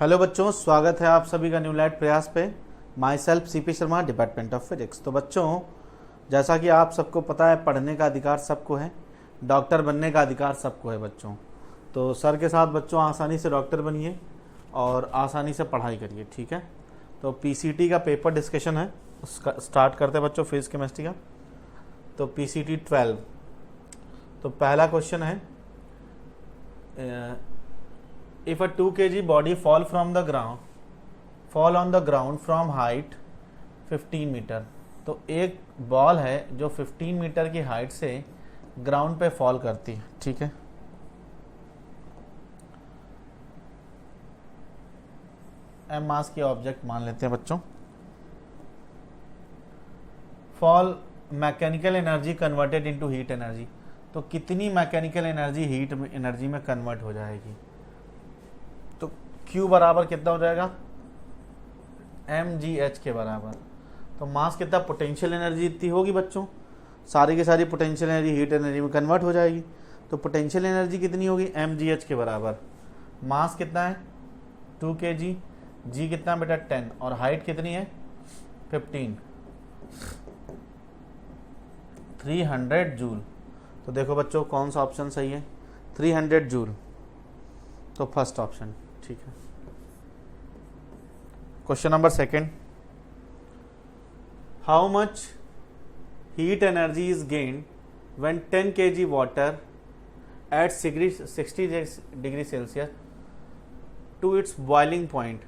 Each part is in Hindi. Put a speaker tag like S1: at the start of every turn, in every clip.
S1: हेलो बच्चों, स्वागत है आप सभी का न्यू लाइट प्रयास पे। My self CP Sharma, department of physics. तो बच्चों, जैसा कि आप सबको पता है, पढ़ने का अधिकार सबको है, डॉक्टर बनने का अधिकार सबको है बच्चों। तो सर के साथ बच्चों आसानी से डॉक्टर बनिए और आसानी से पढ़ाई करिए, ठीक है। तो पीसीटी का पेपर डिस्कशन है, उसका स्टार्ट करते हैं बच्चों, फिजिक्स केमिस्ट्री का। तो पीसीटी 12, तो पहला क्वेश्चन है, if a 2 kg body fall on the ground from height 15 metre. तो एक बॉल है जो 15 मीटर की हाइट से ग्राउंड पे फॉल करती है, ठीक है। एम मास की ऑब्जेक्ट मान लेते हैं बच्चों। Fall mechanical energy converted into heat energy. तो कितनी मैकेनिकल एनर्जी हीट एनर्जी में कन्वर्ट हो जाएगी। तो Q बराबर कितना हो जाएगा, mgh के बराबर। तो मास कितना, पोटेंशियल एनर्जी इतनी होगी बच्चों, सारी की सारी पोटेंशियल एनर्जी हीट एनर्जी में कन्वर्ट हो जाएगी। तो पोटेंशियल एनर्जी कितनी होगी, mgh के बराबर। मास कितना है 2 kg, g कितना बेटा 10, और हाइट कितनी है 15, 300 जूल। तो देखो बच्चों कौन सा ऑप्शन सही है, 300 जूल। तो फर्स्ट ऑप्शन ठीक है। Question number second, how much heat energy is gained when 10 kg water at 60 degree Celsius to its boiling point.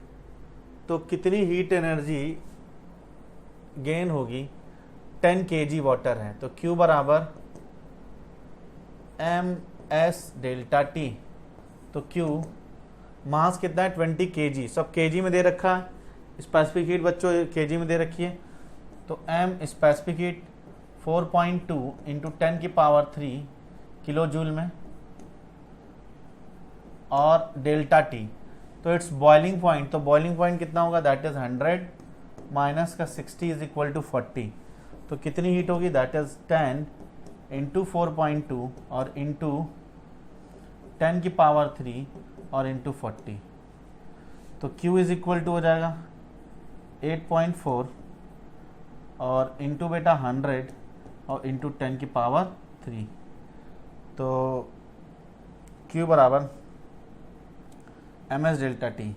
S1: तो कितनी हीट एनर्जी गेन होगी, 10 kg वाटर है। तो Q बराबर ms डेल्टा टी। तो Q मास कितना है 20 kg, सब kg में दे रखा है। स्पेसिफिक हीट बच्चों kg में दे रखी है। तो m स्पेसिफिक हीट 4.2 इंटू 10 की पावर 3 किलो जूल में, और डेल्टा टी तो इट्स बॉइलिंग पॉइंट। तो बॉइलिंग पॉइंट कितना होगा, दैट इज 100 माइनस का 60 इज इक्वल टू 40। तो कितनी हीट होगी, दैट इज 10 इंटू 4.2 और इंटू 10 की पावर 3 और इंटू 40। तो Q इज इक्वल टू हो जाएगा 8.4 और इंटू बेटा 100 और इंटू 10 की पावर 3। तो Q बराबर ms डेल्टा टी।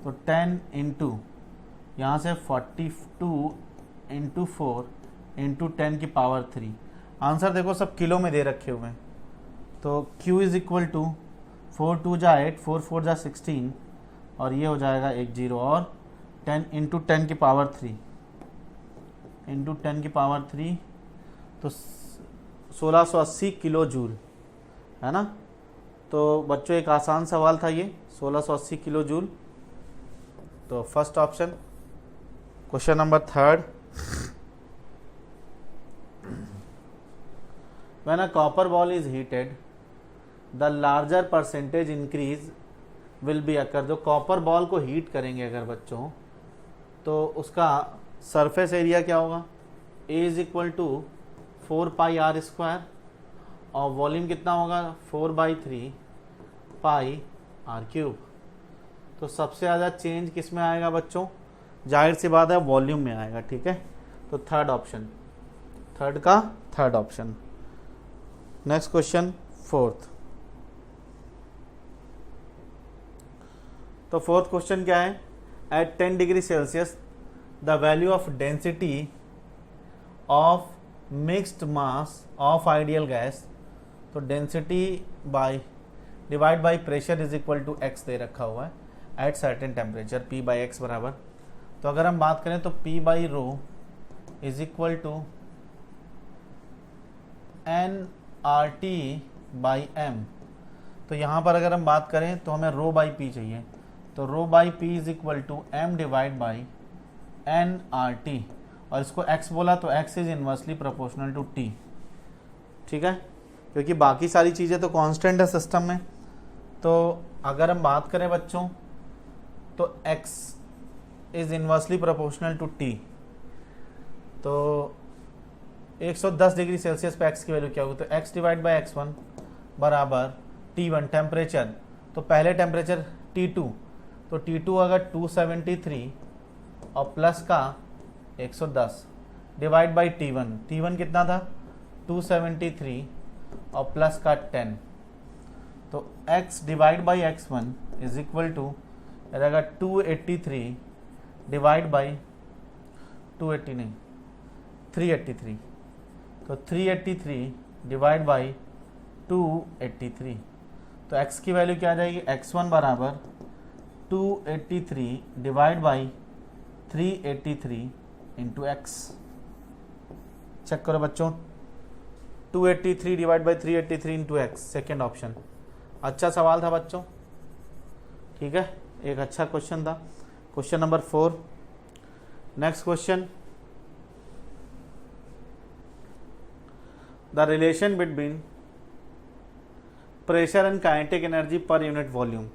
S1: तो 10 इंटू यहाँ से 42 इंटू 4 इंटू 10 की पावर 3। आंसर देखो सब किलो में दे रखे हुए हैं। तो Q इज इक्वल टू 4 2 जा 8, 4 4 जा 16, और ये हो जाएगा 1 0, और 10 इंटू 10 की पावर 3 इंटू 10 की पावर 3, तो 1680 किलो जूल है ना। तो बच्चों एक आसान सवाल था ये, 1680 किलो जूल। तो first option. Question number third, when a copper ball is heated the larger percentage increase will be occur। जो कॉपर बॉल को हीट करेंगे अगर बच्चों, तो उसका सरफेस एरिया क्या होगा, A is equal to 4 pi r square, और वॉल्यूम कितना होगा 4/3 पाई आर क्यूब। तो सबसे ज़्यादा चेंज किस में आएगा बच्चों, जाहिर सी बात है वॉल्यूम में आएगा, ठीक है। तो थर्ड ऑप्शन, थर्ड का third option. Next question fourth. तो फोर्थ क्वेश्चन क्या है, at 10 degree Celsius the value of density of mixed mass of ideal gas. तो density by divide by pressure is equal to x दे रखा हुआ है at certain temperature, P by X बराबर। तो अगर हम बात करें तो P by rho is equal to nRT by m। तो यहाँ पर अगर हम बात करें तो हमें रो बाई पी चाहिए। तो rho by P is equal to m divide by nRT, और इसको x बोला तो x is inversely proportional to t, ठीक है, क्योंकि बाकी सारी चीज़ें तो कांस्टेंट है सिस्टम में। तो अगर हम बात करें बच्चों तो x is inversely proportional to t। तो 110 डिग्री सेल्सियस पे x की वैल्यू क्या होगी, तो x डिवाइड बाई x1 बराबर T1 टेम्परेचर, तो पहले टेम्परेचर T2, तो T2 अगर 273 और प्लस का 110 डिवाइड बाई T1, T1 कितना था 273 और प्लस का 10, तो x divide by x1 is equal to रहेगा 283 डिवाइड बाई 280 नहीं 383, तो 383 डिवाइड बाई 283, तो x की वैल्यू क्या आ जाएगी, x1 बराबर 283 divide by 383 into x. Check करो बच्चों, 283 divide by 383 into x, second option. अच्छा सवाल था बच्चों, ठीक है, एक अच्छा क्वेश्चन था। Question number 4, next question, the relation between pressure and kinetic energy per unit volume.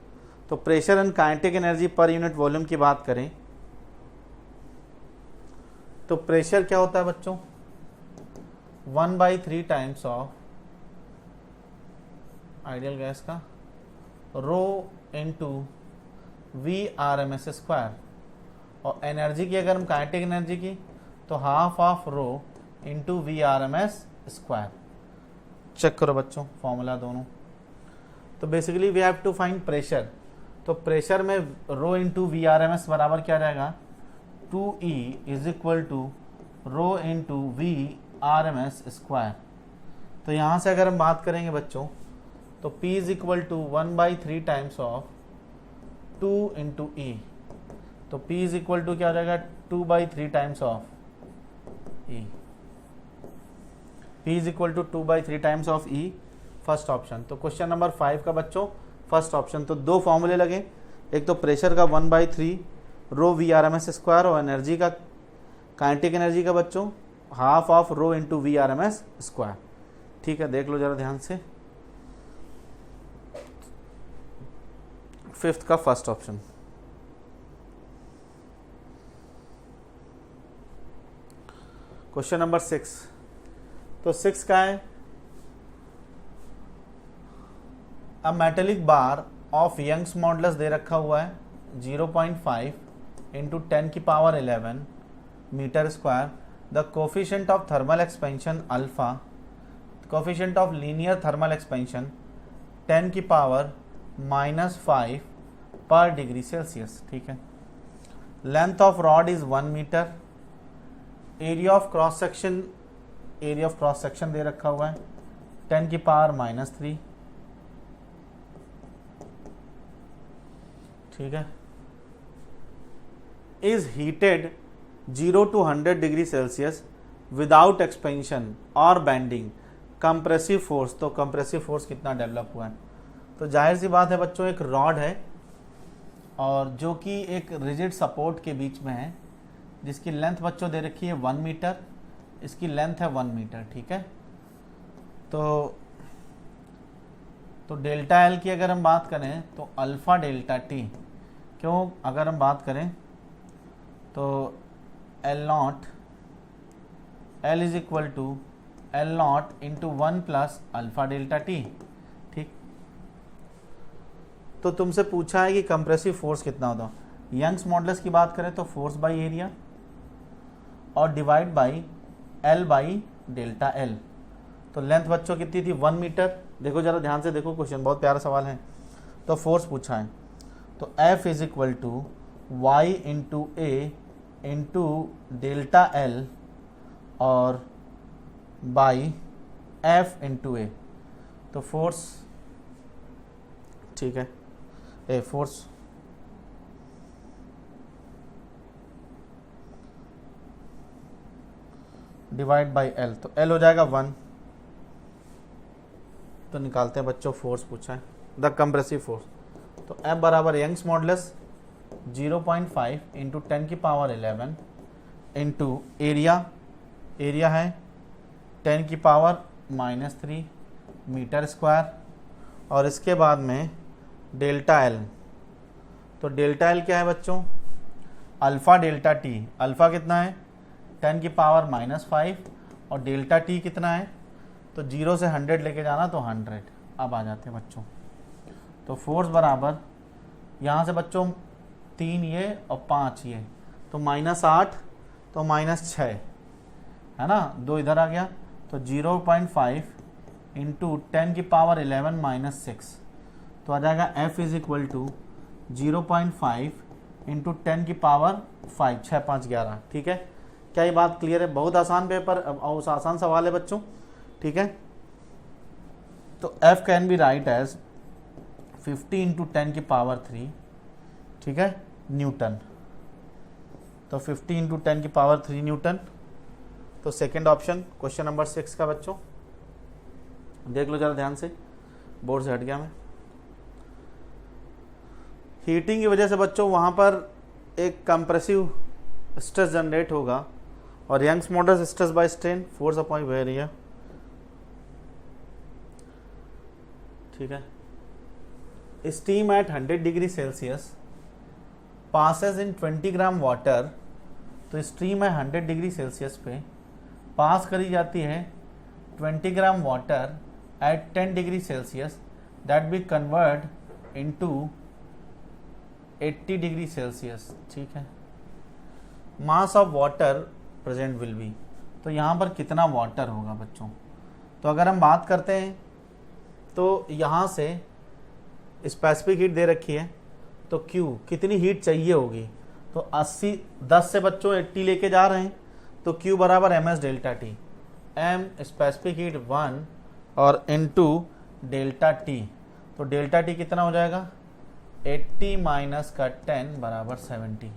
S1: तो pressure and kinetic energy per unit volume की बात करें तो प्रेशर क्या होता है बच्चों, 1/3 टाइम्स ऑफ आइडियल गैस का रो इनटू VRMS², और एनर्जी की अगर हम काइनेटिक एनर्जी की तो half of rho into VRMS²। Check करो बच्चों फॉर्मूला दोनों। तो basically we have to find pressure, तो प्रेशर में रो इंटू VRMS बराबर क्या रहेगा, 2E is equal to rho into VRMS²। तो यहाँ से अगर हम बात करेंगे बच्चों तो P is equal to 1/3 times of 2 into E, तो P इज इक्वल टू क्या हो जाएगा 2/3 times of E, P is equal to 2/3 times of E, first option. तो क्वेश्चन नंबर 5 का बच्चों फर्स्ट ऑप्शन, तो दो फॉर्मूले लगे, एक तो प्रेशर का 1/3 रो VRMS² और एनर्जी का काइनेटिक एनर्जी का बच्चों half of row into VRMS²। ठीक है, देख लो जरा ध्यान से, फिफ्थ का फर्स्ट ऑप्शन। क्वेश्चन नंबर 6, तो 6 का है, a metallic bar of Young's modulus दे रखा हुआ है 0.5 इंटू 10 की power 11 metre square, the coefficient of thermal expansion alpha, coefficient of linear thermal expansion 10 की पावर -5 पर डिग्री सेल्सियस। ठीक है, length of rod is 1 metre, area of cross section दे रखा हुआ है 10 की पावर -3। ठीक है, is heated 0 to 100 degree Celsius without expansion और बेंडिंग, कंप्रेसिव फोर्स, तो कंप्रेसिव फोर्स कितना डेवलप हुआ है। तो जाहिर सी बात है बच्चों, एक रॉड है और जो कि एक रिजिड सपोर्ट के बीच में है, जिसकी लेंथ बच्चों दे रखी है 1 मीटर, इसकी लेंथ है 1 मीटर। ठीक है, तो डेल्टा एल की अगर हम बात करें तो अल्फा डेल्टा टी, क्यों अगर हम बात करें तो L0 L is equal to L0 into 1 plus alpha delta T. ठीक, तो तुमसे पूछा है कि कंप्रेसिव फोर्स कितना होता है। यंग्स मॉडुलस की बात करें तो फोर्स बाई एरिया और divide by L by delta L। तो लेंथ बच्चों कितनी थी 1 मीटर। देखो जरा ध्यान से देखो, क्वेश्चन बहुत प्यारा सवाल है। तो फोर्स पूछा है, तो F is equal to Y into A into delta L और बाई F इंटू ए। तो फोर्स, ठीक है, A force divide by L, तो L हो जाएगा 1। तो निकालते हैं बच्चों, फोर्स पूछा है द कंप्रेसिव फोर्स। तो F बराबर यंग्स मॉडुलस 0.5 इंटू 10 की पावर 11 इंटू एरिया है 10 की पावर -3 मीटर स्क्वायर, और इसके बाद में डेल्टा L। तो डेल्टा L क्या है बच्चों, अल्फ़ा डेल्टा टी। अल्फ़ा कितना है 10 की पावर -5 और डेल्टा टी कितना है, तो 0 से 100 लेके जाना तो 100। अब आ जाते हैं बच्चों, तो फोर्स बराबर यहाँ से बच्चों 3 ये और 5 ये, तो -8 तो -6 है ना, 2 इधर आ गया, तो 0.5 इंटू 10 की पावर 11 - 6, तो आ जाएगा F is equal to 0.5 into 10 की पावर 5, 6 5 11। ठीक है, क्या ये बात क्लियर है? बहुत आसान पेपर और आसान सवाल है बच्चों। ठीक है, तो F can be write as 50 into 10 की पावर 3, ठीक है, न्यूटन। तो 50 इंटू 10 की पावर 3 न्यूटन। तो सेकेंड ऑप्शन क्वेश्चन नंबर 6 का बच्चों देख लो जरा ध्यान से, बोर्ड से हट गया मैं। हीटिंग की वजह से बच्चों वहाँ पर एक कंप्रेसिव स्ट्रेस जनरेट होगा और Young's modulus stress by strain force upon area. ठीक है, steam at 100 degree Celsius passes in 20 gram water. तो स्टीम है 100 डिग्री सेल्सियस पे पास करी जाती है 20 gram water at 10 degree Celsius, that be convert into 80 degree Celsius. ठीक है, mass of water present will be, तो यहाँ पर कितना वाटर होगा बच्चों? तो अगर हम बात करते हैं तो यहाँ से स्पेसिफिक हीट दे रखी है, तो Q कितनी हीट चाहिए होगी? तो 80 10 से बच्चों 80 लेके जा रहे हैं, तो Q बराबर ms delta T, m specific heat 1 और इनटू डेल्टा टी। तो डेल्टा टी कितना हो जाएगा? 80 माइनस का 10 बराबर 70।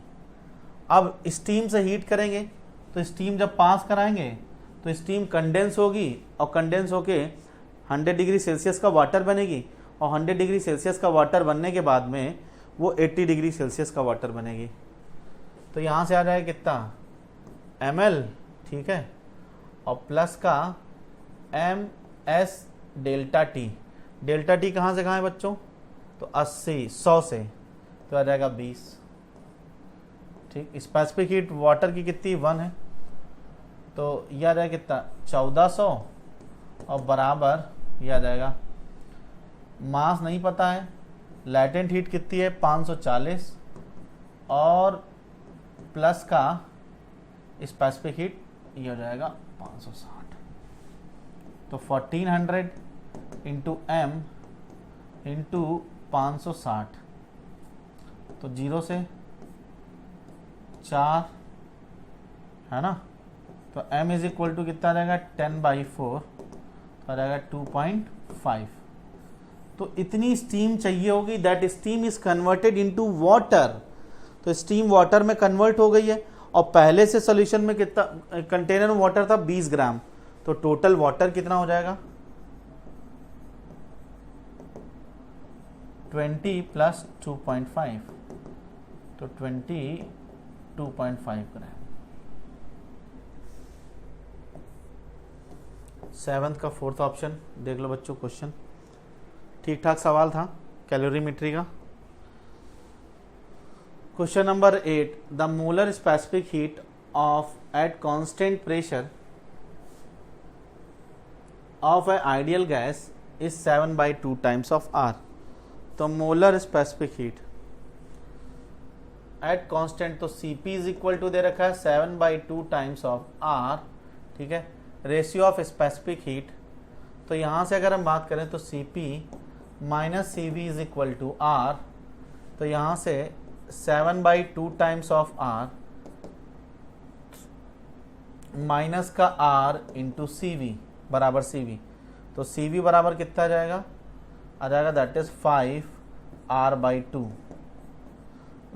S1: अब स्टीम से हीट करेंगे तो स्टीम जब पास कराएंगे तो स्टीम कंडेंस होगी और कंडेंस होके 100 डिग्री सेल्सियस का वाटर बनेगी और 100 डिग्री सेल्सियस का वाटर बनने के बाद में वो 80 डिग्री सेल्सियस का वाटर बनेगी। तो यहाँ से आ जाएगा कितना? ml, ठीक है, और प्लस का ms delta T. Delta T कहाँ से कहाँ है बच्चों? तो 80 100 से, तो आ जाएगा 20। ठीक, स्पेसिफिक हीट वाटर की कितनी 1 है, तो यह आ जाएगा कितना? 1400 और बराबर यह आ जाएगा, मास नहीं पता है, लैटेंट हीट कितनी है 540 और प्लस का स्पेसिफिक हीट ये हो जाएगा 560। तो 1400 इंटू m इंटू 560, तो 0 से 4 है ना, तो m इज इक्वल टू कितना आ जाएगा? 10/4, तो आ जाएगा 2.5। तो इतनी स्टीम चाहिए होगी, that steam is converted into water. तो स्टीम वाटर में कन्वर्ट हो गई है और पहले से सोल्यूशन में कितना कंटेनर में वाटर था? 20 ग्राम। तो टोटल वाटर कितना हो जाएगा? 20 प्लस 2.5, तो 22.5 ग्राम। 7th का 4th ऑप्शन देख लो बच्चों, क्वेश्चन ठीक ठाक सवाल था कैलोरीमेट्री का। Question number 8, the molar specific heat of at constant pressure of a ideal gas is 7/2 times of R। तो molar specific heat at constant, तो Cp इज इक्वल टू दे रखा है 7/2 टाइम्स ऑफ R। ठीक है, रेशियो ऑफ स्पेसिफिक हीट, तो यहाँ से अगर हम बात करें तो Cp minus Cv is equal to R। तो यहाँ से 7/2 टाइम्स ऑफ R माइनस का R इंटू Cv बराबर Cv। तो Cv बराबर कितना आ जाएगा? आ जाएगा दैट इज 5R/2।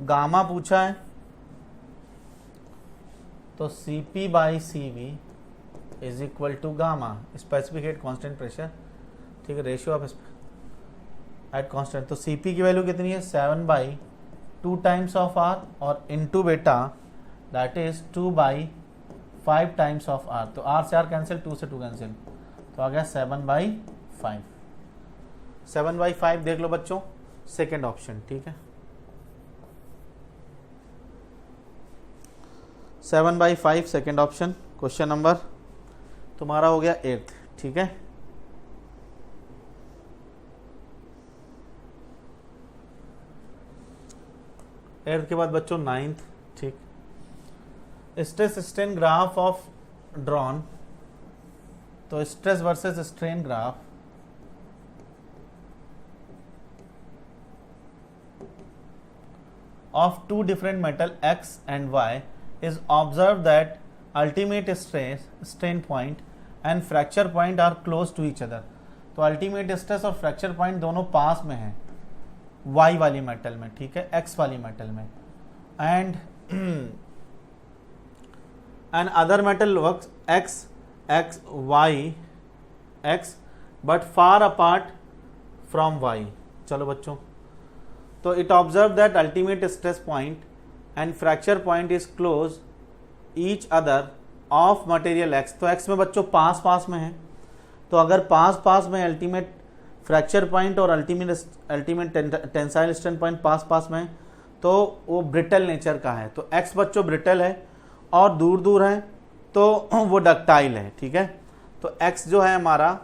S1: गामा पूछा है तो Cp/Cv is equal to gamma, specific heat constant pressure. ठीक है, रेशियो ऑफ एट कांस्टेंट, तो Cp की वैल्यू कितनी है? 7/2 टाइम्स ऑफ R और इनटू बेटा that is 2/5 times of R। तो R से R कैंसिल, 2 से 2 कैंसिल, तो आ गया 7/5। 7/5 देख लो बच्चों, सेकेंड ऑप्शन। ठीक है, 7/5 सेकेंड ऑप्शन। क्वेश्चन नंबर तुम्हारा हो गया 8th। ठीक है, 8th के बाद बच्चों 9th, ठीक। Stress strain graph of drawn, तो stress versus strain graph of two different metal X and Y is observed that ultimate stress strain point and fracture point are close to each other। तो अल्टीमेट स्ट्रेस और फ्रैक्चर पॉइंट दोनों पास में हैं Y वाली मेटल में, ठीक है, X वाली मेटल में, and other metal works X Y X but far apart from Y। चलो बच्चों, तो it observe that ultimate stress point and fracture point is close each other of material X। तो X में बच्चों पास पास में है, तो अगर पास पास में अल्टीमेट फ्रैक्चर पॉइंट और अल्टीमेट टेंसाइल स्ट्रेन पॉइंट पास पास में है, तो वो ब्रिटल नेचर का है। तो X बच्चों ब्रिटल है और दूर दूर है, तो वो डक्टाइल है, ठीक है। तो X जो है हमारा,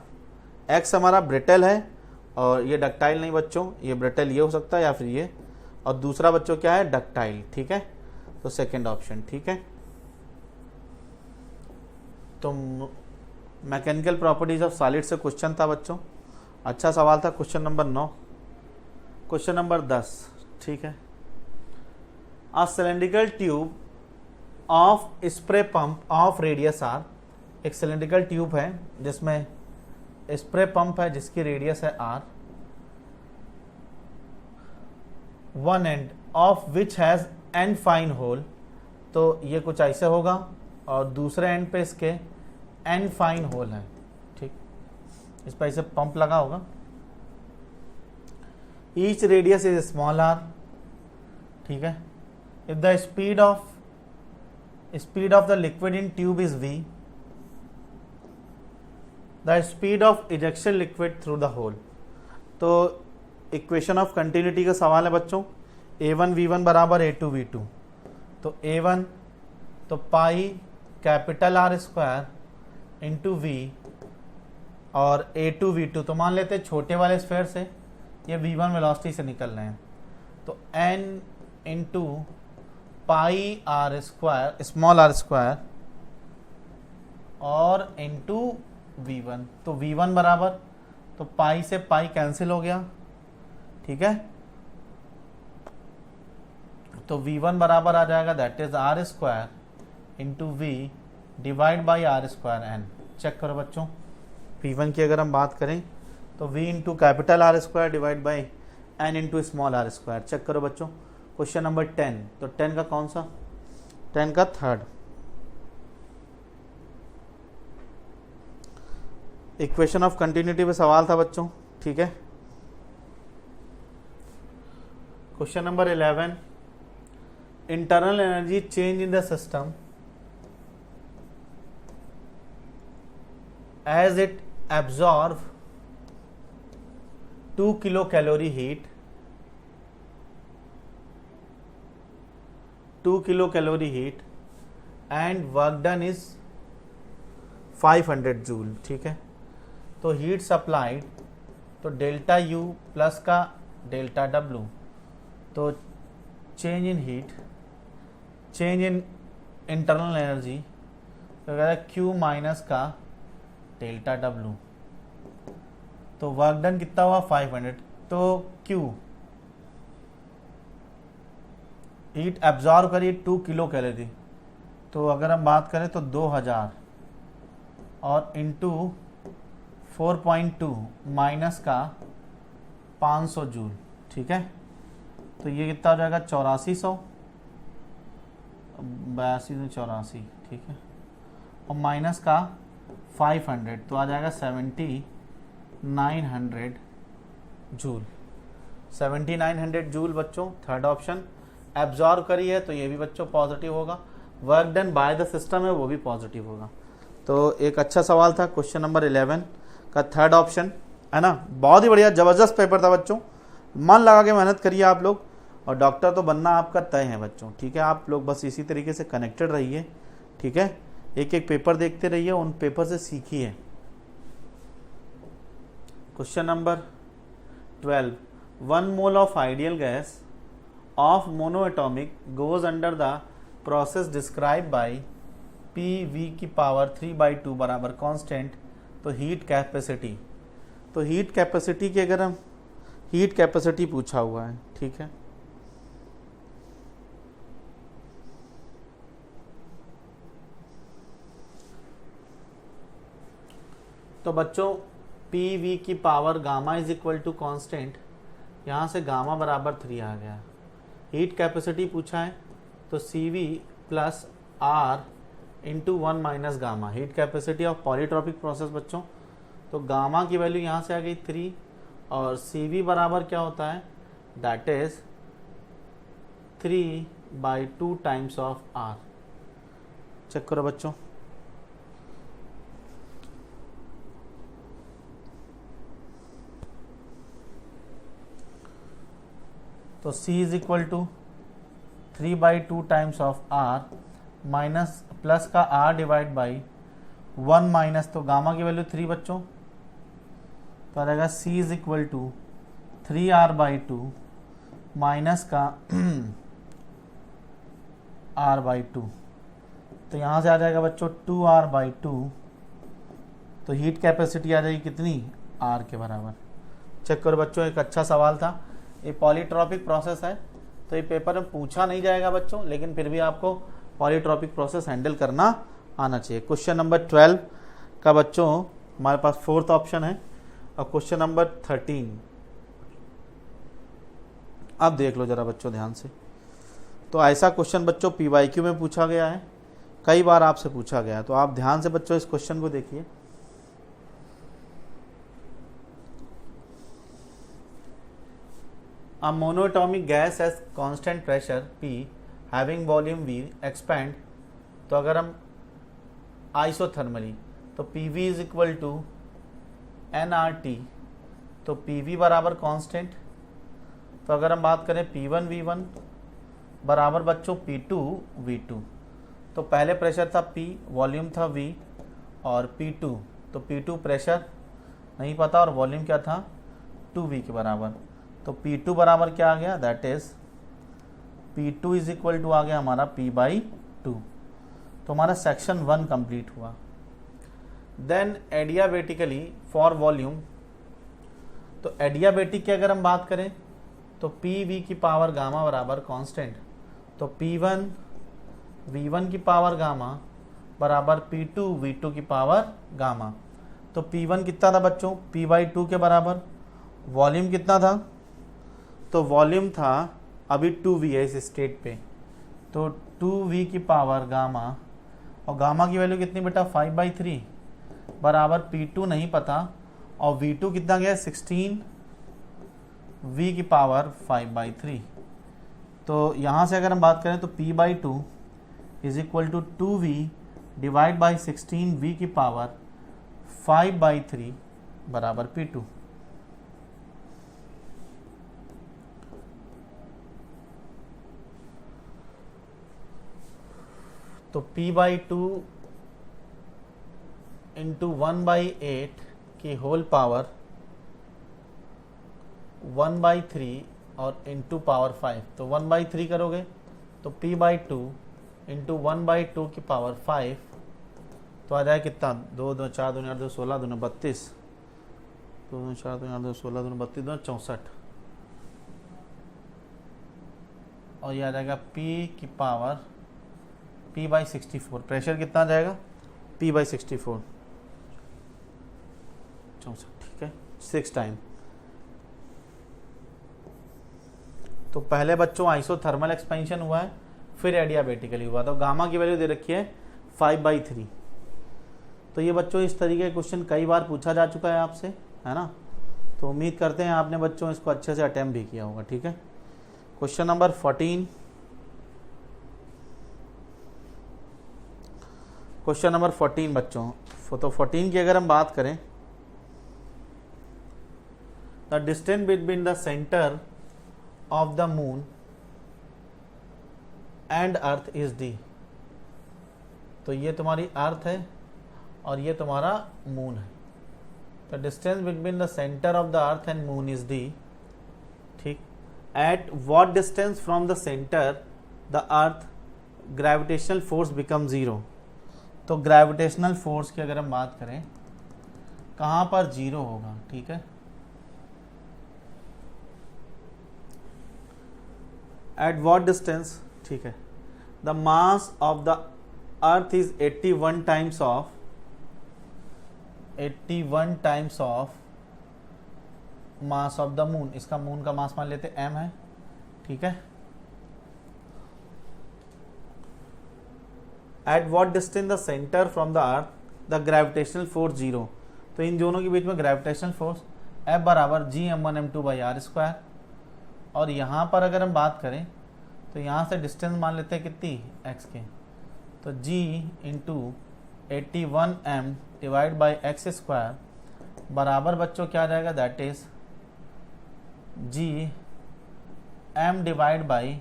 S1: X हमारा ब्रिटल है और ये डक्टाइल नहीं बच्चों, ये ब्रिटल ये हो सकता है या फिर ये, और दूसरा बच्चों क्या है, डक्टाइल, ठीक है। तो सेकंड ऑप्शन, ठीक है। तो मैकेनिकल प्रॉपर्टीज ऑफ सॉलिड से क्वेश्चन था बच्चों, अच्छा सवाल था, क्वेश्चन नंबर 9। क्वेश्चन नंबर 10, ठीक है। A cylindrical tube of spray pump of radius r, एक सिलेंड्रिकल ट्यूब है जिसमें स्प्रे पंप है जिसकी रेडियस है r, one end of which has n fine hole, तो ये कुछ ऐसे होगा, और दूसरे एंड पे इसके n फाइन होल है, ठीक, इस पर ऐसे पंप लगा होगा। Each radius is small r, ठीक है। If the speed of the liquid in tube is v, the speed of ejection liquid through the hole. तो इक्वेशन ऑफ कंटिन्यूटी का सवाल है बच्चों, a1 v1 बराबर a2 v2, तो a1 तो pi capital R square into v, और a2 v2 तो मान लेते हैं छोटे वाले स्फेयर से ये v1 वेलोसिटी से निकल रहे हैं, तो n into pi R square small r square और इंटू v1, तो v1 बराबर, तो पाई से पाई कैंसिल हो गया, ठीक है। तो v1 बराबर आ जाएगा that is r square into v divide by r square n। Check करो बच्चों, v1 की अगर हम बात करें तो v into capital R square divide by n into small r square. Check करो बच्चों, क्वेश्चन नंबर 10, तो 10 का कौन सा, 10 का थर्ड। इक्वेशन ऑफ कंटिन्यूटी पे सवाल था बच्चों, ठीक है। Question number 11, internal energy change in the system as it absorb 2 kilo calorie heat, 2 kilo calorie heat and work done is 500 joule, ठीक है। तो हीट सप्लाइड, तो डेल्टा U प्लस का डेल्टा W, तो change in heat, change in internal energy, तो कहता है Q माइनस का डेल्टा W, तो वर्क डन कितना हुआ 500, तो Q हीट एब्जॉर्ब करिए 2 किलो कैलोरी, तो अगर हम बात करें तो 2000 और इंटू 4.2 माइनस का 500 जूल, ठीक है। तो ये कितना हो जाएगा 8400, 8284, ठीक है, और माइनस का 500 तो आ जाएगा 7900 जूल, 7900 जूल बच्चों, थर्ड ऑप्शन। एब्जॉर्ब करी है तो ये भी बच्चों पॉजिटिव होगा, work done by the system है वो भी पॉजिटिव होगा। तो एक अच्छा सवाल था क्वेश्चन नंबर 11 का थर्ड ऑप्शन, है ना। बहुत ही बढ़िया जबरदस्त पेपर था बच्चों, मन लगा के मेहनत करिए आप लोग, और डॉक्टर तो बनना आपका तय है बच्चों, ठीक है। आप लोग बस इसी तरीके से कनेक्टेड रहिए, ठीक है, एक एक पेपर देखते रहिए, उन पेपर से सीखिए। Question number 12, 1 mole of ideal gas off monoatomic goes under the process describe by P V की पावर 3/2 बराबर कांस्टेंट। तो हीट कैपेसिटी, तो हीट कैपेसिटी की अगर हम हीट कैपेसिटी पूछा हुआ है, ठीक है। तो बच्चों पी वी की power gamma is equal to constant, यहाँ से गामा बराबर 3 आ गया। हीट कैपेसिटी पूछा है तो C V plus R into 1 minus gamma, heat capacity of polytropic process बच्चों। तो गामा की वैल्यू यहाँ से आ गई 3 और सी वी बराबर क्या होता है, that is 3/2 times of R. Check करो बच्चों, तो C is equal to 3/2 times of R minus plus का R डिवाइड बाई 1 माइनस, तो गामा की वैल्यू 3 बच्चों, तो आ जाएगा C is equal to 3R/2 minus का R/2। तो यहाँ से आ जाएगा बच्चों 2R/2। तो हीट कैपेसिटी आ जाएगी कितनी, R के बराबर। चेक करो बच्चों, एक अच्छा सवाल था। ये पॉलीट्रॉपिक प्रोसेस है तो ये पेपर में पूछा नहीं जाएगा बच्चों, लेकिन फिर भी आपको पॉलीट्रॉपिक प्रोसेस हैंडल करना आना चाहिए। क्वेश्चन नंबर 12 का बच्चों हमारे पास 4th ऑप्शन है और क्वेश्चन नंबर 13 अब देख लो जरा बच्चों ध्यान से। तो ऐसा क्वेश्चन बच्चों PYQ में पूछा गया है, कई बार आपसे पूछा गया है, तो आप ध्यान से बच्चों इस क्वेश्चन को देखिए। A monoatomic gas has constant pressure P having volume V expand, तो अगर हम आइसोथर्मली तो PV is equal to nRT, तो PV बराबर कांस्टेंट। तो अगर हम बात करें P1 V1 बराबर बच्चों P2 V2, तो पहले प्रेशर था P, वॉल्यूम था V और P2, तो P2 प्रेशर नहीं पता और वॉल्यूम क्या था 2V के बराबर। तो P2 बराबर क्या आ गया, that is P2 is equal to आ गया हमारा P/2। तो हमारा सेक्शन 1 कंप्लीट हुआ। देन एडियाबेटिकली फॉर वॉल्यूम, तो एडियाबेटिक की अगर हम बात करें तो PV की पावर गामा बराबर कांस्टेंट, तो P1 V1 की पावर गामा बराबर P2 V2 की पावर गामा। तो P1 कितना था बच्चों, P/2 के बराबर। वॉल्यूम कितना था, तो वॉल्यूम था अभी 2V है इस स्टेट पे, तो 2V की पावर गामा, और गामा की वैल्यू कितनी बेटा 5/3 बराबर P2 नहीं पता और V2 कितना गया 16 V की पावर 5/3। तो यहाँ से अगर हम बात करें तो P/2 is equal to 2V divide by 16 V की पावर 5/3 बराबर P2। तो P/2 इंटू 1/8 की होल पावर 1/3 और इंटू पावर 5, तो 1/3 करोगे तो P/2 इंटू 1/2 की पावर 5, तो आ जाए कितना 2 2 4 2 8 2 16 2 32, 2 2 4 2 8 2 16 2 32 2 64, और ये आ जाएगा P की पावर P/64। प्रेशर कितना आ जाएगा P/64 64, ठीक है 6 टाइम। तो पहले बच्चों आइसोथर्मल एक्सपेंशन हुआ है, फिर एडियाबेटिकली हुआ। तो गामा की वैल्यू दे रखी है 5/3। तो ये बच्चों इस तरीके का क्वेश्चन कई बार पूछा जा चुका है आपसे, है ना। तो उम्मीद करते हैं आपने बच्चों इसको अच्छे से अटेम्प्ट भी किया होगा, ठीक है। क्वेश्चन नंबर 14, क्वेश्चन नंबर 14 बच्चों, तो 14 की अगर हम बात करें, the distance between the centre of the moon and earth is D. तो ये तुम्हारी अर्थ है और ये तुम्हारा मून है। तो distance between the centre of the earth and moon is D, ठीक। At what distance from the centre the earth gravitational force become zero. तो ग्रेविटेशनल फोर्स की अगर हम बात करें कहाँ पर जीरो होगा, ठीक है, एट वॉट डिस्टेंस, ठीक है, the mass of the earth is 81 times of mass of the moon. इसका मून का मास मान लेते m है, ठीक है। At what distance the centre from the earth the gravitational force zero. तो इन दोनों के बीच में ग्रेविटेशनल फोर्स F बराबर Gm1m2/r²। और यहाँ पर अगर हम बात करें तो यहाँ से डिस्टेंस मान लेते हैं कितनी, x के, तो G into 81m divide by x² बराबर बच्चों क्या आ जाएगा, that is G m divide by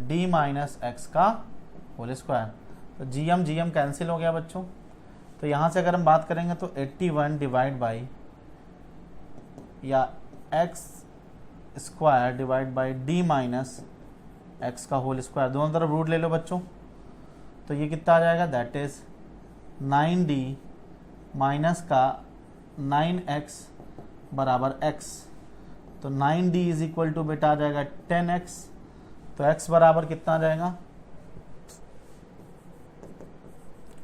S1: d minus x का होल स्क्वायर। तो GM कैंसिल हो गया बच्चों। तो यहाँ से अगर हम बात करेंगे तो 81 डिवाइड बाई या x² divide by d minus x का होल स्क्वायर, दोनों तरफ रूट ले लो बच्चों। तो ये कितना आ जाएगा, दैट इज 9d माइनस का 9x बराबर x। तो 9d इज इक्वल टू बेटा आ जाएगा 10x। तो x बराबर कितना आ जाएगा,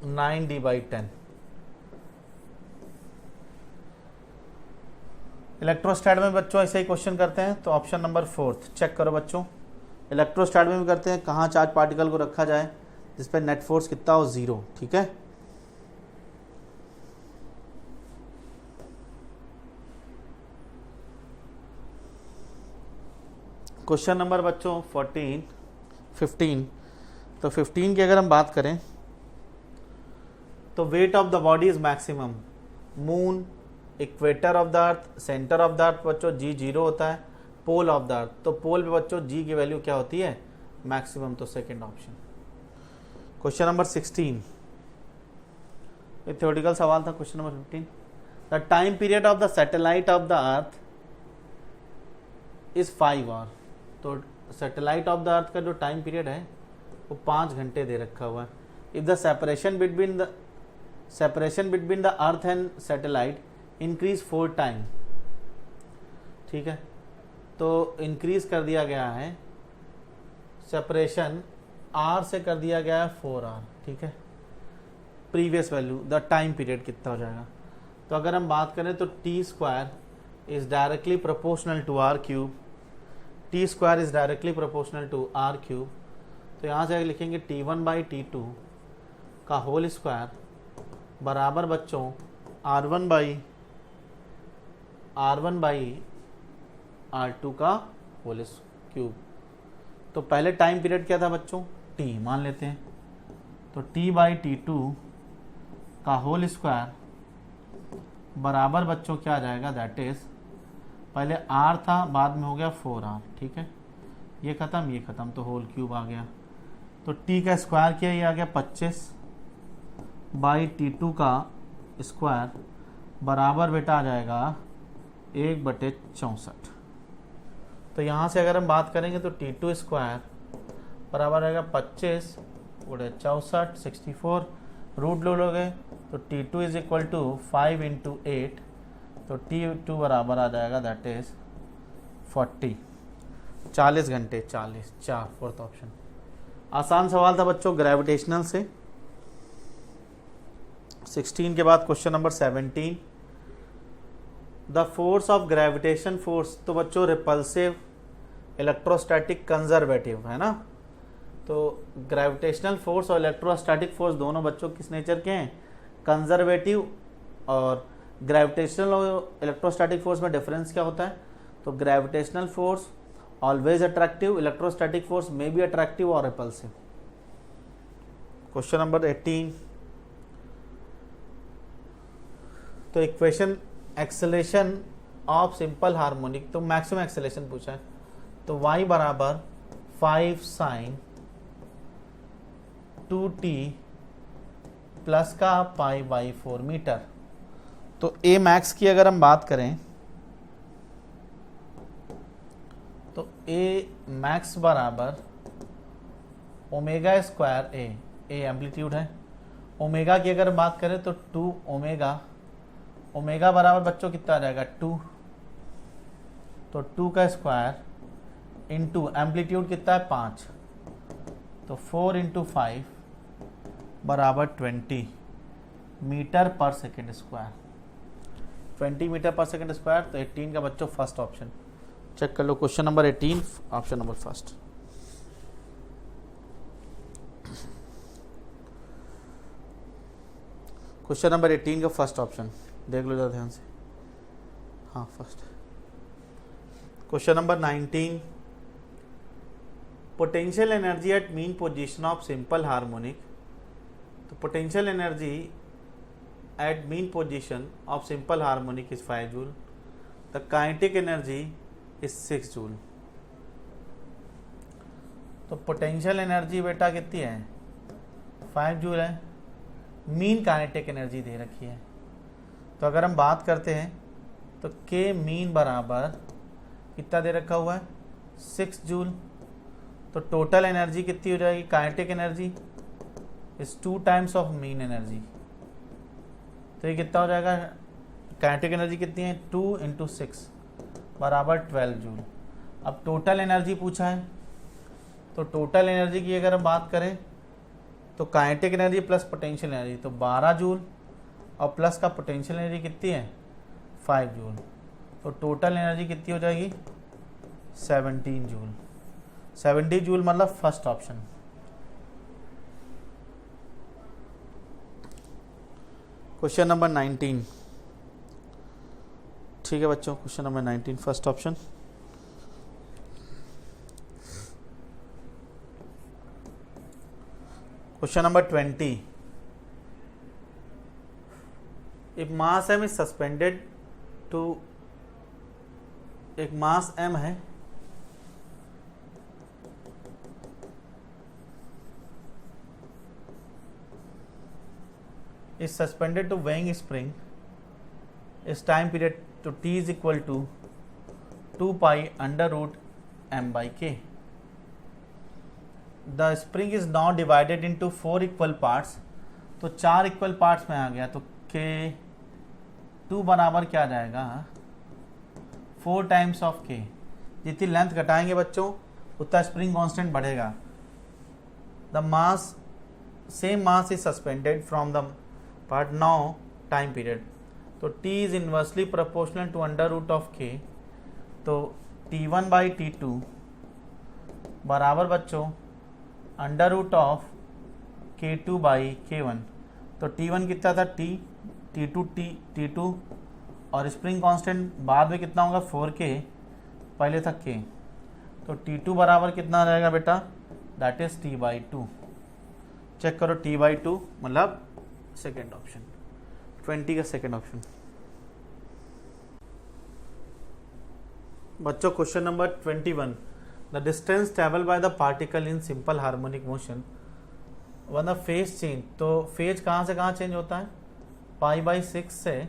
S1: 9d/10। इलेक्ट्रोस्टैट में बच्चों ऐसे ही क्वेश्चन करते हैं, तो ऑप्शन नंबर 4 चेक करो बच्चों। इलेक्ट्रोस्टैट में भी करते हैं, कहाँ चार्ज पार्टिकल को रखा जाए जिस पे नेट फोर्स कितना हो, 0, ठीक है। क्वेश्चन नंबर बच्चों 15। तो 15 की अगर हम बात करें तो weight of the body is maximum, moon, equator of the earth, centre of the अर्थ बच्चों G 0 होता है, पोल ऑफ द अर्थ, तो पोल पे बच्चों G की वैल्यू क्या होती है, मैक्सिमम। तो सेकंड ऑप्शन। क्वेश्चन नंबर 16, ये थ्योरेटिकल सवाल था। Question number 15, the time period of the satellite of the earth is 5 hour. तो सैटेलाइट ऑफ द अर्थ का जो टाइम पीरियड है वो 5 घंटे दे रखा हुआ है। If the separation between the earth and satellite increase 4 time, ठीक है, तो इंक्रीज कर दिया गया है सेपरेशन r से कर दिया गया है 4r, ठीक है। Previous value the time period कितना हो जाएगा, तो अगर हम बात करें तो t² इज directly proportional to r³, t² इज डायरेक्टली प्रोपोर्शनल टू r³। तो यहाँ से लिखेंगे t1/t2 का होल स्क्वायर बराबर बच्चों r1/r2 का होल क्यूब। तो पहले टाइम पीरियड क्या था बच्चों, t मान लेते हैं, तो t/t2 का होल स्क्वायर बराबर बच्चों क्या आ जाएगा, दैट इज पहले r था, बाद में हो गया 4r, ठीक है, ये खत्म, तो होल क्यूब आ गया। तो t का स्क्वायर किया, ये आ गया 25/t2 का स्क्वायर बराबर बेटा आ जाएगा 1/64। तो यहाँ से अगर हम बात करेंगे तो t2 स्क्वायर बराबर आएगा 25/64, 64 रूट लोगे तो t2 इज इक्वल टू 5 × 8, तो t2 बराबर आ जाएगा दैट इज 40 घंटे, 4 फोर्थ ऑप्शन। आसान सवाल था बच्चों ग्रेविटेशनल से। 16 के बाद question number 17, the force of gravitation force. तो बच्चों रिपल्सिव, इलेक्ट्रोस्टैटिक, कंजर्वेटिव है ना। तो ग्रेविटेशनल फोर्स और इलेक्ट्रोस्टैटिक फोर्स दोनों बच्चों किस नेचर के हैं, कंजर्वेटिव। और ग्रेविटेशनल और इलेक्ट्रोस्टैटिक फोर्स में डिफरेंस क्या होता है, तो gravitational force always attractive, electrostatic force may be attractive और रिपल्सिव। क्वेश्चन नंबर 18, तो equation acceleration of simple harmonic, तो मैक्सिमम एक्सेलेरेशन पूछा है, तो y बराबर 5 sin 2t प्लस का π/4 मीटर। तो a मैक्स की अगर हम बात करें तो ए मैक्स बराबर ओमेगा स्क्वायर ए एम्पलीट्यूड है। ओमेगा की अगर बात करें तो 2 ओमेगा बराबर बच्चों कितना आ जाएगा 2, तो 2 का स्क्वायर इंटू एम्पलीट्यूड कितना है 5, तो 4 इंटू 5 बराबर 20 metre per second square, 20 metre per second square. तो 18 का बच्चों फर्स्ट ऑप्शन चेक कर लो। Question number 18 option number first. Question number 18 का फर्स्ट ऑप्शन देख लो जरा ध्यान से। हाँ first. Question number 19, potential energy at mean position of simple harmonic. तो potential energy at mean position of simple harmonic is 5 joule. The kinetic energy is 6 joule. तो पोटेंशियल एनर्जी बेटा कितनी है 5 जूल है। मीन काइनेटिक एनर्जी दे रखी है। तो अगर हम बात करते हैं तो के मीन बराबर कितना दे रखा हुआ है 6 जूल। तो टोटल एनर्जी कितनी हो जाएगी kinetic energy is 2 times of mean energy. तो ये कितना हो जाएगा काइनेटिक एनर्जी कितनी है 2 इंटू 6 बराबर 12 जूल। अब टोटल एनर्जी पूछा है, तो टोटल एनर्जी की अगर हम बात करें तो kinetic energy plus potential energy तो 12 जूल और प्लस का पोटेंशियल एनर्जी कितनी है 5 जूल। तो टोटल एनर्जी कितनी हो जाएगी 17 जूल। 70 जूल मतलब फर्स्ट ऑप्शन। क्वेश्चन नंबर 19 ठीक है बच्चों। Question number 19 first option. Question number 20, एक मास m is suspended to, एक मास m है is suspended to weighing spring is time period to t is equal to 2 pi under root m by k. The spring is now divided into 4 equal parts। तो 4 इक्वल पार्ट्स में आ गया तो k 2 बराबर क्या आ जाएगा 4 टाइम्स ऑफ k। जितनी लेंथ घटाएंगे बच्चों उतना स्प्रिंग कांस्टेंट बढ़ेगा। The mass same mass is suspended from the part now time period. तो t is inversely proportional to under root of k। तो t1 बाई t2 बराबर बच्चों under root of k2 by k1। तो t1 कितना था t2 और स्प्रिंग कांस्टेंट बाद में कितना होगा 4k, पहले था k। तो t2 बराबर कितना रहेगा बेटा that is t by 2। Check करो t बाई 2 मतलब सेकेंड ऑप्शन 20 का सेकेंड ऑप्शन। बच्चों question number 21, the distance travel by the particle in simple harmonic motion when the phase change. तो फेज कहाँ से कहाँ चेंज होता है π/6 से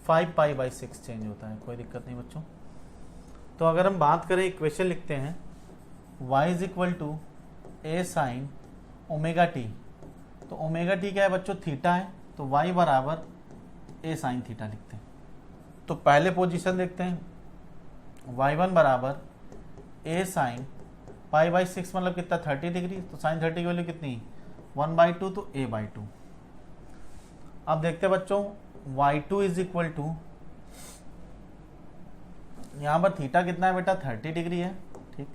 S1: 5π/6 चेंज होता है। कोई दिक्कत नहीं बच्चों। तो अगर हम बात करें इक्वेशन लिखते हैं y is equal to a sine omega T. तो ओमेगा टी क्या है बच्चों थीटा है, तो y बराबर a साइन थीटा लिखते हैं। तो पहले पोजीशन देखते हैं y1 बराबर a साइन π/6 मतलब कितना 30 डिग्री। तो साइन 30 की वैल्यू कितनी 1/2 तो a/2। अब देखते हैं बच्चों y2 इज इक्वल टू यहाँ पर थीटा कितना है बेटा 30 डिग्री है ठीक।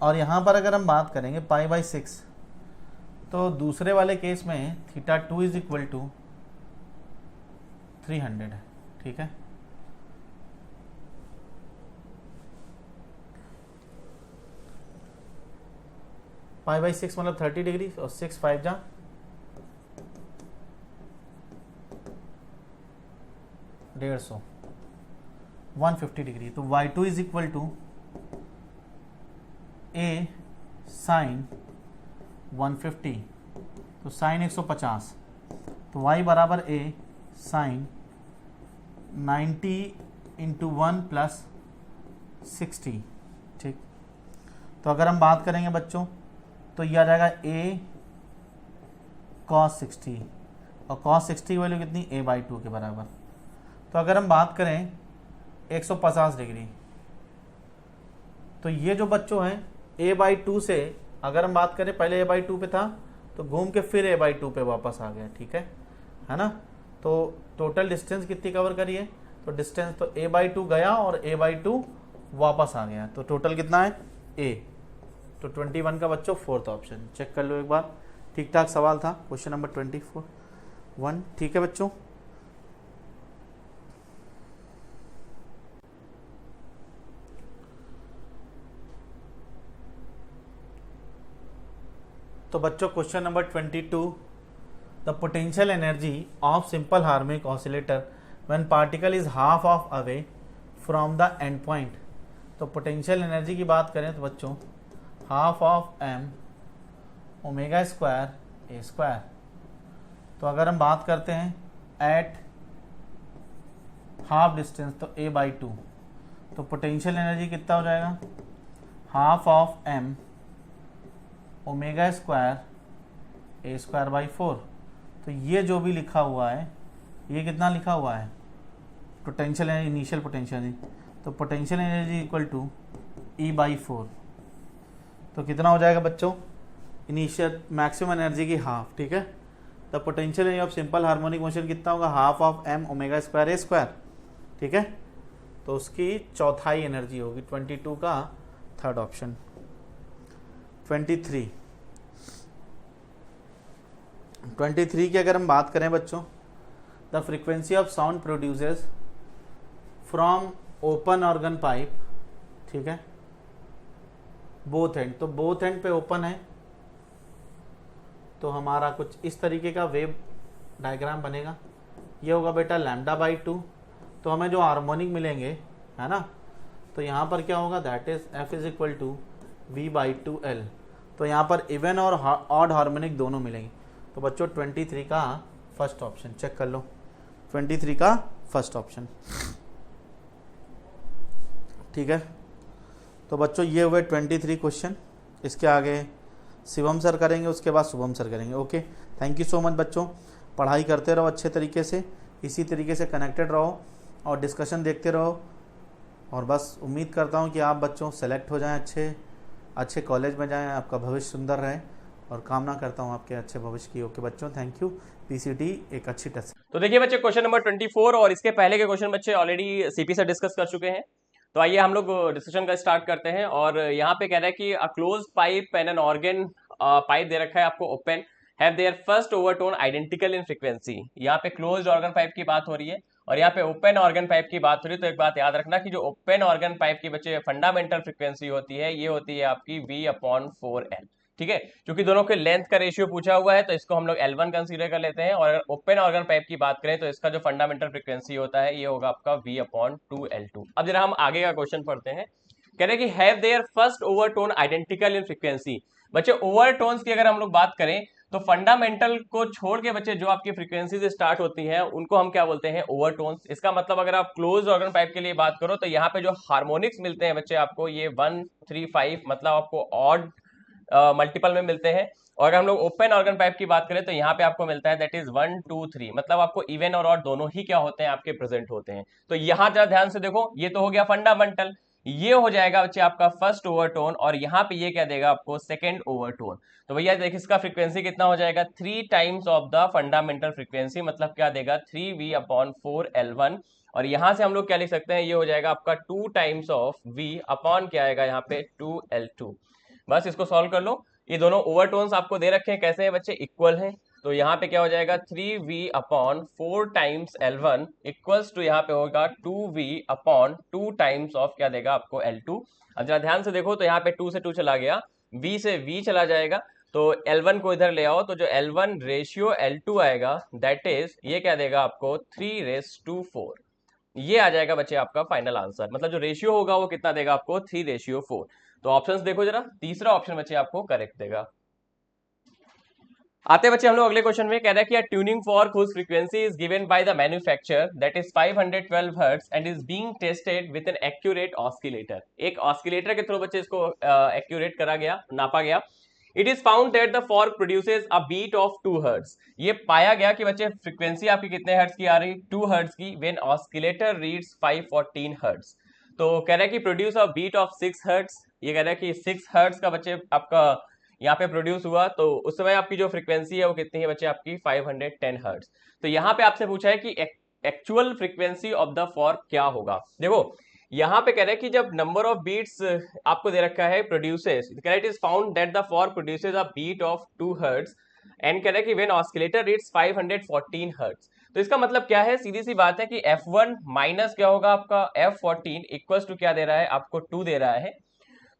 S1: और यहाँ पर अगर हम बात करेंगे π/6 तो दूसरे वाले केस में थीटा 2 इज इक्वल टू 300 है ठीक है। π/6 मतलब 30 डिग्री और 6 5 जा 150 150 डिग्री। तो y2 is equal to a sine 150 तो साइन 150 तो y बराबर a साइन 90 इंटू 1 प्लस 60 ठीक ठीक। तो अगर हम बात करेंगे बच्चों तो ये आ जाएगा a cos 60 और cos 60 की वैल्यू कितनी a/2 के बराबर। तो अगर हम बात करें 150 डिग्री, तो ये जो बच्चों हैं a/2 से अगर हम बात करें पहले a/2 पे था तो घूम के फिर a/2 पे वापस आ गया, ठीक है ना। तो टोटल डिस्टेंस कितनी कवर करिए, तो डिस्टेंस तो a/2 गया और a/2 वापस आ गया, तो टोटल कितना है a। तो 21 का बच्चों फोर्थ ऑप्शन। चेक कर लो एक बार, ठीक ठाक सवाल था, क्वेश्चन नंबर 21, ठीक है बच्चों। तो बच्चों question number 22, the potential energy of simple harmonic oscillator when particle is half of away from the end point. तो पोटेंशियल एनर्जी की बात करें तो बच्चों half of m omega square A square. तो अगर हम बात करते हैं एट हाफ डिस्टेंस तो a/2, तो पोटेंशियल एनर्जी कितना हो जाएगा half of m omega square A square by 4। तो ये जो भी लिखा हुआ है ये कितना लिखा हुआ है potential energy, initial potential energy, तो potential energy equal to E/4। तो कितना हो जाएगा बच्चों इनिशियल मैक्सिमम एनर्जी की हाफ, ठीक है। तो potential energy of simple harmonic motion कितना होगा half of m omega square A square, ठीक है। तो उसकी चौथाई एनर्जी होगी 22 का थर्ड ऑप्शन। 23 की अगर हम बात करें बच्चों, the frequency of sound produces from open organ pipe, ठीक है, बोथ एंड। तो बोथ एंड पे ओपन है तो हमारा कुछ इस तरीके का वेव डायग्राम बनेगा। ये होगा बेटा λ/2। तो हमें जो हार्मोनिक मिलेंगे है ना, तो यहाँ पर क्या होगा that is f is equal to v/2l। तो यहाँ पर इवन और ऑड हार्मोनिक दोनों मिलेंगे। तो बच्चों 23 का फर्स्ट ऑप्शन चेक कर लो, 23 का फर्स्ट ऑप्शन, ठीक है। तो बच्चों ये हुए 23 क्वेश्चन। इसके आगे शिवम सर करेंगे, उसके बाद शुभम सर करेंगे। Okay, thank you so much बच्चों। पढ़ाई करते रहो अच्छे तरीके से, इसी तरीके से कनेक्टेड रहो और डिस्कशन देखते रहो। और बस उम्मीद करता हूँ कि आप बच्चों सेलेक्ट हो जाएं, अच्छे कॉलेज में जाएं, आपका भविष्य सुंदर रहे और कामना करता हूँ आपके अच्छे भविष्य की। ओके बच्चों, थैंक यू। पीसीटी एक अच्छी टेस्ट।
S2: तो देखिए बच्चे क्वेश्चन नंबर 24 और इसके पहले के क्वेश्चन बच्चे ऑलरेडी सीपी से डिस्कस कर चुके हैं। तो आइए हम लोग डिस्कशन का स्टार्ट करते हैं। और यहाँ पे कह रहा है कि a close pipe and an organ pipe दे रखा है आपको open have their first overtone identical in frequency. यहाँ पे क्लोज्ड ऑर्गन पाइप की बात हो रही है और यहाँ पे ओपन ऑर्गन पाइप की बात हो रही है। तो एक बात याद रखना कि जो ओपन ऑर्गन पाइप की बच्चे फंडामेंटल फ्रीक्वेंसी होती है ये होती है आपकी V/4L, ठीक है। क्योंकि दोनों के लेंथ का रेशियो पूछा हुआ है तो इसको हम लोग L1 कंसीडर कर लेते हैं। और अगर ओपन ऑर्गन पाइप की बात करें तो इसका जो फंडामेंटल फ्रीक्वेंसी होता है ये होगा आपका V/2L2। अब जरा हम आगे का क्वेश्चन पढ़ते हैं। कह रहे हैं कि have their first overtone identical in frequency. बच्चे ओवरटोन्स की अगर हम लोग बात करें तो फंडामेंटल को छोड़ के बच्चे जो आपकी फ्रीक्वेंसी से स्टार्ट होती हैं उनको हम क्या बोलते हैं ओवरटोन्स। इसका मतलब अगर आप क्लोज ऑर्गन पाइप के लिए बात करो तो यहाँ पे जो हार्मोनिक्स मिलते हैं बच्चे आपको ये 1 3 5 मतलब आपको ऑड मल्टीपल में मिलते हैं। और अगर हम लोग ओपन ऑर्गन पाइप की बात करें तो यहाँ पे आपको मिलता है दैट इज 1 2 3 मतलब आपको इवन और ऑड दोनों ही क्या होते हैं आपके प्रेजेंट होते हैं। तो यहाँ जरा ध्यान से देखो, ये तो हो गया फंडामेंटल, ये हो जाएगा बच्चे आपका फर्स्ट ओवरटोन और यहाँ पे ये क्या देगा आपको सेकंड ओवरटोन। तो भैया देखिए इसका फ्रीक्वेंसी कितना हो जाएगा 3 times of the fundamental frequency मतलब क्या देगा 3V/4L1। और यहां से हम लोग क्या लिख सकते हैं ये हो जाएगा आपका 2 टाइम्स ऑफ V अपॉन क्या आएगा यहाँ पे 2L2। बस इसको सॉल्व कर लो। ये दोनों ओवरटोन्स आपको दे रखे हैं कैसे हैं बच्चे इक्वल हैं। तो यहाँ पे क्या हो जाएगा 3V/4 times L1 equals to यहाँ पे होगा 2V/2 टाइम्स ऑफ क्या देगा आपको L2। अब जरा ध्यान से देखो तो यहाँ पे 2 से 2 चला गया, V से V चला जाएगा तो L1 को इधर ले आओ तो जो L1 रेशियो L2 आएगा दैट इज ये क्या देगा आपको 3/4। ये आ जाएगा बच्चे आपका फाइनल आंसर, मतलब जो रेशियो होगा वो कितना देगा आपको 3/4। तो ऑप्शंस देखो जरा, तीसरा ऑप्शन बच्चे आपको करेक्ट देगा। आते बच्चे हम लोग अगले क्वेश्चन में, कह रहा है कि tuning fork whose frequency is given by the manufacturer that is 512 hertz and is being tested with an accurate oscillator. एक ऑस्किलेटर के थ्रू बच्चे इसको एक्यूरेट करा गया, नापा गया। It is found that the fork produces a beat of 2 hertz. ये पाया गया कि बच्चे फ्रीक्वेंसी आपकी कितने हर्ट्ज की आ रही, 2 हर्ट्ज की, व्हेन ऑस्किलेटर रीड्स 514 हर्ट्ज। तो कह रहा है कि produce a beat of 6 hertz. ये कह रहा है कि 6 हर्ट्ज का बच्चे आपका यहाँ पे प्रोड्यूस हुआ, तो उस समय आपकी जो फ्रीक्वेंसी है वो कितनी है बच्चे आपकी 510 हर्ट्ज। तो यहाँ पे आपसे पूछा है कि actual frequency of the fork क्या होगा। देखो यहाँ पे कह रहे हैं कि जब नंबर ऑफ बीट्स आपको दे रखा है प्रोड्यूसेस, कह रहा है it is found that the fork produces a beat of 2 hertz and कह रहा है कि व्हेन ऑस्किलेटर रीड्स 514 हर्ट्ज। तो इसका मतलब क्या है, सीधी सी बात है कि F1 माइनस क्या होगा आपका F14 इक्वल्स टू क्या दे रहा है आपको 2 दे रहा है।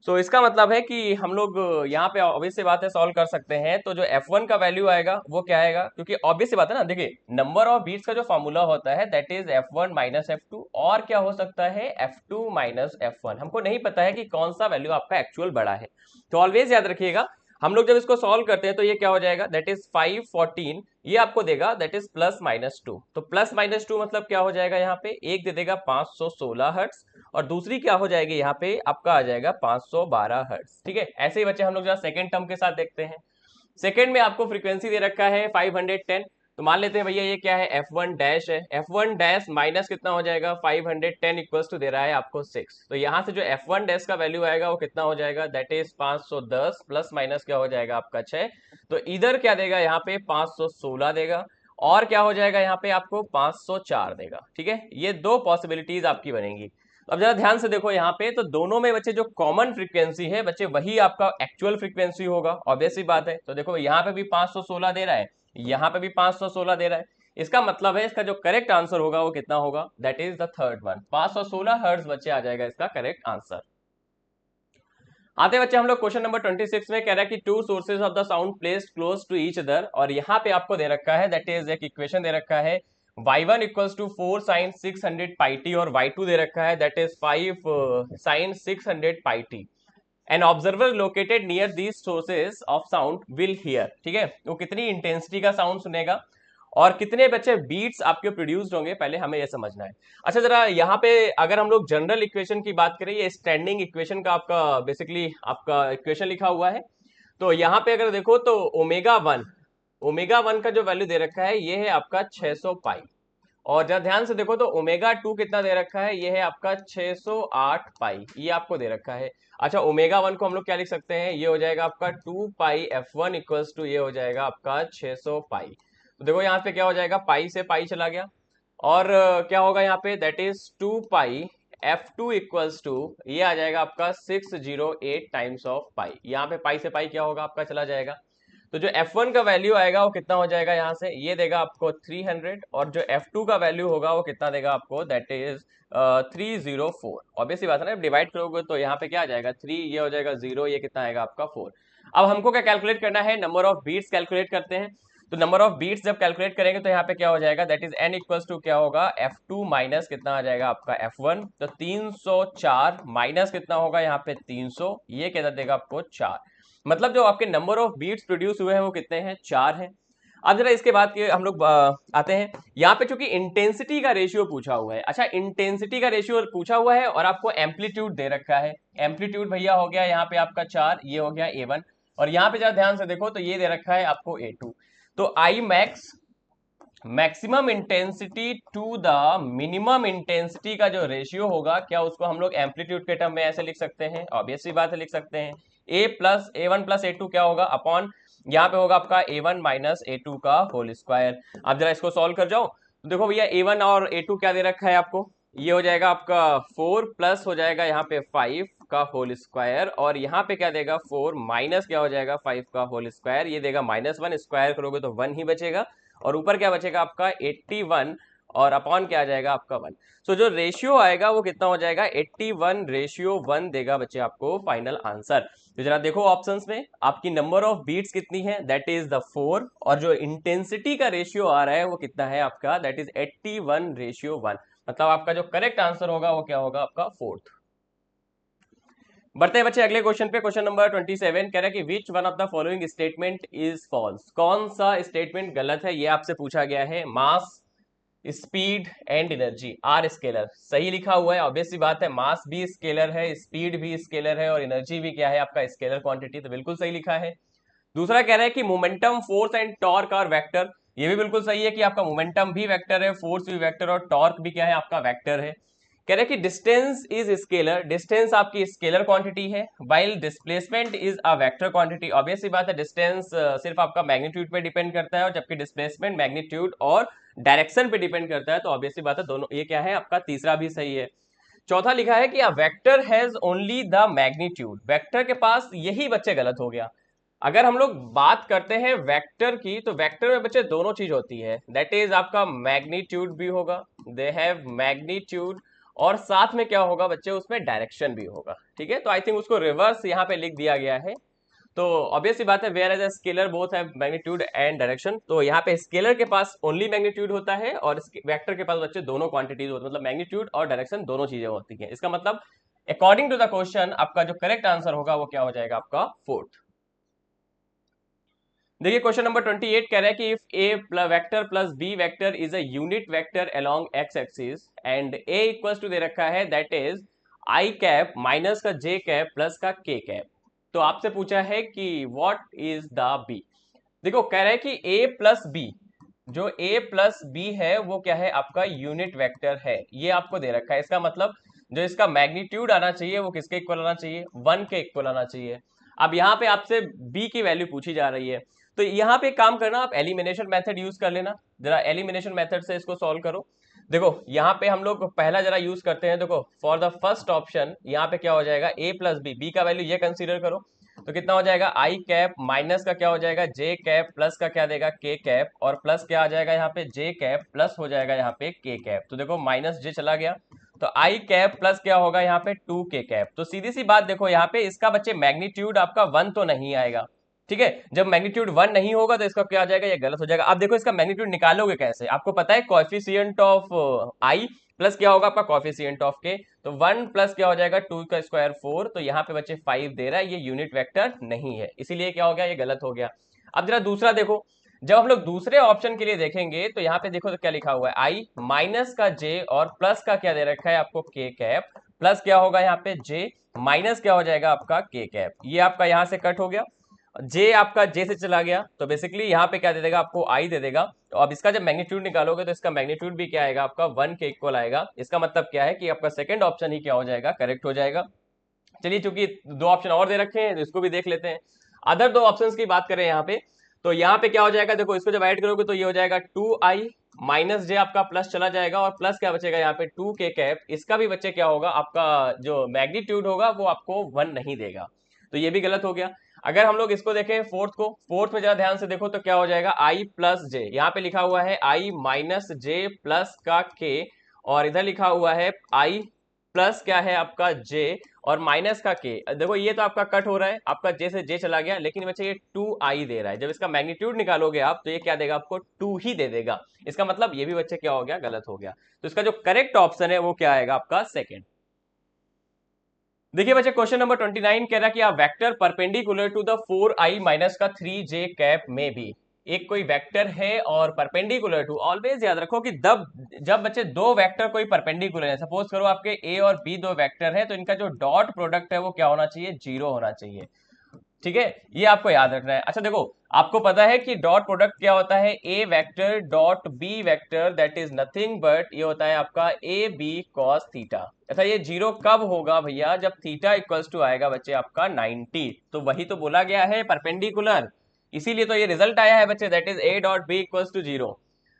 S2: सो इसका मतलब है कि हम लोग यहाँ पे ऑब्वियस सी बात है सॉल्व कर सकते हैं। तो जो F1 का वैल्यू आएगा वो क्या आएगा, क्योंकि ऑब्वियस सी बात है ना, देखिए नंबर ऑफ बीट्स का जो फॉर्मूला होता है that is F1 minus F2, और क्या हो सकता है F2 माइनस F1। हमको नहीं पता है कि कौन सा वैल्यू आपका एक्चुअल बड़ा है। तो ऑलवेज याद रखिएगा, हम लोग जब इसको सॉल्व करते हैं तो ये क्या हो जाएगा, दैट इज 514, ये आपको देगा दैट इज प्लस माइनस 2। तो प्लस माइनस 2 मतलब क्या हो जाएगा, यहाँ पे एक दे देगा 516 हर्ट्ज और दूसरी क्या हो जाएगी यहाँ पे आपका आ जाएगा 512 हर्ट्ज। ठीक है, ऐसे ही बच्चे हम लोग जरा सेकंड टर्म के साथ देखते हैं। सेकंड में आपको फ्रीक्वेंसी दे रखा है 510, तो मान लेते हैं भैया ये क्या है F1 डैश है, F1 डैश माइनस कितना हो जाएगा 510 इक्वल्स टू दे रहा है आपको 6। तो यहाँ से जो F1 डैश का वैल्यू आएगा वो कितना हो जाएगा, दैट इज 510 प्लस माइनस क्या हो जाएगा आपका 6। तो इधर क्या देगा यहाँ पे 516 देगा, और क्या हो जाएगा यहाँ पे आपको 504 देगा। ठीक है, ये दो पॉसिबिलिटीज आपकी बनेंगी। अब जरा ध्यान से देखो यहाँ पे, तो दोनों में बच्चे जो कॉमन फ्रीक्वेंसी है बच्चे वही आपका एक्चुअल फ्रीक्वेंसी होगा, ऑब्वियस सी बात है। तो देखो यहाँ पे भी 516 दे रहा है, यहाँ पे भी 516 दे रहा है। इसका मतलब है इसका जो करेक्ट आंसर होगा वो कितना होगा, that is the third one, 516 hertz बच्चे आ जाएगा इसका करेक्ट आंसर। आते बच्चे हम लोग क्वेश्चन नंबर 26 में, कह रहा है कि 2 sources of the sound placed close to each other, और यहाँ पे आपको दे रखा है दैट इज एक इक्वेशन दे रखा है y1 equals to 4 sin 600 pi t और y2 दे रखा है that is 5 sin 600 pi t। An observer located near these sources of sound will hear. ठीक है, वो कितनी इंटेंसिटी का साउंड सुनेगा और कितने बच्चे बीट्स आपके प्रोड्यूस्ड होंगे, पहले हमें यह समझना है। अच्छा जरा यहाँ पे अगर हम लोग जनरल इक्वेशन की बात करें, ये स्टैंडिंग इक्वेशन का आपका बेसिकली आपका इक्वेशन लिखा हुआ है। तो यहाँ पे अगर देखो तो ओमेगा वन का जो वैल्यू दे रखा है ये है आपका 600 पाई, और जरा ध्यान से देखो तो ओमेगा 2 कितना दे रखा है, ये है आपका 608 पाई, ये आपको दे रखा है। अच्छा ओमेगा 1 को हम लोग क्या लिख सकते हैं, ये हो जाएगा आपका 2 पाई F1 इक्वल्स टू ये हो जाएगा आपका 600 पाई। तो देखो यहाँ पे क्या हो जाएगा, पाई से पाई चला गया, और क्या होगा यहाँ पे that is 2 pi F2 equals to ये आ जाएगा आपका 608 टाइम्स ऑफ पाई। यहाँ पे पाई से पाई क्या होगा आपका चला जाएगा। तो जो F1 का वैल्यू आएगा वो कितना हो जाएगा, यहाँ से ये देगा आपको 300, और जो F2 का वैल्यू होगा वो कितना देगा आपको, दैट इज 304। ऑब्वियसली बात है ना, डिवाइड करोगे तो यहाँ पे क्या आ जाएगा 3, ये हो जाएगा 0, ये कितना आएगा आपका 4। अब हमको क्या कैलकुलेट करना है, नंबर ऑफ बीट्स कैलकुलेट करते हैं। तो नंबर ऑफ बीट्स जब कैलकुलेट करेंगे तो यहाँ पे क्या हो जाएगा, that is n equals to क्या होगा F2 माइनस कितना आ जाएगा आपका F1। तो 304 माइनस कितना होगा यहाँ पे 300, ये कितना देगा आपको 4। मतलब जो आपके नंबर ऑफ बीट्स प्रोड्यूस हुए हैं वो कितने हैं, 4 हैं। अब जरा इसके बाद के हम लोग आते हैं यहाँ पे, चूंकि इंटेंसिटी का रेशियो पूछा हुआ है। अच्छा इंटेंसिटी का रेशियो पूछा हुआ है और आपको एम्पलीट्यूड दे रखा है। एम्पलीट्यूड भैया हो गया यहाँ पे आपका 4, ये हो गया A1, और यहाँ पे जरा ध्यान से देखो तो ये दे रखा है आपको A2। तो I max maximum intensity to the minimum intensity का जो रेशियो होगा, क्या उसको हम लोग एम्पलीट्यूड के टर्म में ऐसे लिख सकते हैं, ऑब्वियसली बात है लिख सकते हैं। A1 प्लस A2 क्या होगा अपॉन, यहाँ पे होगा आपका A1 माइनस A2 का होल स्क्वायर। आप जरा इसको सॉल्व कर जाओ, देखो भैया A1 और A2 क्या दे रखा है आपको, ये हो जाएगा आपका 4 प्लस हो जाएगा यहाँ पे 5 का होल स्क्वायर, और यहाँ पे क्या देगा 4 माइनस क्या हो जाएगा 5 का होल स्क्वायर, ये देगा -1, स्क्वायर करोगे तो 1 ही बचेगा, और ऊपर क्या बचेगा आपका 81, और अपॉन क्या आ जाएगा आपका 1। सो जो रेशियो आएगा वो कितना हो जाएगा 81:1 देगा बच्चे आपको फाइनल आंसर। तो जरा देखो ऑप्शंस में आपकी नंबर ऑफ बीट्स कितनी है, दैट इज द 4, और जो इंटेंसिटी का रेशियो आ रहा है वो कितना है आपका, दैट इज 81:1। मतलब आपका जो करेक्ट आंसर होगा वो क्या होगा आपका 4th। बढ़ते हैं बच्चे अगले क्वेश्चन पे। क्वेश्चन नंबर 27 कह रहा है कि which one of the following statement is false. कौन सा स्टेटमेंट गलत है, ये आपसे पूछा गया है। Mass, speed and energy are scalar. सही लिखा हुआ है, ऑब्वियस सी बात है, मास भी स्केलर है, स्पीड भी स्केलर है और एनर्जी भी क्या है आपका स्केलर क्वांटिटी, तो बिल्कुल सही लिखा है। दूसरा कह रहा है कि momentum, force and torque are vector. ये भी बिल्कुल सही है कि आपका मोमेंटम भी वेक्टर है, फोर्स भी वेक्टर और टॉर्क भी क्या है आपका वेक्टर है। कह रहे हैं कि डिस्टेंस इज स्केलर, डिस्टेंस आपकी स्केलर क्वांटिटी है, while displacement is a vector quantity. Obvious सी बात है, डिस्टेंस सिर्फ आपका मैग्नीट्यूड पे डिपेंड करता है और जबकि डिस्प्लेसमेंट मैग्नीट्यूड और डायरेक्शन पे डिपेंड करता है, तो ऑब्वियस सी बात है दोनों, ये क्या है आपका तीसरा भी सही है। चौथा लिखा है कि a vector has only the magnitude. Vector के पास यही बच्चे गलत हो गया। अगर हम लोग बात करते हैं वेक्टर की, तो वेक्टर में बच्चे दोनों चीज होती है, दैट इज आपका मैग्नीट्यूड भी होगा, दे हैव मैग्नीट्यूड, और साथ में क्या होगा बच्चे उसमें डायरेक्शन भी होगा। ठीक है, तो आई थिंक उसको रिवर्स यहाँ पे लिख दिया गया है। तो ऑब्वियस सी बात है, whereas a scalar both है मैग्नीट्यूड एंड डायरेक्शन, तो यहाँ पे स्केलर के पास ओनली मैग्नीट्यूड होता है और वेक्टर के पास बच्चे दोनों क्वांटिटीज होती है, मतलब मैग्नीट्यूड और डायरेक्शन दोनों चीजें होती है। इसका मतलब अकॉर्डिंग टू द क्वेश्चन आपका जो करेक्ट आंसर होगा वो क्या हो जाएगा आपका फोर्थ। देखिए क्वेश्चन नंबर 28 कह रहा है कि if A vector plus B vector is a unit vector along X axis and A equals to दे रखा है that is I cap minus का जे कैप प्लस का के कैप, तो आपसे पूछा है कि व्हाट इज द बी। देखो कह रहा है कि a प्लस बी, जो a प्लस बी है वो क्या है आपका यूनिट वेक्टर है, ये आपको दे रखा है। इसका मतलब जो इसका मैग्नीट्यूड आना चाहिए वो किसके इक्वल आना चाहिए, 1 के इक्वल आना चाहिए। अब यहाँ पे आपसे b की वैल्यू पूछी जा रही है, तो यहाँ पे काम करना, आप एलिमिनेशन मेथड यूज कर लेना। जरा एलिमिनेशन मेथड से इसको सॉल्व करो। देखो यहाँ पे हम लोग पहला जरा यूज करते हैं। देखो फॉर द फर्स्ट ऑप्शन यहाँ पे क्या हो जाएगा, a प्लस बी का वैल्यू ये कंसीडर करो, तो कितना हो जाएगा आई कैप माइनस का क्या हो जाएगा जे कैप प्लस का क्या देगा के कैप, और प्लस क्या आ जाएगा यहाँ पे जे कैप प्लस हो जाएगा यहाँ पे के कैप। तो देखो माइनस जे चला गया, तो आई कैप प्लस क्या होगा यहाँ पे 2 के कैप। तो सीधी सी बात देखो यहाँ पे इसका बच्चे मैग्नीट्यूड आपका 1 तो नहीं आएगा। ठीक है, जब मैग्नीट्यूड 1 नहीं होगा तो इसका क्या आ जाएगा, ये गलत हो जाएगा। अब देखो इसका मैग्नीट्यूड निकालोगे कैसे, आपको पता है कोएफिशिएंट ऑफ आई प्लस क्या होगा आपका कोएफिशिएंट ऑफ के, तो 1 प्लस क्या हो जाएगा 2 का स्क्वायर 4, तो यहाँ पे बच्चे 5 दे रहा है, ये यूनिट वेक्टर नहीं है, इसीलिए क्या हो गया, ये गलत हो गया। अब जरा दूसरा देखो, जब हम लोग दूसरे ऑप्शन के लिए देखेंगे तो यहाँ पे देखो तो क्या लिखा हुआ है, आई माइनस का जे और प्लस का क्या दे रखा है आपको के कैप, प्लस क्या होगा यहाँ पे जे माइनस क्या हो जाएगा आपका के कैप, ये आपका यहाँ से कट हो गया, जे आपका जे से चला गया, तो बेसिकली यहाँ पे क्या दे देगा आपको आई दे देगा। तो अब इसका जब मैग्नीट्यूड निकालोगे तो इसका मैग्नीट्यूड भी क्या आएगा आपका 1 के इक्वल आएगा। इसका मतलब क्या है कि आपका सेकंड ऑप्शन ही क्या हो जाएगा, करेक्ट हो जाएगा। चलिए चूंकि दो ऑप्शन और दे रखे हैं तो इसको भी देख लेते हैं। अदर दो ऑप्शंस की बात करें यहाँ पे, तो यहाँ पे क्या हो जाएगा, देखो इसको जब ऐड करोगे तो ये हो जाएगा 2i माइनस जे, आपका प्लस चला जाएगा और प्लस क्या बचेगा यहाँ पे 2 के कैप, इसका भी बच्चे क्या होगा आपका जो मैग्नीट्यूड होगा वो आपको 1 नहीं देगा, तो ये भी गलत हो गया। अगर हम लोग इसको देखें फोर्थ को, फोर्थ में जरा ध्यान से देखो तो क्या हो जाएगा, आई प्लस जे, यहाँ पे लिखा हुआ है आई माइनस जे प्लस का के, और इधर लिखा हुआ है आई प्लस क्या है आपका जे और माइनस का के। देखो ये तो आपका कट हो रहा है, आपका जे से जे चला गया, लेकिन बच्चे ये 2i दे रहा है, जब इसका मैग्नीट्यूड निकालोगे आप तो ये क्या देगा आपको 2 ही दे देगा। इसका मतलब ये भी बच्चे क्या हो गया, गलत हो गया। तो इसका जो करेक्ट ऑप्शन है वो क्या आएगा आपका सेकेंड। देखिए बच्चे क्वेश्चन नंबर 29 कह रहा है कि आप vector perpendicular to the 4i minus का 3j कैप में भी, एक कोई वेक्टर है और परपेंडिकुलर टू, ऑलवेज याद रखो कि जब बच्चे दो वेक्टर कोई परपेंडिकुलर है, सपोज करो आपके a और b दो वेक्टर है, तो इनका जो डॉट प्रोडक्ट है वो क्या होना चाहिए, 0 होना चाहिए। ठीक है, ये आपको याद रखना है। अच्छा देखो आपको पता है कि डॉट प्रोडक्ट क्या होता है, A vector dot B vector, that is nothing but ये होता है आपका ए बी कॉस थीटा। अच्छा ये 0 कब होगा भैया, जब थीटा इक्वल्स टू आएगा बच्चे आपका 90, तो वही तो बोला गया है परपेंडिकुलर, इसीलिए तो ये रिजल्ट आया है बच्चे, that is A dot B equals to 0।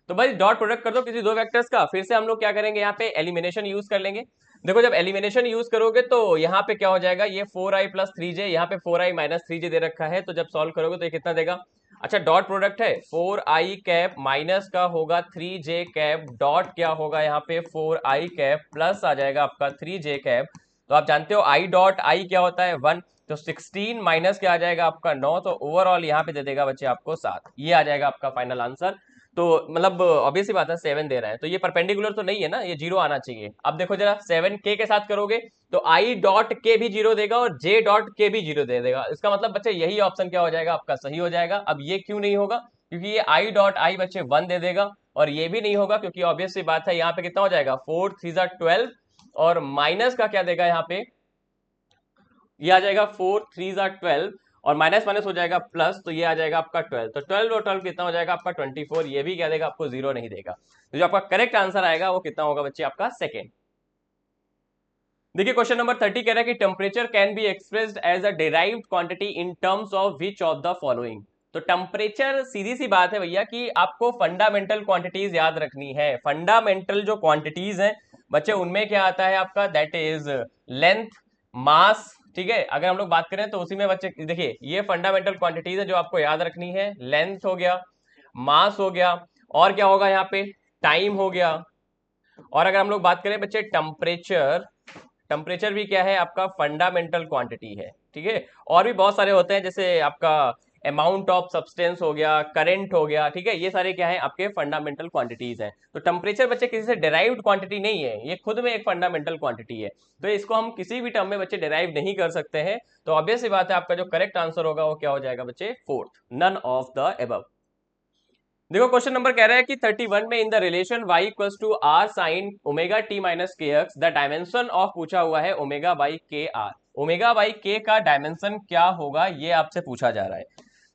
S2: तो भाई डॉट प्रोडक्ट कर दो किसी दो वेक्टर्स का, फिर से हम लोग क्या करेंगे, यहाँ पे एलिमिनेशन यूज कर लेंगे। देखो जब एलिमिनेशन यूज करोगे तो यहाँ पे क्या हो जाएगा, ये 4i प्लस 3j, यहाँ पे 4i माइनस 3j दे रखा है, तो जब सॉल्व करोगे तो ये कितना देगा। अच्छा डॉट प्रोडक्ट है 4i कैप माइनस का होगा 3j कैप, डॉट क्या होगा यहाँ पे 4i कैप प्लस आ जाएगा आपका 3j कैप। तो आप जानते हो i डॉट i क्या होता है 1, तो 16 माइनस क्या आ जाएगा आपका 9, तो ओवरऑल यहाँ पे दे देगा बच्चे आपको 7, ये आ जाएगा आपका फाइनल आंसर। तो मतलब ऑब्वियसली बात है 7 दे रहा है, तो ये परपेंडिकुलर तो नहीं है ना, ये 0 आना चाहिए। अब देखो जरा 7k के साथ करोगे तो i डॉट के भी 0 देगा और j डॉट के भी 0 दे देगा। इसका मतलब बच्चे यही ऑप्शन क्या हो जाएगा आपका, सही हो जाएगा। अब ये क्यों नहीं होगा, क्योंकि ये i डॉट i बच्चे 1 दे देगा, और ये भी नहीं होगा क्योंकि ऑब्वियस सी बात है यहाँ पे कितना हो जाएगा 4 3 12, और माइनस का क्या देगा यहाँ पे, ये आ जाएगा 4 3 12, और माइनस माइनस हो जाएगा प्लस, तो ये आ जाएगा आपका 12। तो 12 और 12 कितना हो जाएगा आपका 24। ये भी क्या देगा आपको, 0 नहीं देगा। तो जो आपका करेक्ट आंसर आएगा वो कितना होगा बच्चे, आपका सेकेंड। देखिए क्वेश्चन नंबर 30 कह रहा है कि temperature can be expressed as a derived quantity in terms of which of the following. तो टेम्परेचर सीधी सी बात है भैया कि आपको फंडामेंटल क्वांटिटीज याद रखनी है। फंडामेंटल जो क्वांटिटीज हैं बच्चे उनमें क्या आता है आपका, दैट इज लेंथ, मास, ठीक है। अगर हम लोग बात करें तो उसी में बच्चे देखिए ये फंडामेंटल क्वांटिटीज है जो आपको याद रखनी है। लेंथ हो गया, मास हो गया, और क्या होगा यहाँ पे, टाइम हो गया। और अगर हम लोग बात करें बच्चे टेम्परेचर, टेम्परेचर भी क्या है आपका फंडामेंटल क्वांटिटी है, ठीक है। और भी बहुत सारे होते हैं जैसे आपका अमाउंट ऑफ सब्सटेंस हो गया, करंट हो गया, ठीक है। ये सारे क्या है आपके फंडामेंटल क्वांटिटीज हैं। तो टेम्परेचर बच्चे किसी से डिराइव्ड क्वांटिटी नहीं है, ये खुद में एक फंडामेंटल क्वांटिटी है। तो इसको हम किसी भी टर्म में बच्चे डिराइव नहीं कर सकते हैं। तो ऑब्वियस सी बात है आपका जो करेक्ट आंसर होगा वो क्या हो जाएगा बच्चे, fourth, none of the above. देखो क्वेश्चन नंबर कह रहा है कि 31 में in the relation y equals to r sin omega t minus K X the dimension of पूछा हुआ है omega by K are. Omega by K का डायमेंशन क्या होगा ये आपसे पूछा जा रहा है।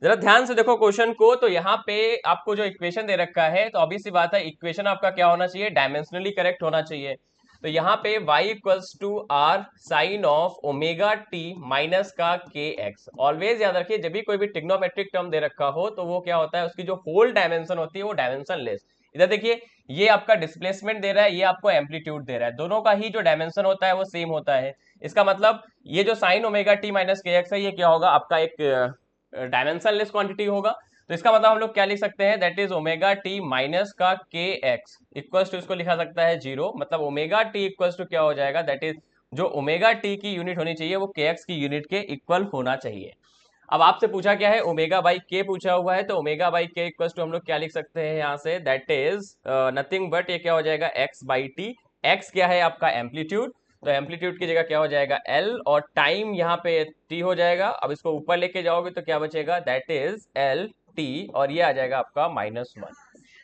S2: जरा ध्यान से देखो क्वेश्चन को। तो यहाँ पे आपको जो इक्वेशन दे रखा है तो ऑब्वियस सी बात है इक्वेशन आपका क्या होना चाहिए, डायमेंशनली करेक्ट होना चाहिए। तो यहाँ पे y equals to R sine of omega T minus का के एक्स। ऑलवेज याद रखिए जब भी कोई भी ट्रिग्नोमेट्रिक टर्म दे रखा हो तो वो क्या होता है, उसकी जो होल डायमेंशन होती है वो डायमेंशन लेस। इधर देखिए ये आपका डिस्प्लेसमेंट दे रहा है, ये आपको एम्पलीट्यूड दे रहा है, दोनों का ही जो डायमेंशन होता है वो सेम होता है। इसका मतलब ये जो sign omega T minus K x है ये क्या होगा आपका, एक डायमेंशन लेस क्वांटिटी होगा। तो इसका मतलब हम लोग क्या लिख सकते हैं, that is omega T minus का के एक्स इक्वल्स टू, इसको लिखा सकता है 0। मतलब ओमेगा टी इक्वल्स टू क्या हो जाएगा, दैट इज जो ओमेगा टी की यूनिट होनी चाहिए वो के एक्स की यूनिट के इक्वल होना चाहिए। अब आपसे पूछा क्या है, ओमेगा बाई के पूछा हुआ है। तो ओमेगा बाई के इक्वल्स टू हम लोग क्या लिख सकते हैं यहाँ से, दैट इज नथिंग बट ये क्या हो जाएगा, एक्स बाई टी। एक्स क्या है आपका एम्पलीट्यूड, तो एम्पलीट्यूड की जगह क्या हो जाएगा एल, और टाइम यहाँ पे टी हो जाएगा। अब इसको ऊपर लेके जाओगे तो क्या बचेगा, दैट इज एल टी, और ये आ जाएगा आपका -1।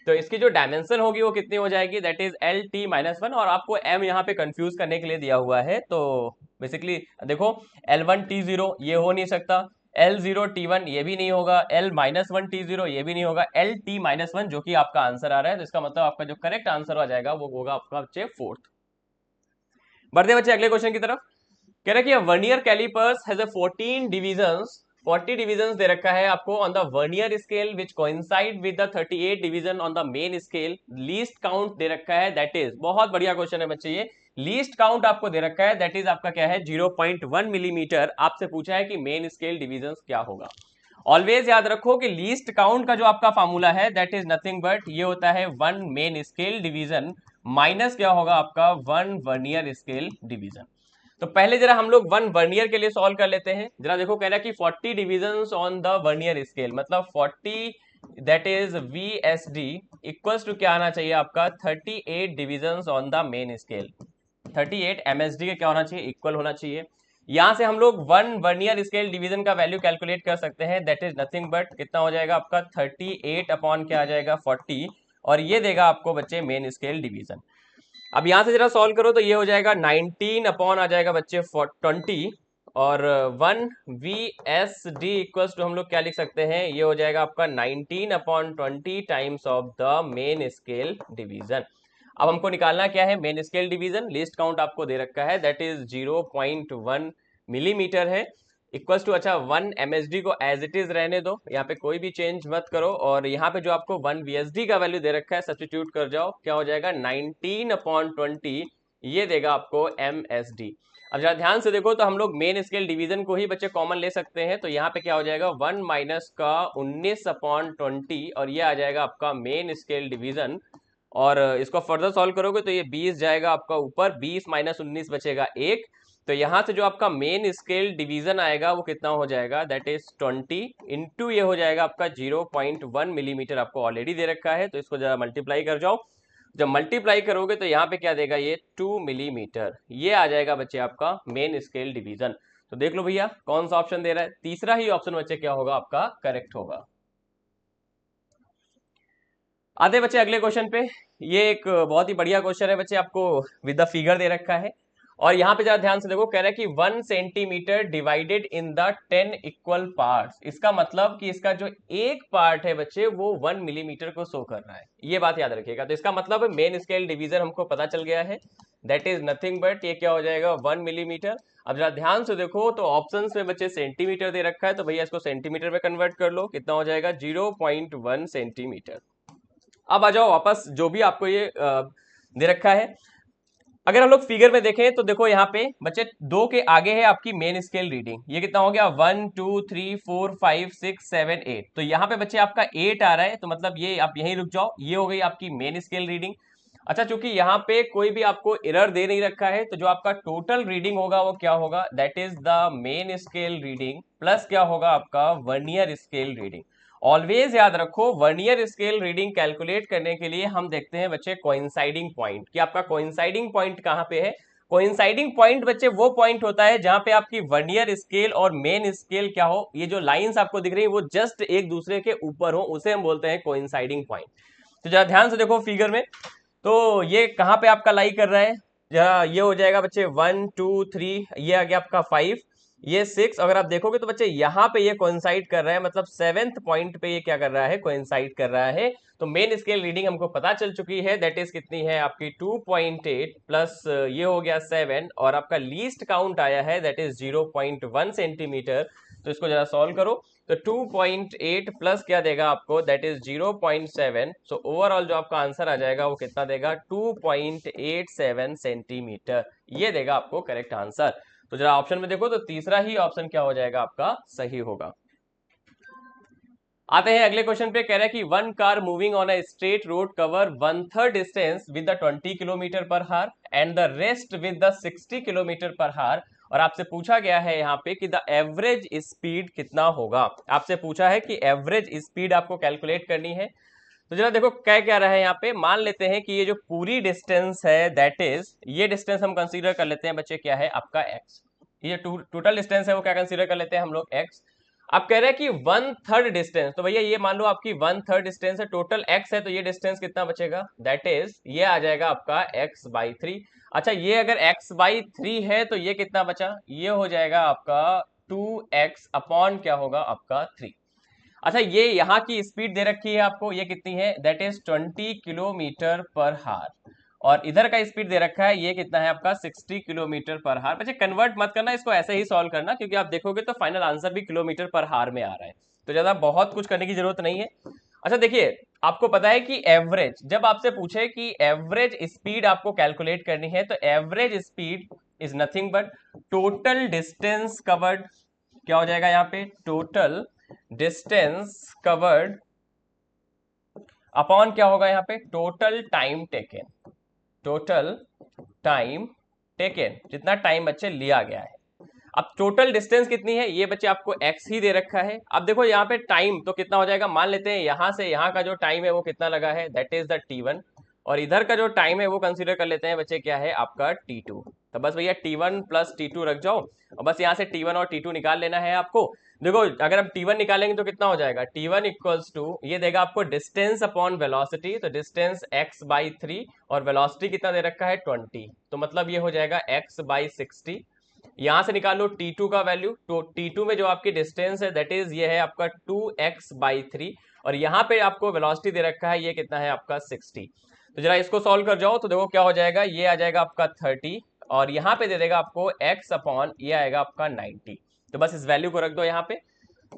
S2: तो इसकी जो डायमेंशन होगी वो कितनी हो जाएगी, दैट इज एल टी -1। और आपको एम यहाँ पे कंफ्यूज करने के लिए दिया हुआ है। तो बेसिकली देखो L1T0 ये हो नहीं सकता, L0T1 ये भी नहीं होगा, L-1T0 ये भी नहीं होगा, LT-1 जो कि आपका आंसर आ रहा है। तो इसका मतलब आपका जो करेक्ट आंसर आ जाएगा वो होगा आपका बच्चे फोर्थ। बढ़ते बच्चे अगले क्वेश्चन की तरफ। कह रहा है कि vernier calipers has a 14 divisions, 40 divisions दे रखा है आपको on the vernier scale which coincide with the 38 division on the main scale. Least count दे रखा है, दैट इज, बहुत बढ़िया क्वेश्चन है बच्चे ये। लीस्ट काउंट आपको दे रखा है, दैट इज आपका क्या है 0.1 मिलीमीटर। आपसे पूछा है कि मेन स्केल डिविजन्स क्या होगा। ऑलवेज याद रखो कि लीस्ट काउंट का जो आपका फार्मूला है दैट इज नथिंग बट ये होता है 1 मेन स्केल डिवीजन माइनस क्या होगा आपका 1 वर्नियर स्केल डिवीजन। तो पहले जरा हम लोग 1 वर्नियर के लिए सॉल्व कर लेते हैं। जरा देखो कह रहा है कि 40 divisions on the vernier scale, मतलब 40 that is VSD equals to क्या आना चाहिए आपका 38 divisions on the main scale. 38 MSD के क्या होना चाहिए, इक्वल होना चाहिए। यहां से हम लोग 1 वर्नियर स्केल डिवीजन का वैल्यू कैलकुलेट कर सकते हैं, दैट इज नथिंग बट कितना हो जाएगा आपका 38 अपॉन क्या आ जाएगा 40, और ये देगा आपको बच्चे मेन स्केल डिवीजन। अब यहां से जरा सॉल्व करो तो ये हो जाएगा 19 अपॉन आ जाएगा बच्चे 20, और 1 VSD इक्वल्स टू हम लोग क्या लिख सकते हैं, ये हो जाएगा आपका 19 upon 20 times of the main scale division. अब हमको निकालना क्या है, main scale division. List count आपको दे रखा है दैट इज 0.1 मिलीमीटर है, इक्वल्स टू, अच्छा 1 MSD को एज इट इज रहने दो, यहाँ पे कोई भी चेंज मत करो। और यहाँ पे जो आपको 1 VSD का वैल्यू दे रखा है सब्स्टिट्यूट कर जाओ, क्या हो जाएगा 19 अपॉन 20, ये देगा आपको MSD। अब जरा ध्यान से देखो तो हम लोग मेन स्केल डिवीजन को ही बच्चे कॉमन ले सकते हैं। तो यहाँ पे क्या हो जाएगा 1 माइनस का 19 अपॉन 20, और ये आ जाएगा आपका मेन स्केल डिवीजन। और इसको फर्दर सॉल्व करोगे तो ये 20 जाएगा आपका ऊपर, 20 माइनस 19 बचेगा 1, तो यहाँ से जो आपका मेन स्केल डिवीजन आएगा वो कितना हो जाएगा, दैट इज 20 इंटू ये हो जाएगा आपका 0.1 मिलीमीटर, आपको ऑलरेडी दे रखा है, तो इसको जरा मल्टीप्लाई कर जाओ। जब मल्टीप्लाई करोगे तो यहाँ पे क्या देगा, ये 2 मिलीमीटर, ये आ जाएगा बच्चे आपका मेन स्केल डिवीजन। तो देख लो भैया कौन सा ऑप्शन दे रहा है, तीसरा ही ऑप्शन बच्चे क्या होगा आपका करेक्ट होगा। आते बच्चे अगले क्वेश्चन पे। ये एक बहुत ही बढ़िया क्वेश्चन है बच्चे, आपको विद द फिगर दे रखा है और यहाँ पे जरा ध्यान से देखो, कह रहा है कि 1 centimetre divided in the 10 equal parts. इसका मतलब कि इसका जो एक पार्ट है बच्चे वो 1 मिलीमीटर को शो कर रहा है, ये बात याद रखिएगा। तो इसका मतलब मेन स्केल डिवीजन हमको पता चल गया है, दैट इज नथिंग बट ये क्या हो जाएगा 1 मिलीमीटर। अब जरा ध्यान से देखो तो ऑप्शंस में बच्चे सेंटीमीटर दे रखा है, तो भैया इसको सेंटीमीटर में कन्वर्ट कर लो, कितना हो जाएगा 0.1 सेंटीमीटर। अब आ जाओ वापस, जो भी आपको ये दे रखा है, अगर हम लोग फिगर में देखें तो देखो यहाँ पे बच्चे 2 के आगे है आपकी मेन स्केल रीडिंग, ये कितना हो गया 1 2 3 4 5 6 7 8। तो यहाँ पे बच्चे आपका 8 आ रहा है, तो मतलब ये आप यहीं रुक जाओ, ये हो गई आपकी मेन स्केल रीडिंग। अच्छा, चूंकि यहाँ पे कोई भी आपको एरर दे नहीं रखा है, तो जो आपका टोटल रीडिंग होगा वो क्या होगा, that is the main scale reading plus क्या होगा आपका वर्नियर स्केल रीडिंग। ऑलवेज याद रखो, वर्नियर स्केल रीडिंग कैलकुलेट करने के लिए हम देखते हैं बच्चे कोइंसाइडिंग पॉइंट, कि आपका कोइंसाइडिंग पॉइंट कहाँ पे है। कोइंसाइडिंग पॉइंट बच्चे वो पॉइंट होता है जहां पे आपकी वर्नियर स्केल और मेन स्केल क्या हो, ये जो लाइंस आपको दिख रही है वो जस्ट एक दूसरे के ऊपर हो, उसे हम बोलते हैं कोइंसाइडिंग पॉइंट। तो जरा ध्यान से देखो फिगर में, तो ये कहाँ पे आपका लाई कर रहा है, जरा ये हो जाएगा बच्चे 1 2 3, ये आ गया आपका 5, ये 6। अगर आप देखोगे तो बच्चे यहाँ पे ये कोइंसाइड कर रहा है, मतलब 7th पॉइंट पे ये क्या कर रहा है, कोइंसाइड कर रहा है। तो मेन स्केल रीडिंग हमको पता चल चुकी है, दैट इज कितनी है आपकी 2.8 प्लस ये हो गया 7, और आपका लीस्ट काउंट आया है दैट इज 0.1 सेंटीमीटर। तो इसको जरा सॉल्व करो, तो 2.8 प्लस क्या देगा आपको, दैट इज 0.7। सो ओवरऑल जो आपका आंसर आ जाएगा वो कितना देगा, 2.87 सेंटीमीटर, ये देगा आपको करेक्ट आंसर। तो जरा ऑप्शन में देखो तो तीसरा ही ऑप्शन क्या हो जाएगा आपका सही होगा। आते हैं अगले क्वेश्चन पे, कह रहा है कि 1 car moving on a straight road cover 1/3 distance with the 20 kilometre पर हार and the rest with the 60 kilometre पर हार। और आपसे पूछा गया है यहाँ पे कि द एवरेज स्पीड कितना होगा। आपसे पूछा है कि एवरेज स्पीड आपको कैलकुलेट करनी है। तो जरा देखो क्या रहा है यहाँ पे, मान लेते हैं कि ये जो पूरी डिस्टेंस है दैट इज, ये डिस्टेंस हम कंसीडर कर लेते हैं बच्चे क्या है आपका x, ये टोटल डिस्टेंस है वो क्या कंसीडर कर लेते हैं हम लोग x। अब कह रहे हैं कि 1/3 डिस्टेंस, तो भैया ये मान लो आपकी 1/3 डिस्टेंस है, टोटल x है, तो ये डिस्टेंस कितना बचेगा, दैट इज ये आ जाएगा आपका x/3। अच्छा, ये अगर x/3 है तो ये कितना बचा, ये हो जाएगा आपका 2x अपॉन क्या होगा आपका 3। अच्छा, ये यहाँ की स्पीड दे रखी है आपको, ये कितनी है, दैट इज 20 किलोमीटर पर हार, और इधर का स्पीड दे रखा है ये कितना है आपका 60 किलोमीटर पर हार। बच्चे कन्वर्ट मत करना, इसको ऐसे ही सॉल्व करना, क्योंकि आप देखोगे तो फाइनल आंसर भी किलोमीटर पर हार में आ रहा है, तो ज्यादा बहुत कुछ करने की जरूरत नहीं है। अच्छा देखिए, आपको पता है कि एवरेज, जब आपसे पूछे कि एवरेज स्पीड आपको कैलकुलेट करनी है, तो average speed is nothing but total distance covered, क्या हो जाएगा यहाँ पे, टोटल डिस्टेंस कवर्ड अपॉन क्या होगा यहाँ पे, total time taken, total time taken, जितना टाइम बच्चे लिया गया है। अब टोटल डिस्टेंस कितनी है, ये बच्चे आपको x ही दे रखा है। अब देखो यहाँ पे टाइम तो कितना हो जाएगा, मान लेते हैं यहाँ से यहाँ का जो टाइम है वो कितना लगा है, दैट इज द t1, और इधर का जो टाइम है वो कंसीडर कर लेते हैं बच्चे क्या है आपका t2। तो बस भैया t1 प्लस t2 रख जाओ, और बस यहाँ से t1 और t2 निकाल लेना है आपको। देखो अगर हम t1 निकालेंगे तो कितना हो जाएगा, t1 इक्वल्स टू ये देगा आपको डिस्टेंस अपॉन वेलोसिटी, तो डिस्टेंस x/3 और वेलोसिटी कितना दे रखा है 20, तो मतलब ये हो जाएगा x/60। यहां से निकालो t2 का वैल्यू, तो t2 में जो आपकी डिस्टेंस है दैट इज ये है आपका 2x/3, और यहाँ पे आपको वेलोसिटी दे रखा है ये कितना है आपका 60। तो जरा इसको सॉल्व कर जाओ, तो देखो क्या हो जाएगा, ये आ जाएगा आपका 30, और यहाँ पे दे देगा आपको x अपॉन ये आएगा आपका 90। तो बस इस वैल्यू को रख दो यहाँ पे।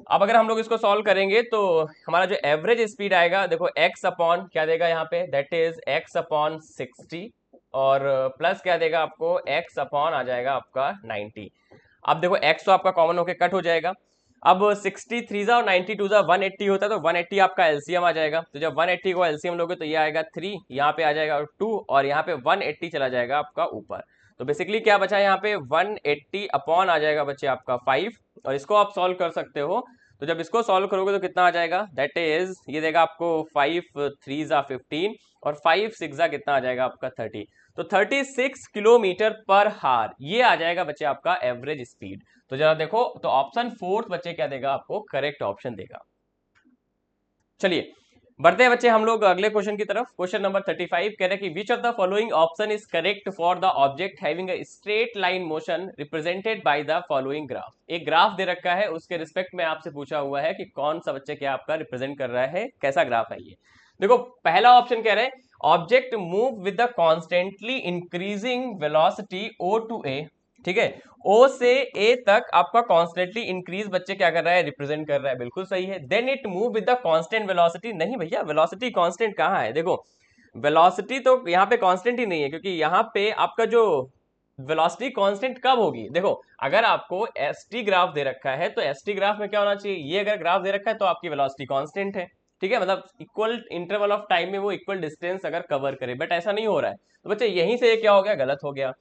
S2: अब अगर हम लोग इसको सॉल्व करेंगे तो हमारा जो एवरेज स्पीड आएगा, देखो x अपॉन क्या देगा यहाँ पे, दैट इज x अपॉन 60, और प्लस क्या देगा आपको, x अपॉन आ जाएगा आपका 90। अब देखो x तो आपका कॉमन होके कट हो जाएगा। अब 63 और 92 180 होता है, तो 180 आपका एलसीएम आ जाएगा। तो जब 180 को एलसीएम लोगे तो ये आएगा 3, यहाँ पे आ जाएगा 2, और यहाँ पे 180 चला जाएगा आपका ऊपर। तो बेसिकली क्या बचा यहाँ पे 180 अपॉन आ जाएगा बच्चे आपका 5, और इसको आप सॉल्व कर सकते हो। तो जब इसको सॉल्व करोगे तो कितना आ जाएगा, दैट इज ये देगा आपको 5 3 जा 15 और 5 6 जा कितना आ जाएगा आपका 30। तो 36 किलोमीटर पर हार ये आ जाएगा बच्चे आपका एवरेज स्पीड। तो जरा देखो, तो ऑप्शन फोर्थ बच्चे क्या देगा आपको, करेक्ट ऑप्शन देगा। चलिए बढ़ते हैं बच्चे हम लोग अगले क्वेश्चन की तरफ। क्वेश्चन नंबर 35 कह रहे हैं कि विच of the following option is correct for the object having a straight line motion represented by the following graph. एक ग्राफ दे रखा है, उसके रिस्पेक्ट में आपसे पूछा हुआ है कि कौन सा बच्चे क्या आपका रिप्रेजेंट कर रहा है, कैसा ग्राफ है ये। देखो पहला ऑप्शन कह रहे हैं object move with the constantly increasing velocity O to A, ठीक है, ओ से ए तक आपका कॉन्स्टेंटली इंक्रीज बच्चे क्या कर रहा है, रिप्रेजेंट कर रहा है, बिल्कुल सही है। Then it move with the constant velocity, नहीं भैया वेलोसिटी कांस्टेंट कहाँ है, देखो वेलोसिटी तो यहाँ पे कांस्टेंट ही नहीं है, क्योंकि यहाँ पे आपका जो वेलोसिटी कांस्टेंट कब होगी, देखो अगर आपको एसटी ग्राफ दे रखा है तो एसटी ग्राफ में क्या होना चाहिए, ये अगर ग्राफ दे रखा है तो आपकी वेलोसिटी कांस्टेंट है, ठीक है, मतलब इक्वल इंटरवल ऑफ टाइम में वो इक्वल डिस्टेंस अगर कवर करे, बट ऐसा नहीं हो रहा है। तो बच्चे यहीं से ये क्या हो गया, गलत हो गया।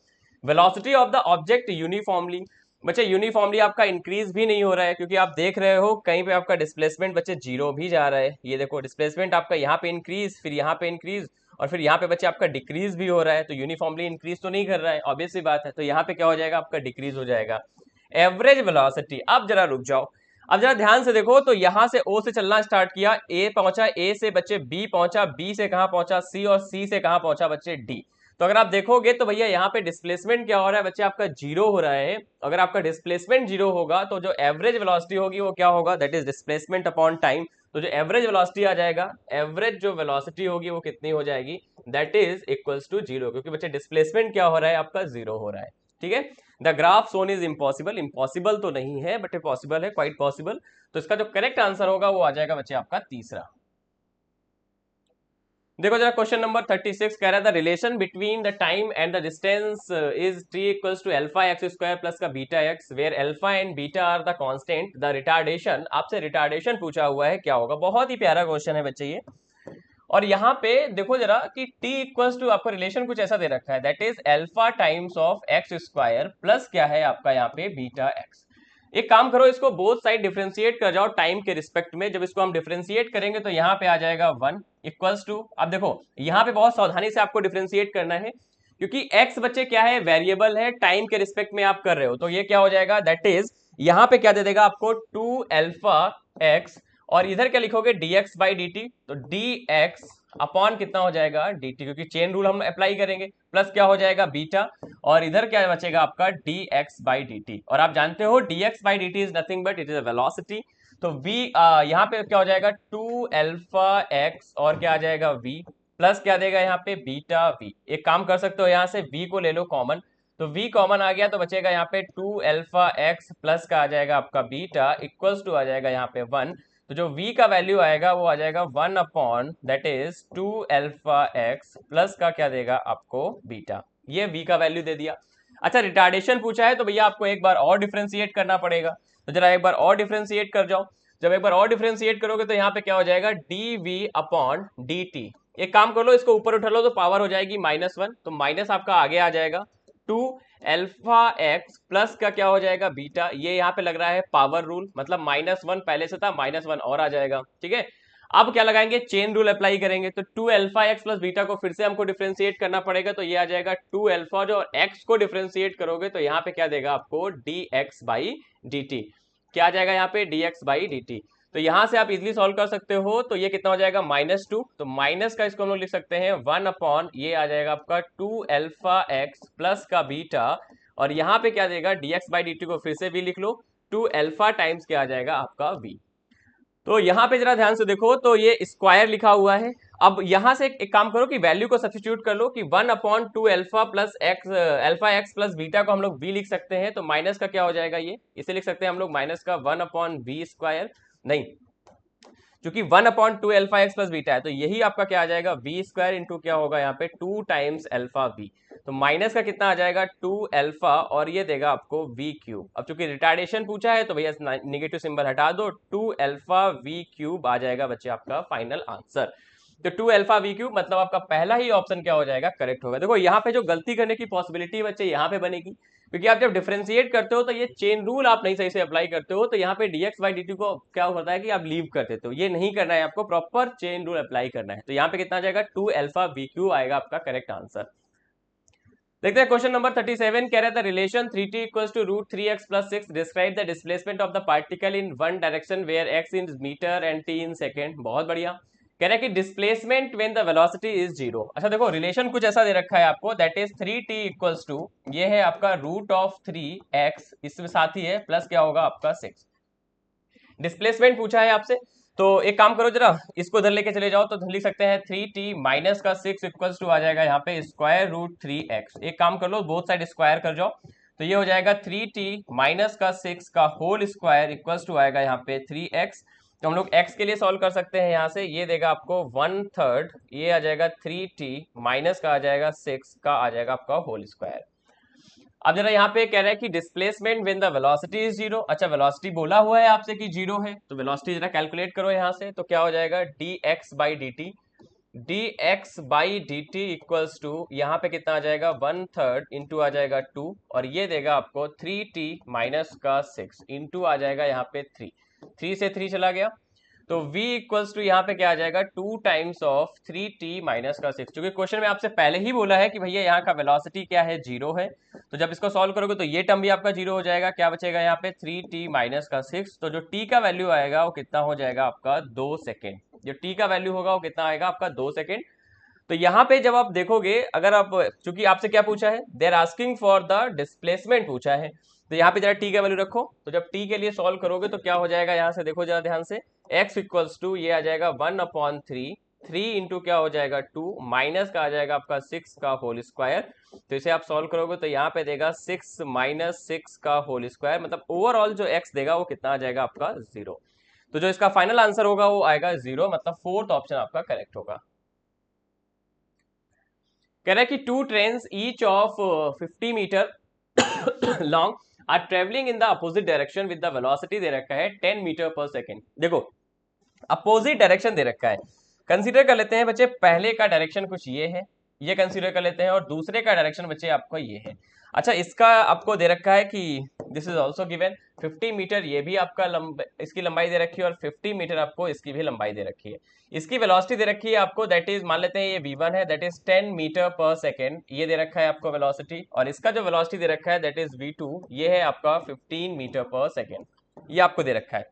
S2: Velocity of the object uniformly, बच्चे यूनिफॉर्मली आपका इंक्रीज भी नहीं हो रहा है, क्योंकि आप देख रहे हो कहीं पे आपका डिस्प्लेसमेंट बच्चे जीरो भी जा रहा है। ये देखो डिस्प्लेसमेंट आपका यहाँ पे इंक्रीज, फिर यहाँ पे इंक्रीज, और फिर यहाँ पे बच्चे आपका डिक्रीज भी हो रहा है। तो यूनिफॉर्मली इंक्रीज तो नहीं कर रहा है, ऑब्वियस सी बात है। तो यहाँ पे क्या हो जाएगा, आपका डिक्रीज हो जाएगा। एवरेज वेलोसिटी, अब जरा रुक जाओ, अब जरा ध्यान से देखो, तो यहां से ओ से चलना स्टार्ट किया, ए पहुंचा, ए से बच्चे बी पहुंचा, बी से कहां पहुंचा सी, और सी से कहां पहुंचा बच्चे डी। तो अगर आप देखोगे तो भैया यहाँ पे डिस्प्लेसमेंट क्या हो रहा है बच्चे, आपका जीरो हो रहा है। अगर आपका डिस्प्लेसमेंट जीरो होगा तो जो एवरेज वेलोसिटी होगी वो क्या होगा, that is displacement upon time. तो जो एवरेज वेलोसिटी आ जाएगा, एवरेज जो वेलोसिटी होगी वो कितनी हो जाएगी, that is equals to zero, क्योंकि बच्चे डिस्प्लेसमेंट क्या हो रहा है, आपका जीरो हो रहा है, ठीक है। The graph shown is impossible, impossible तो नहीं है बट पॉसिबल है, क्वाइट पॉसिबल। तो इसका जो करेक्ट आंसर होगा वो आ जाएगा बच्चे आपका तीसरा। देखो जरा क्वेश्चन नंबर 36 कह रहा था relation between the time and the distance is T equals to alpha X square plus का beta X, where alpha and beta are the constant, the retardation, आपसे रिटार्डेशन पूछा हुआ है, क्या होगा। बहुत ही प्यारा क्वेश्चन है बच्चे ये। और यहाँ पे देखो जरा कि t इक्वल्स टू आपका रिलेशन कुछ ऐसा दे रखा है, that is alpha times of x square plus क्या है आपका यहाँ पे बीटा एक्स। एक काम करो, इसको बोथ साइड डिफरेंशिएट कर जाओ टाइम के रिस्पेक्ट में। जब इसको हम डिफरेंशिएट करेंगे तो यहाँ पे आ जाएगा 1 इक्वल्स टू, अब देखो यहाँ पे बहुत सावधानी से आपको डिफरेंशिएट करना है, क्योंकि x बच्चे क्या है, वेरिएबल है, टाइम के रिस्पेक्ट में आप कर रहे हो। तो ये क्या हो जाएगा, दैट इज यहाँ पे क्या दे देगा आपको 2 अल्फा एक्स, और इधर क्या लिखोगे dx बाई dt, तो dx अपॉन कितना हो जाएगा dt, क्योंकि चेन रूल हम अप्लाई करेंगे, प्लस क्या हो जाएगा बीटा, और इधर क्या बचेगा आपका dx बाई dt। और आप जानते हो dx by dt is nothing but it is a velocity. तो v यहाँ पे क्या हो जाएगा 2 अल्फा x, और क्या आ जाएगा v, प्लस क्या देगा यहाँ पे बीटा v। एक काम कर सकते हो, यहाँ से v को ले लो कॉमन, तो v कॉमन आ गया तो बचेगा यहाँ पे 2 अल्फा x प्लस का आ जाएगा आपका बीटा इक्वल्स टू आ जाएगा यहाँ पे 1। तो जो v का वैल्यू आएगा वो आ जाएगा 1 upon that is 2 alpha x plus का क्या देगा आपको बीटा, ये v का वैल्यू दे दिया। अच्छा रिटार्डेशन पूछा है तो भैया आपको एक बार और डिफरेंशिएट करना पड़ेगा, तो जरा एक बार और डिफरेंशिएट कर जाओ। जब एक बार और डिफरेंशिएट करोगे तो यहाँ पे क्या हो जाएगा dv अपॉन dt। एक काम कर लो, इसको ऊपर उठा लो तो पावर हो जाएगी -1, तो माइनस आपका आगे आ जाएगा 2 अल्फा एक्स प्लस का क्या हो जाएगा बीटा, ये यहाँ पे लग रहा है पावर रूल, मतलब -1 पहले से था, -1 और आ जाएगा, ठीक है। अब क्या लगाएंगे, चेन रूल अप्लाई करेंगे, तो 2 अल्फा एक्स प्लस बीटा को फिर से हमको डिफरेंशिएट करना पड़ेगा, तो ये आ जाएगा 2 अल्फा, जो एक्स को डिफरेंशिएट करोगे तो यहाँ पे क्या देगा आपको dx बाई dt, क्या आ जाएगा यहाँ पे dx बाई dt। तो यहां से आप इजीली सॉल्व कर सकते हो, तो ये कितना हो जाएगा -2, तो माइनस का इसको हम लोग लिख सकते हैं 1 अपॉन, ये आ जाएगा आपका 2 अल्फा एक्स प्लस का बीटा, और यहाँ पे क्या देगा dx बाई dt को फिर से भी लिख लो, 2 अल्फा टाइम्स क्या आ जाएगा आपका v। तो यहाँ पे जरा ध्यान से देखो, तो ये स्क्वायर लिखा हुआ है। अब यहां से एक काम करो कि वैल्यू को सब्स्टिट्यूट कर लो कि 1 upon 2 alpha plus x, alpha x plus beta को हम लोग v लिख सकते हैं, तो माइनस का क्या हो जाएगा, ये इसे लिख सकते हैं हम लोग माइनस का 1 अपॉन v स्क्वायर, नहीं क्योंकि 1 upon 2 alpha x plus beta है, तो यही आपका क्या आ जाएगा v स्क्वायर इंटू क्या होगा यहाँ पे 2 टाइम्स अल्फा v। तो माइनस का कितना आ जाएगा 2 अल्फा, और ये देगा आपको v क्यूब। अब चूंकि रिटार्डेशन पूछा है तो भैया नेगेटिव सिंबल हटा दो, 2 अल्फा v क्यूब आ जाएगा बच्चे आपका फाइनल आंसर। तो 2 अल्फा वी क्यूब मतलब आपका पहला ही ऑप्शन क्या हो जाएगा, करेक्ट होगा। देखो यहाँ पे जो गलती करने की पॉसिबिलिटी बच्चे यहाँ पे बनेगी, क्योंकि आप जब डिफरेंशिएट करते हो तो ये चेन रूल आप नहीं सही से अप्लाई करते हो, तो यहाँ पे dx बाई dt को क्या होता है कि आप लीव कर देते हो। ये नहीं करना है, आपको प्रॉपर चेन रूल अप्लाई करना है। तो यहाँ पे कितना आ जाएगा, 2 अल्फा वी क्यूब आएगा आपका करेक्ट आंसर। देखते हैं क्वेश्चन नंबर 37 कह रहा था relation 3t equals to root 3x plus 6 describe the displacement of the particle in one direction where x in metre and t in second. बहुत बढ़िया। कह रहा है कि displacement when the velocity is zero. अच्छा देखो रिलेशन कुछ ऐसा दे रखा है आपको, that is 3t equals to, ये है आपका रूट ऑफ 3x, इसमें साथ ही है प्लस क्या होगा आपका 6। डिस्प्लेसमेंट पूछा है आपसे, तो एक काम करो जरा, इसको इधर लेके चले जाओ तो लिख सकते हैं 3t माइनस का 6 इक्वल्स टू आ जाएगा यहाँ पे स्क्वायर रूट 3x। एक काम कर लो, बोथ साइड स्क्वायर कर जाओ, तो ये हो जाएगा 3t माइनस का 6 का होल स्क्वायर इक्वल्स टू आएगा यहाँ पे 3x। तो हम लोग x के लिए सॉल्व कर सकते हैं, यहाँ से ये देगा आपको 1/3, ये आ जाएगा 3t माइनस का आ जाएगा 6 का आ जाएगा आपका होल स्क्वायर। अब जरा यहाँ पे कह रहा है कि displacement when the velocity is zero. अच्छा वेलोसिटी बोला हुआ है आपसे कि जीरो है, तो वेलोसिटी जरा कैलकुलेट करो यहाँ से, तो क्या हो जाएगा dx by D T equals to, यहाँ पे कितना आ जाएगा 1/3 इंटू आ जाएगा 2, और ये देगा आपको 3t माइनस का 6 इंटू आ जाएगा यहाँ पे 3 से 3 चला गया, तो v इक्वल्स टू यहाँ पे क्या आ जाएगा 2 टाइम्स ऑफ 3t माइनस का 6। क्योंकि क्वेश्चन में आपसे पहले ही बोला है कि भैया यहाँ का वेलोसिटी क्या है, जीरो है, तो जब इसको सॉल्व करोगे तो ये टर्म भी आपका जीरो हो जाएगा। क्या बचेगा यहाँ पे 3t माइनस का 6, तो जो t का वैल्यू आएगा वो कितना हो जाएगा आपका 2 सेकेंड। जो t का वैल्यू होगा वो कितना आएगा आपका 2 सेकेंड। तो यहाँ पे जब आप देखोगे, अगर आप, चूंकि आपसे क्या पूछा है, देर आस्किंग फॉर द डिस्प्लेसमेंट पूछा है, तो यहाँ पे जरा t का वैल्यू रखो, तो जब t के लिए सॉल्व करोगे तो क्या हो जाएगा, यहाँ से देखो जरा ध्यान से, x इक्वल्स टू ये आ जाएगा 1/3, 3 इंटू क्या हो जाएगा 2 माइनस का आ जाएगा आपका 6 का होल स्क्वायर। तो इसे आप सॉल्व करोगे तो यहाँ पे देगा 6 माइनस 6 का होल स्क्वायर, मतलब ओवरऑल जो x देगा वो कितना आ जाएगा आपका 0। तो जो इसका फाइनल आंसर होगा वो आएगा 0, मतलब फोर्थ ऑप्शन आपका करेक्ट होगा। कह रहा है कि two trains each of 50 metre long are travelling in the opposite direction with the velocity दे रखा है 10 मीटर पर सेकेंड। देखो अपोजिट डायरेक्शन दे रखा है, कंसीडर कर लेते हैं बच्चे, पहले का डायरेक्शन कुछ ये है, ये कंसीडर कर लेते हैं, और दूसरे का डायरेक्शन बच्चे आपका ये है। अच्छा इसका आपको दे रखा है कि this is also given 50 metre, ये भी आपका इसकी लंबाई दे रखी है, और 50 मीटर आपको इसकी भी लंबाई दे रखी है। इसकी वेलोसिटी दे रखी है आपको, दैट इज मान लेते हैं ये v1 है, that is 10 metre per second, ये दे रखा है आपको वेलोसिटी, और इसका जो वेलोसिटी दे रखा है दैट इज v2, ये है आपका 15 मीटर पर सेकेंड, ये आपको दे रखा है।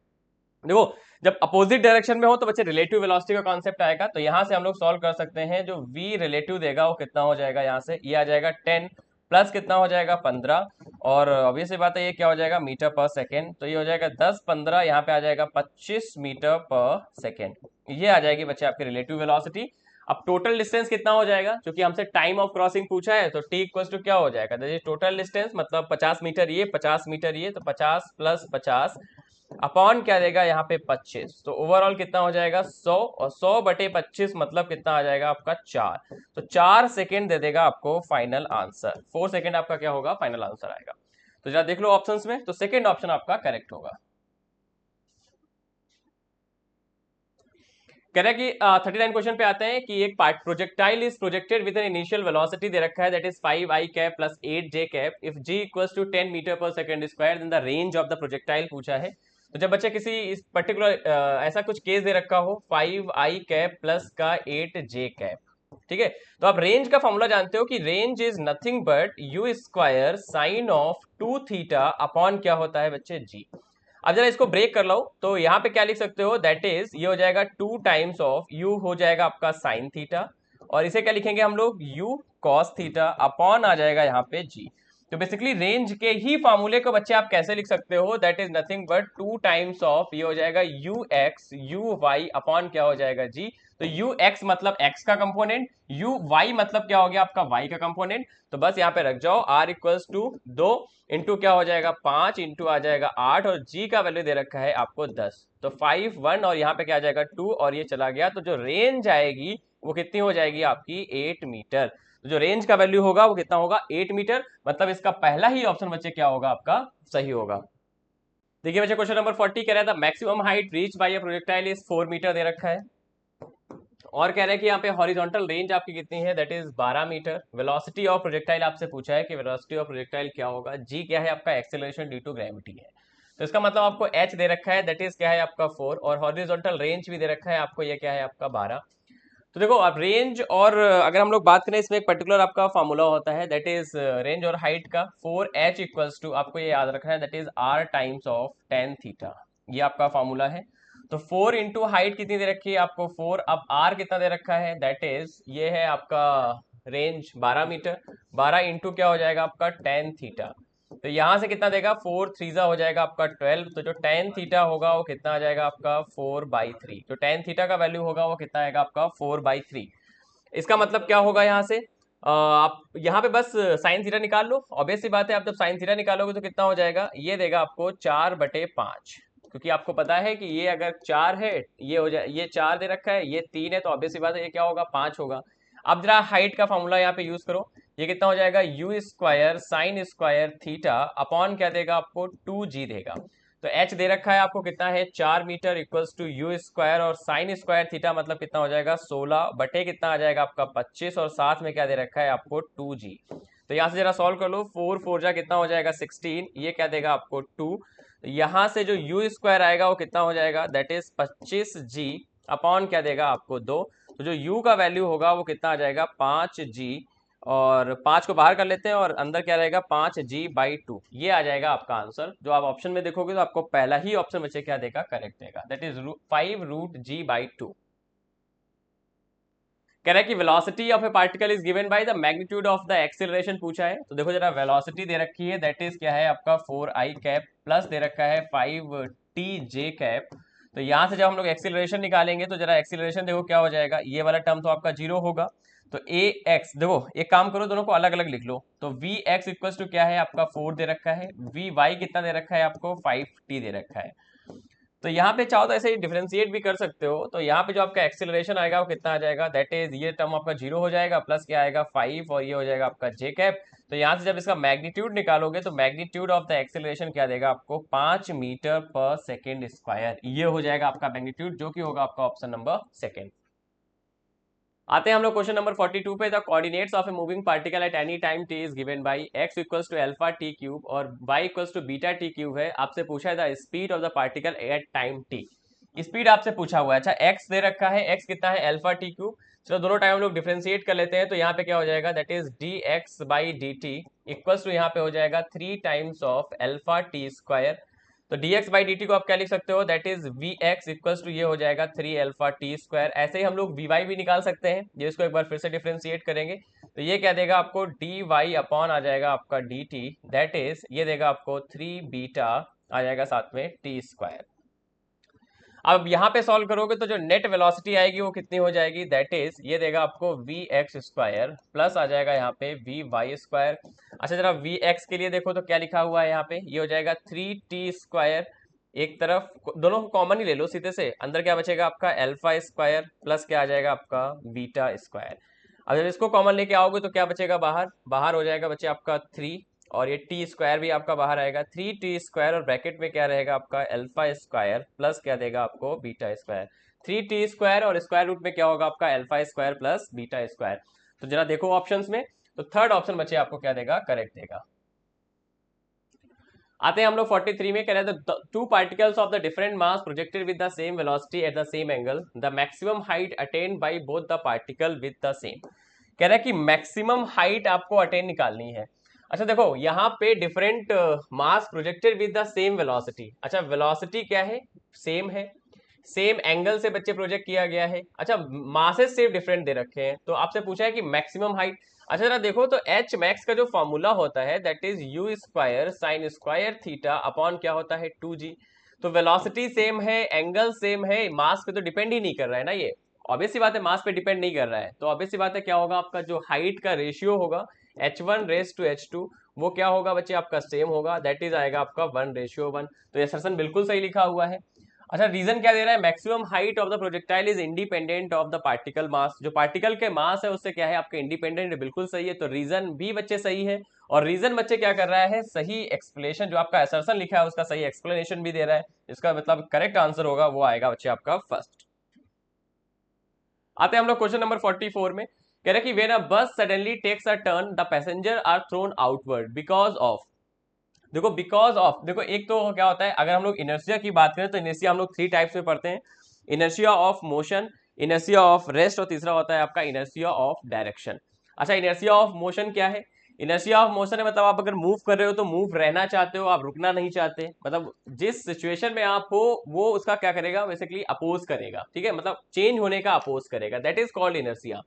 S2: देखो जब अपोजिट डायरेक्शन में हो तो बच्चे रिलेटिव वेलोसिटी का कॉन्सेप्ट आएगा, तो यहां से हम लोग सॉल्व कर सकते हैं, जो v रिलेटिव देगा वो कितना हो जाएगा, यहाँ से ये आ जाएगा 10 प्लस कितना हो जाएगा 15, और ऑब्वियस सी बात है ये क्या हो जाएगा मीटर पर सेकेंड, तो ये हो जाएगा 10 15, यहाँ पे आ जाएगा 25 मीटर पर सेकेंड, ये आ जाएगी बच्चे आपकी रिलेटिव वेलोसिटी। अब टोटल डिस्टेंस कितना हो जाएगा, क्योंकि हमसे टाइम ऑफ क्रॉसिंग पूछा है, तो t इक्वल टू क्या हो जाएगा, टोटल डिस्टेंस मतलब 50 मीटर ये 50 मीटर ये, तो 50 प्लस 50 अपॉन क्या देगा यहाँ पे 25, तो ओवरऑल कितना हो जाएगा 100, और 100 बटे 25 मतलब कितना आ जाएगा आपका 4, तो 4 सेकेंड दे देगा आपको फाइनल आंसर। 4 सेकेंड आपका क्या होगा, फाइनल आंसर आएगा। तो जरा देख लो ऑप्शंस में, तो सेकेंड ऑप्शन आपका करेक्ट होगा। कह रहा है कि 39 क्वेश्चन पे आते हैं कि एक projectile is projected with an initial velocity दे रखा है, that is 5i cap plus 8j cap, if g equals to 10 metre per second square, then the range of the projectile पूछा है। तो जब बच्चे किसी इस पर्टिकुलर ऐसा कुछ केस दे रखा हो 5i कैप प्लस का 8j कैप, ठीक है, तो आप रेंज का फॉर्मूला जानते हो कि range is nothing but you square sine of 2 theta upon क्या होता है बच्चे g। अब जरा इसको ब्रेक कर लो, तो यहाँ पे क्या लिख सकते हो, दैट इज ये हो जाएगा 2 टाइम्स ऑफ u हो जाएगा आपका साइन थीटा, और इसे क्या लिखेंगे हम लोग u कॉस थीटा अपॉन आ जाएगा यहाँ पे g। तो बेसिकली रेंज के ही फार्मूले को बच्चे आप कैसे लिख सकते हो, that is nothing but 2 times of ये हो जाएगा ux uy अपॉन क्या हो जाएगा g। तो ux मतलब x का कंपोनेंट, uy मतलब क्या हो गया आपका y का कंपोनेंट, तो बस यहाँ पे रख जाओ r इक्वल्स टू 2 इंटू क्या हो जाएगा 5 इंटू आ जाएगा 8, और g का वैल्यू दे रखा है आपको 10, तो 5 1 और यहाँ पे क्या आ जाएगा 2 और ये चला गया, तो जो रेंज आएगी वो कितनी हो जाएगी आपकी 8 मीटर। तो जो रेंज का वैल्यू होगा वो कितना होगा 8 मीटर, मतलब इसका पहला ही ऑप्शन बच्चे क्या होगा आपका सही होगा। देखिए बच्चे क्वेश्चन नंबर 40 कह रहा था maximum height reach by a projectile is 4 metre दे रखा है, और कह रहे हैं कि यहाँ पे हॉरिजॉन्टल रेंज आपकी कितनी है, that is 12 metre. Velocity of projectile आपसे पूछा है कि वेलोसिटी ऑफ प्रोजेक्टाइल क्या होगा, जी क्या है आपका, एक्सेलरेशन ड्यू टू ग्रेविटी है। तो इसका मतलब आपको एच दे रखा है, दैट इज क्या है आपका 4, और हॉरिजॉन्टल रेंज भी दे रखा है आपको, ये क्या है आपका 12। तो देखो आप रेंज और अगर हम लोग बात करें, इसमें एक पर्टिकुलर आपका फॉर्मूला होता है, दैट इज रेंज और हाइट का 4h इक्वल्स टू, आपको ये याद रखना है, that is r times of tan theta, ये आपका फॉर्मूला है। तो 4 इंटू हाइट कितनी दे रखी है आपको 4, अब r कितना दे रखा है, दैट इज ये है आपका रेंज 12 मीटर, 12 इंटू क्या हो जाएगा आपका tan थीटा। तो यहां से कितना देगा, 4 3 हो जाएगा आपका 12, तो जो tan थीटा होगा वो कितना आ जाएगा आपका 4/3, जो tan थीटा का वैल्यू होगा वो कितना आएगा आपका 4/3। इसका मतलब क्या होगा यहाँ से, आप यहाँ पे बस साइन थीटा निकाल लो, ऑब्वियस सी बात है, आप जब साइन थीटा निकालोगे तो कितना हो जाएगा, ये देगा आपको 4/5, क्योंकि आपको पता है कि ये अगर 4 है, ये हो जाए, ये 4 दे रखा है, ये 3 है, तो ऑब्वियस सी बात है ये क्या होगा 5 होगा। अब जरा हाइट का फॉर्मूला यहाँ पे यूज करो, ये कितना हो जाएगा, you square sine square theta upon क्या देगा आपको 2g देगा। तो h दे रखा है आपको कितना है 4 metre equals to U square, और साइन स्क्वायर थीटा मतलब कितना हो जाएगा 16 बटे कितना आ जाएगा आपका 25, और साथ में क्या दे रखा है आपको 2g। तो यहाँ से जरा सॉल्व कर लो, 4 4 जा कितना हो जाएगा 16, ये क्या देगा आपको 2, यहाँ से जो यू स्क्वायर आएगा वो कितना हो जाएगा, दैट इज 25g अपॉन क्या देगा आपको 2। तो जो u का वैल्यू होगा वो कितना आ जाएगा 5g, और 5 को बाहर कर लेते हैं और अंदर क्या रहेगा 5g/2, ये आ जाएगा आपका आंसर। जो आप ऑप्शन में देखोगे तो आपको पहला ही ऑप्शन बच्चे क्या देगा, करेक्ट देगा, दैट इज 5√g/2। कह रहा है कि velocity of A particle is given by the magnitude of the acceleration पूछा है। तो देखो जरा वेलोसिटी दे रखी है, दैट इज क्या है आपका 4i कैप, प्लस दे रखा है 5tj कैप। तो यहां से जब हम लोग एक्सेलरेशन निकालेंगे तो जरा एक्सेलरेशन देखो क्या हो जाएगा, ये वाला टर्म तो आपका 0 होगा, तो ए एक्स, देखो एक काम करो दोनों को अलग अलग लिख लो, तो वी एक्स इक्वल टू क्या है आपका 4 दे रखा है, वी वाई कितना दे रखा है आपको 5t दे रखा है। तो यहाँ पे चाहो तो ऐसे ही डिफरेंशिएट भी कर सकते हो, तो यहाँ पे जो आपका एक्सेलरेशन आएगा वो कितना आ जाएगा, दैट इज ये टर्म आपका 0 हो जाएगा, प्लस क्या आएगा 5, और ये हो जाएगा आपका जे कैप। तो यहाँ से जब इसका मैग्नीट्यूड निकालोगे तो मैग्नीट्यूड ऑफ द एक्सेलरेशन क्या देगा आपको 5 मीटर पर सेकेंड स्क्वायर, ये हो जाएगा आपका मैग्नीट्यूड, जो कि होगा आपका ऑप्शन नंबर सेकेंड। आते हैं हम लोग क्वेश्चन नंबर 42 पे, the coordinates of a moving particle at any time t is given by x equals to alpha t cube और y equals to beta t cube है। आपसे पूछा है the speed of the particle at time t, speed आपसे पूछा हुआ है। अच्छा x दे रखा है, x कितना है अल्फा t क्यूब, चलो दोनों टाइम हम लोग डिफरेंशिएट कर लेते हैं, तो यहाँ पे क्या हो जाएगा, that is dx/dt equals to यहाँ पे हो जाएगा 3 times of alpha t square. तो dx/dt को आप क्या लिख सकते हो, that is vx equals to ये हो जाएगा 3 अल्फा t स्क्वायर। ऐसे ही हम लोग vy भी निकाल सकते हैं, ये इसको एक बार फिर से डिफरेंशिएट करेंगे, तो ये क्या देगा आपको dy अपॉन आ जाएगा आपका dt, दैट इज ये देगा आपको 3 बीटा आ जाएगा साथ में t स्क्वायर। अब यहाँ पे सॉल्व करोगे तो जो नेट वेलोसिटी आएगी वो कितनी हो जाएगी, दैट इज ये देगा आपको वी एक्स स्क्वायर प्लस आ जाएगा यहाँ पे वी वाई स्क्वायर। अच्छा जरा वी एक्स के लिए देखो तो क्या लिखा हुआ है यहाँ पे, ये हो जाएगा 3t स्क्वायर, एक तरफ दोनों को कॉमन ही ले लो सीधे से, अंदर क्या बचेगा आपका अल्फा स्क्वायर प्लस क्या आ जाएगा आपका बीटा स्क्वायर। अब जब इसको कॉमन लेके आओगे तो क्या बचेगा, बाहर बाहर हो जाएगा बच्चे आपका 3, और ये टी स्क्वायर भी आपका बाहर आएगा, 3t स्क्वायर, और ब्रैकेट में क्या रहेगा आपका अल्फा स्क्वायर प्लस क्या देगा आपको बीटा स्क्वायर। 3t स्क्वायर और स्क्वायर रूट में क्या होगा आपका alpha square plus beta square. तो जरा देखो ऑप्शंस में, तो थर्ड ऑप्शन बच्चे आपको क्या देगा, करेक्ट देगा। आते हैं हम लोग 43 में, कह रहे हैं two particles of the different mass projected with the same velocity at the same angle, the maximum height attend by both the particle with the same. कह रहा है कि मैक्सिमम हाइट आपको अटेन निकालनी है। अच्छा देखो यहाँ पे different mass projected with the same velocity, अच्छा वेलोसिटी क्या है, सेम है, सेम एंगल से बच्चे प्रोजेक्ट किया गया है, अच्छा मासेस सेम डिफरेंट दे रखे हैं, तो आपसे पूछा है कि मैक्सिमम हाइट। अच्छा जरा देखो तो एच मैक्स का जो फॉर्मूला होता है that is you square sine square theta upon क्या होता है 2g। तो वेलोसिटी सेम है, एंगल सेम है, मास पे तो डिपेंड ही नहीं कर रहा है ना, ये ऑब्वियस सी बात है, मास पे डिपेंड नहीं कर रहा है, तो ऑब्वियस सी बात है क्या होगा आपका जो हाइट का रेशियो होगा h1:h2 वो क्या होगा बच्चे आपका सेम होगा, दैट इज आएगा आपका 1:1। तो ये सेशन बिल्कुल सही लिखा हुआ है। अच्छा रीजन क्या दे रहा है, maximum height of the projectile is independent of the particle mass, जो पार्टिकल के मास है उससे क्या है आपके इंडिपेंडेंट है, बिल्कुल सही है, तो रीजन भी बच्चे सही है। और रीजन बच्चे क्या कर रहा है, सही एक्सप्लेनेशन जो आपका असर्शन लिखा है उसका सही एक्सप्लेनेशन भी दे रहा है, इसका मतलब करेक्ट आंसर होगा वो आएगा बच्चे आपका फर्स्ट। आते हैं हम लोग क्वेश्चन नंबर 44 में। कह रहे कि when a bus suddenly takes a turn the passenger are thrown outward because of. देखो बिकॉज ऑफ, देखो एक तो क्या होता है, अगर हम लोग इनर्शिया की बात करें तो इनर्शिया हम लोग 3 टाइप्स में पढ़ते हैं, inertia of motion, inertia of rest और तीसरा होता है आपका इनर्शिया ऑफ डायरेक्शन। अच्छा, इनर्शिया ऑफ मोशन क्या है? इनर्शिया ऑफ मोशन है मतलब आप अगर मूव कर रहे हो तो मूव रहना चाहते हो, आप रुकना नहीं चाहते, मतलब जिस सिचुएशन में आप हो वो उसका क्या करेगा, बेसिकली अपोज करेगा, ठीक है, मतलब चेंज होने का अपोज करेगा, दैट इज कॉल्ड इनर्शिया।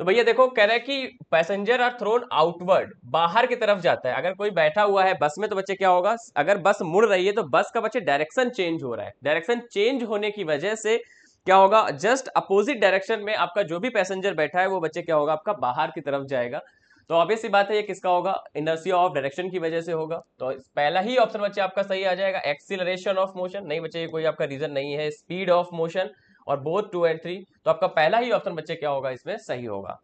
S2: तो भैया देखो कह रहा है कि पैसेंजर आर थ्रोन आउटवर्ड, बाहर की तरफ जाता है। अगर कोई बैठा हुआ है बस में तो बच्चे क्या होगा, अगर बस मुड़ रही है तो बस का बच्चे डायरेक्शन चेंज हो रहा है, डायरेक्शन चेंज होने की वजह से क्या होगा, जस्ट अपोजिट डायरेक्शन में आपका जो भी पैसेंजर बैठा है वो बच्चे क्या होगा, आपका बाहर की तरफ जाएगा। तो ऑब्वियस सी बात है ये किसका होगा, इनर्शिया ऑफ डायरेक्शन की वजह से होगा। तो पहला ही ऑप्शन बच्चे आपका सही आ जाएगा, एक्सीलरेशन ऑफ मोशन। नहीं बच्चे, कोई आपका रीजन नहीं है, स्पीड ऑफ मोशन, और बोथ 2 और 3, तो आपका पहला ही ऑप्शन बच्चे क्या होगा, इसमें सही होगा।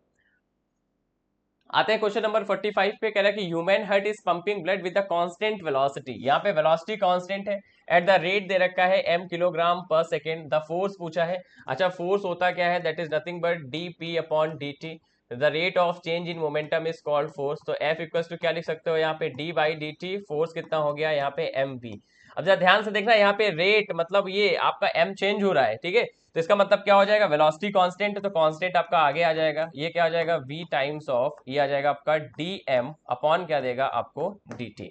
S2: आते हैं क्वेश्चन नंबर 45 पे। कह रहा है कि human heart is pumping blood with the constant velocity. यहाँ पे वेलोसिटी कांस्टेंट है, एट द रेट दे रखा है m किलोग्राम पर सेकेंड। द फोर्स पूछा है। अच्छा, फोर्स होता क्या है, that is nothing but dp upon dt। The rate of change in momentum is called force. तो F इक्वल्स टू क्या लिख सकते हो यहाँ पे, d बाई dt। फोर्स कितना हो गया यहाँ पे mv। अब जरा ध्यान से देखना, यहाँ पे रेट मतलब ये आपका m चेंज हो रहा है, ठीक है, तो इसका मतलब क्या हो जाएगा, वेलोसिटी कांस्टेंट है तो कांस्टेंट आपका आगे आ जाएगा, ये क्या आ जाएगा v टाइम्स ऑफ, ये आ जाएगा आपका dm अपॉन क्या देगा आपको dt,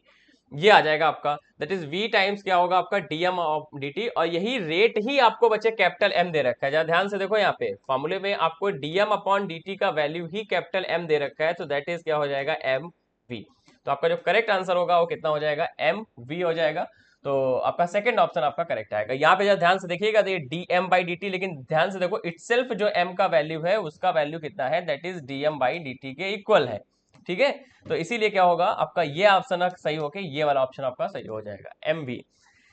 S2: ये आ जाएगा आपका, दैट इज v टाइम्स क्या होगा आपका dm ऑफ dt। और यही रेट ही आपको बच्चे कैपिटल m दे रखा है, जरा ध्यान से देखो यहाँ पे फॉर्मूले में आपको dm अपॉन dt का वैल्यू ही कैपिटल m दे रखा है, तो दैट इज क्या हो जाएगा mv। तो आपका जो करेक्ट आंसर होगा वो कितना हो जाएगा, mv हो जाएगा। तो आपका सेकंड ऑप्शन आपका करेक्ट आएगा। यहाँ पे जब ध्यान से देखिएगा तो ये dm बाई dt, लेकिन ध्यान से देखो इटसेल्फ जो m का वैल्यू है उसका वैल्यू कितना है, that is dm by dt के इक्वल है, ठीक है। तो इसीलिए क्या होगा आपका ये ऑप्शन सही होके ये वाला ऑप्शन आपका सही हो जाएगा, mv।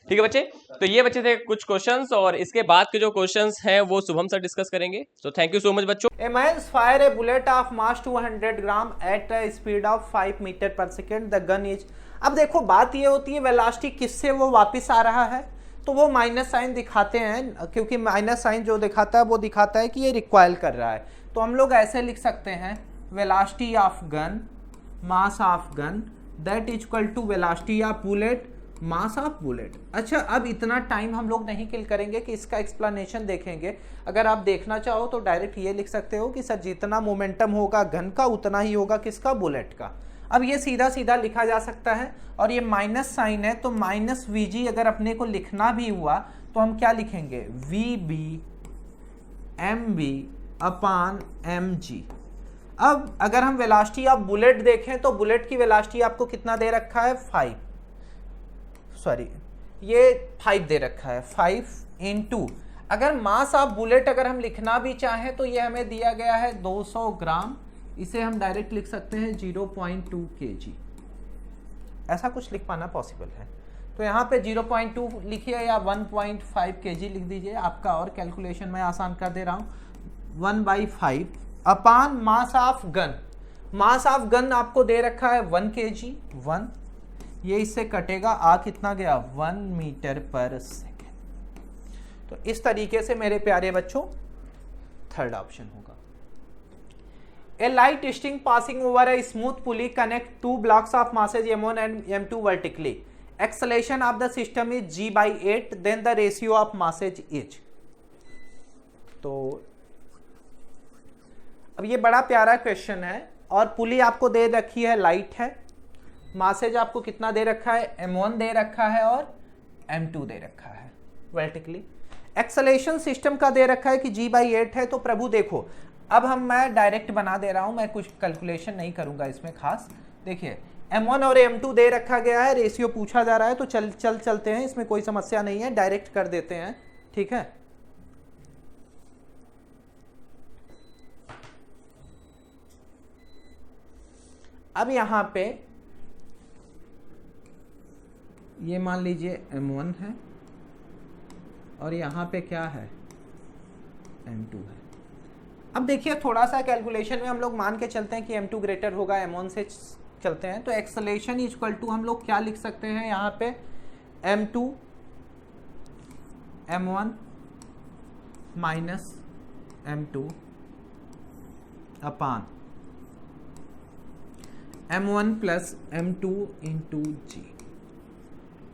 S2: ठीक है बच्चे, तो ये बच्चे थे कुछ क्वेश्चंस, और इसके बाद के जो क्वेश्चंस हैं वो शुभम सर डिस्कस करेंगे। तो थैंक यू सो मच बच्चों।
S3: A man fire a bullet of mass 200 gram at a speed of 5 metre per second. The gun is, अब देखो बात ये होती है वेलोसिटी किससे वो वापस आ रहा है, तो वो माइनस साइन दिखाते हैं, क्योंकि माइनस साइन जो दिखाता है वो दिखाता है कि ये रिक्वाइल कर रहा है। तो हम लोग ऐसे लिख सकते हैं velocity of gun, mass of gun, that is equal to velocity of bullet, mass of bullet. अच्छा, अब इतना टाइम हम लोग नहीं किल करेंगे कि इसका एक्सप्लेनेशन देखेंगे। अगर आप देखना चाहो तो डायरेक्ट ये लिख सकते हो कि सर जितना मोमेंटम होगा गन का उतना ही होगा किसका, बुलेट का। अब ये सीधा सीधा लिखा जा सकता है, और ये माइनस साइन है तो माइनस वीजी अगर अपने को लिखना भी हुआ तो हम क्या लिखेंगे, V B M B upon M G. अब अगर हम वेलोसिटी ऑफ बुलेट देखें तो बुलेट की वेलोसिटी आपको कितना दे रखा है, 5 दे रखा है, 5 इंटू, अगर मास ऑफ बुलेट अगर हम लिखना भी चाहें तो ये हमें दिया गया है 200 ग्राम, इसे हम डायरेक्ट लिख सकते हैं 0.2 kg, ऐसा कुछ लिख पाना पॉसिबल है। तो यहाँ पे 0.2 लिखिए या 1.5 kg लिख दीजिए, आपका और कैलकुलेशन मैं आसान कर दे रहा हूँ। 1/5 upon mass of gun, mass of gun आपको दे रखा है 1 kg, 1, ये इससे कटेगा, आ कितना गया 1 मीटर पर सेकेंड। तो इस तरीके से मेरे प्यारे बच्चों थर्ड ऑप्शन होगा। A light string passing over a smooth pulley connect two blocks of masses m1 and m2 vertically. Acceleration of the system is g by 8, then the ratio of masses is। तो अब ये बड़ा प्यारा क्वेश्चन है, और पुली आपको दे रखी है, लाइट है, मासेज आपको कितना दे रखा है, m1 दे रखा है और m2 दे रखा है वर्टिकली। एक्सेलेरेशन सिस्टम का दे रखा है कि g बाई 8 है। तो प्रभु देखो, अब मैं डायरेक्ट बना दे रहा हूं, मैं कुछ कैलकुलेशन नहीं करूंगा इसमें खास। देखिए m1 और m2 दे रखा गया है, रेशियो पूछा जा रहा है, तो चलते हैं, इसमें कोई समस्या नहीं है, डायरेक्ट कर देते हैं, ठीक है। अब यहां पे ये मान लीजिए m1 है और यहां पे क्या है, m2 है। अब देखिए थोड़ा सा कैलकुलेशन में हम लोग मान के चलते हैं कि m2 ग्रेटर होगा m1 से, चलते हैं। तो एक्सेलेरेशन इक्वल टू हम लोग क्या लिख सकते हैं यहाँ पे, m2 m1 minus m2 upon m1 plus m2 into जी।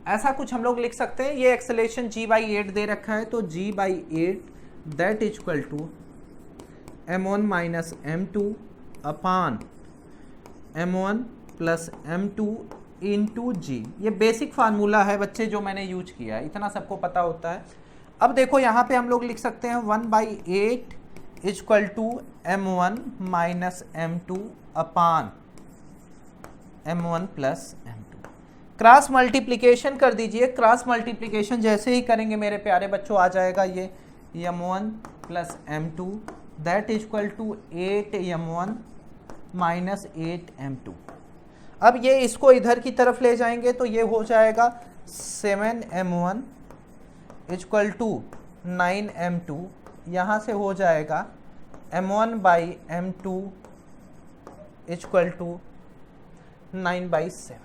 S3: ऐसा कुछ हम लोग लिख सकते हैं। ये एक्सेलेरेशन g/8 दे रखा है, तो g/8 that equal to m1 minus m2 upon m1 plus m2 into G. ये बेसिक फार्मूला है बच्चे जो मैंने यूज किया है, इतना सबको पता होता है। अब देखो यहाँ पे हम लोग लिख सकते हैं 1/8 equal to m1 minus m2 upon m1 plus m2। Cross multiplication कर दीजिए। क्रॉस मल्टीप्लिकेशन जैसे ही करेंगे मेरे प्यारे बच्चों आ जाएगा ये m1 plus m2 that equal to 8m1 minus 8m2। अब ये इसको इधर की तरफ ले जाएंगे तो ये हो जाएगा 7m1 इक्वल टू 9m2। यहाँ से हो जाएगा m1 by m2 equal to 9/7।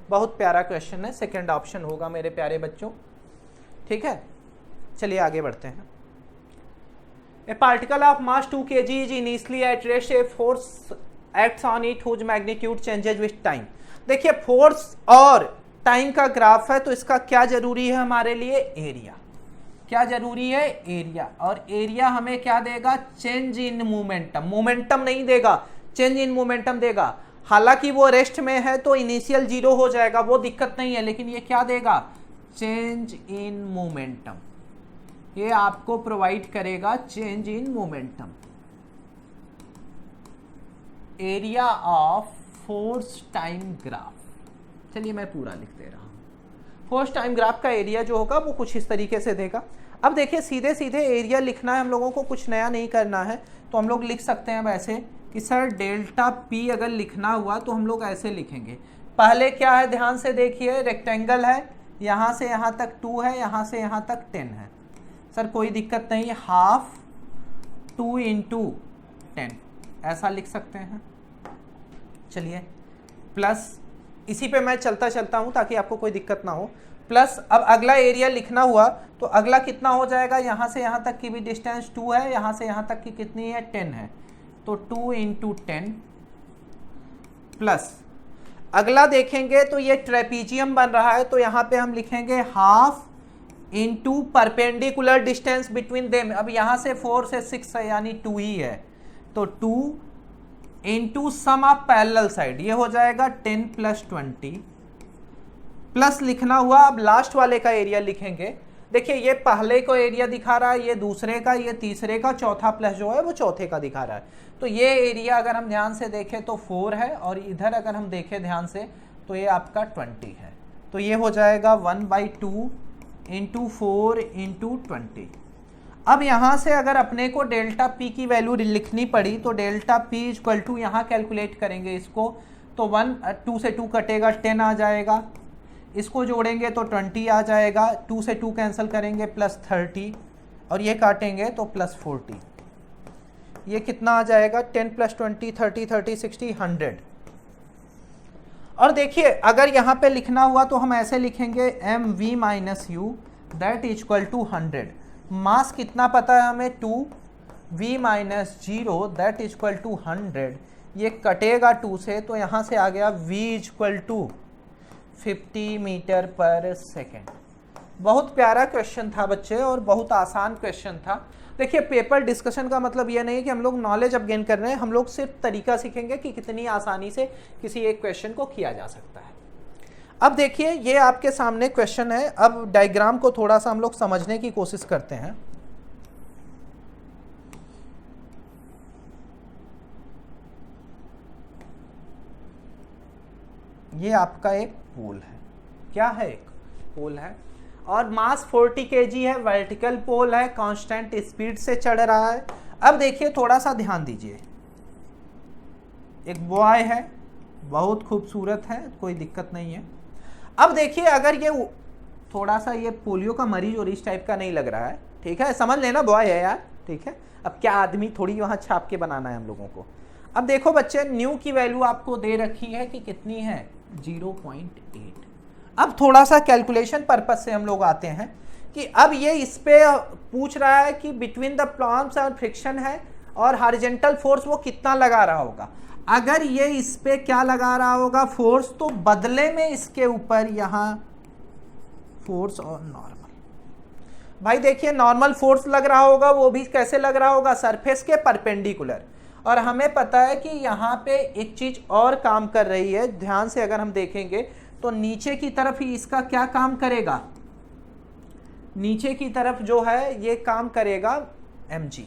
S3: बहुत प्यारा क्वेश्चन है, सेकंड ऑप्शन होगा मेरे प्यारे बच्चों। ठीक है, चलिए आगे बढ़ते हैं। A particle of mass 2 kg is initially at rest, a force acts on it whose magnitude changes with time। देखिए फोर्स और टाइम का ग्राफ है, तो इसका क्या जरूरी है हमारे लिए? एरिया। क्या जरूरी है? एरिया। और एरिया हमें क्या देगा? Change in momentum. मोमेंटम नहीं देगा, चेंज इन मोमेंटम देगा। हालांकि वो रेस्ट में है तो इनिशियल 0 हो जाएगा, वो दिक्कत नहीं है, लेकिन ये क्या देगा? Change in momentum. ये आपको प्रोवाइड करेगा change in momentum. Area of force time graph. चलिए मैं पूरा लिख दे रहा हूं। फोर्स टाइम ग्राफ का एरिया जो होगा वो कुछ इस तरीके से देगा। अब देखिए सीधे सीधे एरिया लिखना है हम लोगों को, कुछ नया नहीं करना है, तो हम लोग लिख सकते हैं वैसे कि सर डेल्टा पी अगर लिखना हुआ तो हम लोग ऐसे लिखेंगे। पहले क्या है ध्यान से देखिए, रेक्टेंगल है, यहाँ से यहाँ तक 2 है, यहाँ से यहाँ तक 10 है। सर कोई दिक्कत नहीं, हाफ 2 इंटू 10 ऐसा लिख सकते हैं। चलिए प्लस, इसी पे मैं चलता चलता हूँ ताकि आपको कोई दिक्कत ना हो। प्लस अब अगला एरिया लिखना हुआ तो अगला कितना हो जाएगा? यहाँ से यहाँ तक की भी डिस्टेंस 2 है, यहाँ से यहाँ तक की कितनी है? 10 है, तो 2 इंटू 10 प्लस अगला देखेंगे तो ये ट्रेपीजियम बन रहा है, तो यहाँ पे हम लिखेंगे half into perpendicular distance between them. अब यहाँ से 4 से 6 है यानी 2 ही है, तो 2 into sum of parallel side, ये हो जाएगा 10 प्लस 20 प्लस लिखना हुआ। अब लास्ट वाले का एरिया लिखेंगे। देखिए ये पहले को एरिया दिखा रहा है, ये दूसरे का, ये तीसरे का, चौथा प्लस जो है वो चौथे का दिखा रहा है। तो ये एरिया अगर हम ध्यान से देखें तो 4 है, और इधर अगर हम देखें ध्यान से तो ये आपका 20 है। तो ये हो जाएगा 1/2 इंटू 4 इंटू 20। अब यहाँ से अगर अपने को डेल्टा पी की वैल्यू लिखनी पड़ी तो डेल्टा पी इक्वल टू, यहाँ कैलकुलेट करेंगे इसको तो 2 से 2 कटेगा, 10 आ जाएगा। इसको जोड़ेंगे तो 20 आ जाएगा, 2 से 2 कैंसिल करेंगे प्लस 30, और ये काटेंगे तो प्लस 40। ये कितना आ जाएगा? 10 प्लस 20 30 30 60 100। और देखिए अगर यहाँ पे लिखना हुआ तो हम ऐसे लिखेंगे mv minus U that equal to 100। Mass कितना पता है हमें? 2 v minus 0 that equal to 100। ये कटेगा 2 से तो यहाँ से आ गया v equal to 50 metre per second. बहुत प्यारा क्वेश्चन था बच्चे और बहुत आसान क्वेश्चन था। देखिए पेपर डिस्कशन का मतलब ये नहीं है कि हम लोग नॉलेज अब गेन कर रहे हैं, हम लोग सिर्फ तरीका सीखेंगे कि कितनी आसानी से किसी एक क्वेश्चन को किया जा सकता है। अब देखिए ये आपके सामने क्वेश्चन है। अब डायग्राम को थोड़ा सा हम लोग समझने की कोशिश करते हैं। ये आपका एक पोल है, क्या है? एक पोल है और मास 40 kg है, वर्टिकल पोल है, कांस्टेंट स्पीड से चढ़ रहा है। अब देखिए थोड़ा सा ध्यान दीजिए, एक बॉय है, बहुत खूबसूरत है, कोई दिक्कत नहीं है। अब देखिए अगर ये थोड़ा सा ये पोलियो का मरीज और इस टाइप का नहीं लग रहा है, ठीक है, समझ लेना बॉय है यार, ठीक है। अब क्या आदमी थोड़ी वहाँ छाप के बनाना है हम लोगों को। अब देखो बच्चे न्यू की वैल्यू आपको दे रखी है कि कितनी है? 0.8। अब थोड़ा सा कैलकुलेशन पर्पज से हम लोग आते हैं कि अब ये इस पे पूछ रहा है कि बिटवीन द प्लॉम्स और फ्रिक्शन है। और हॉरिजॉन्टल फोर्स वो कितना लगा रहा होगा। अगर ये इस पे क्या लगा रहा होगा फोर्स, तो बदले में इसके ऊपर यहां फोर्स और नॉर्मल, भाई देखिए नॉर्मल फोर्स लग रहा होगा, वो भी कैसे लग रहा होगा, सरफेस के परपेंडिकुलर। और हमें पता है कि यहाँ पे एक चीज और काम कर रही है, ध्यान से अगर हम देखेंगे तो नीचे की तरफ ही इसका क्या काम करेगा, नीचे की तरफ जो है ये काम करेगा mg,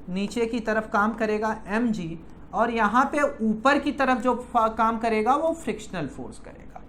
S3: नीचे की तरफ काम करेगा mg, और यहाँ पे ऊपर की तरफ जो काम करेगा वो फ्रिक्शनल फोर्स करेगा।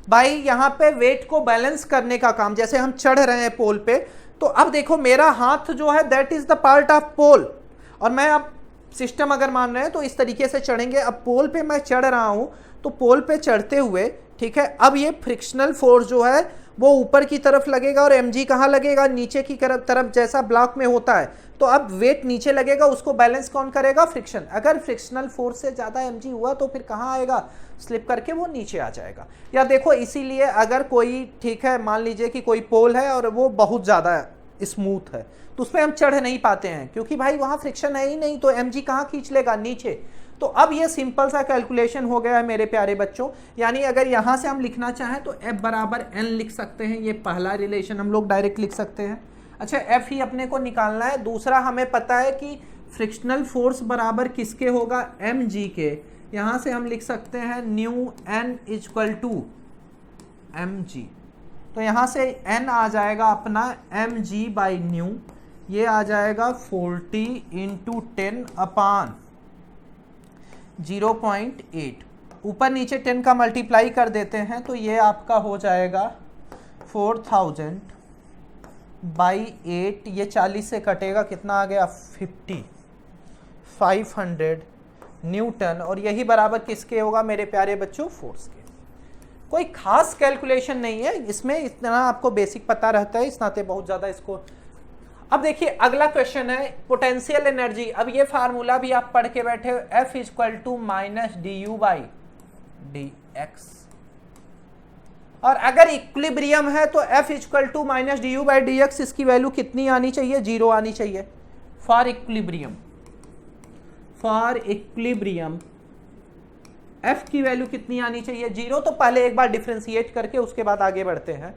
S3: भाई यहाँ पे वेट को बैलेंस करने का काम, जैसे हम चढ़ रहे हैं पोल पे, तो अब देखो मेरा हाथ जो है that is the part of pole, और मैं अब सिस्टम अगर मान रहे हैं तो इस तरीके से चढ़ेंगे। अब पोल पे मैं चढ़ रहा हूं, तो पोल पे चढ़ते हुए ठीक है, अब ये फ्रिक्शनल फोर्स जो है वो ऊपर की तरफ लगेगा और mg कहाँ लगेगा, नीचे की तरफ, जैसा ब्लॉक में होता है। तो अब वेट नीचे लगेगा, उसको बैलेंस कौन करेगा, फ्रिक्शन। अगर फ्रिक्शनल फोर्स से ज़्यादा mg हुआ तो फिर कहाँ आएगा, स्लिप करके वो नीचे आ जाएगा। या देखो इसीलिए अगर कोई ठीक है, मान लीजिए कि कोई पोल है और वो बहुत ज़्यादा स्मूथ है, तो उस पर हम चढ़ नहीं पाते हैं, क्योंकि भाई वहाँ फ्रिक्शन है ही नहीं, तो mg कहाँ खींच लेगा, नीचे। तो अब ये सिंपल सा कैलकुलेशन हो गया है मेरे प्यारे बच्चों। यानी अगर यहाँ से हम लिखना चाहें तो F बराबर N लिख सकते हैं, ये पहला रिलेशन हम लोग डायरेक्ट लिख सकते हैं। अच्छा, F ही अपने को निकालना है। दूसरा हमें पता है कि फ्रिक्शनल फोर्स बराबर किसके होगा, mg के। यहाँ से हम लिख सकते हैं new N equal to mg, तो यहाँ से N आ जाएगा अपना mg बाई न्यू, ये आ जाएगा 40 इंटू 10 अपान 0.8, ऊपर नीचे 10 का मल्टीप्लाई कर देते हैं तो ये आपका हो जाएगा 4000 बाई 8, ये 40 से कटेगा, कितना आ गया 500 न्यूटन, और यही बराबर किसके होगा मेरे प्यारे बच्चों, फोर्स के। कोई खास कैलकुलेशन नहीं है इसमें, इतना आपको बेसिक पता रहता है, इस नाते बहुत ज़्यादा इसको। अब देखिए अगला क्वेश्चन है पोटेंशियल एनर्जी। अब ये फार्मूला भी आप पढ़ के बैठे हो, F equal to minus D by D X, और अगर इक्विलिब्रियम है तो F equal to minus D by D X, इसकी वैल्यू कितनी आनी चाहिए, 0 आनी चाहिए। For equilibrium, for equilibrium F की वैल्यू कितनी आनी चाहिए, 0। तो पहले एक बार डिफ्रेंशिएट करके उसके बाद आगे बढ़ते हैं।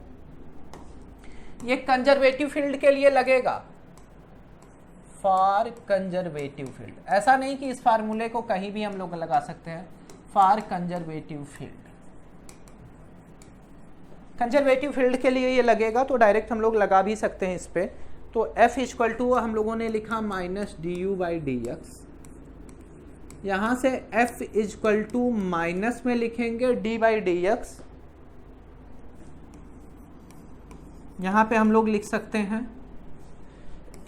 S3: ये कंजर्वेटिव फील्ड के लिए लगेगा, फॉर कंजर्वेटिव फील्ड, ऐसा नहीं कि इस फार्मूले को कहीं भी हम लोग लगा सकते हैं, for conservative field, conservative field के लिए ये लगेगा, तो डायरेक्ट हम लोग लगा भी सकते हैं इस पे। तो F इक्वल टू हम लोगों ने लिखा minus D you by D x, यहाँ से F इक्वल टू माइनस में लिखेंगे d बाई डी एक्स, यहाँ पे हम लोग लिख सकते हैं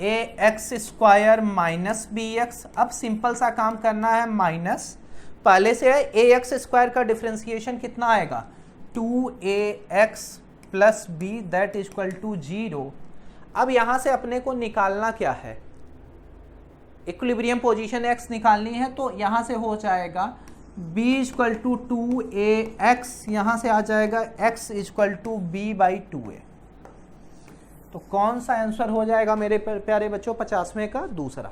S3: A X square minus B X. अब सिंपल सा काम करना है, माइनस पहले से है, ए एक्स स्क्वायर का डिफ्रेंसिएशन कितना आएगा, 2ax plus B that equal to 0। अब यहाँ से अपने को निकालना क्या है, इक्विलिब्रियम पोजीशन x निकालनी है, तो यहाँ से हो जाएगा b इक्वल टू 2ax, यहाँ से आ जाएगा x equal to b by 2a। तो कौन सा आंसर हो जाएगा मेरे प्यारे बच्चों, 50वें का दूसरा।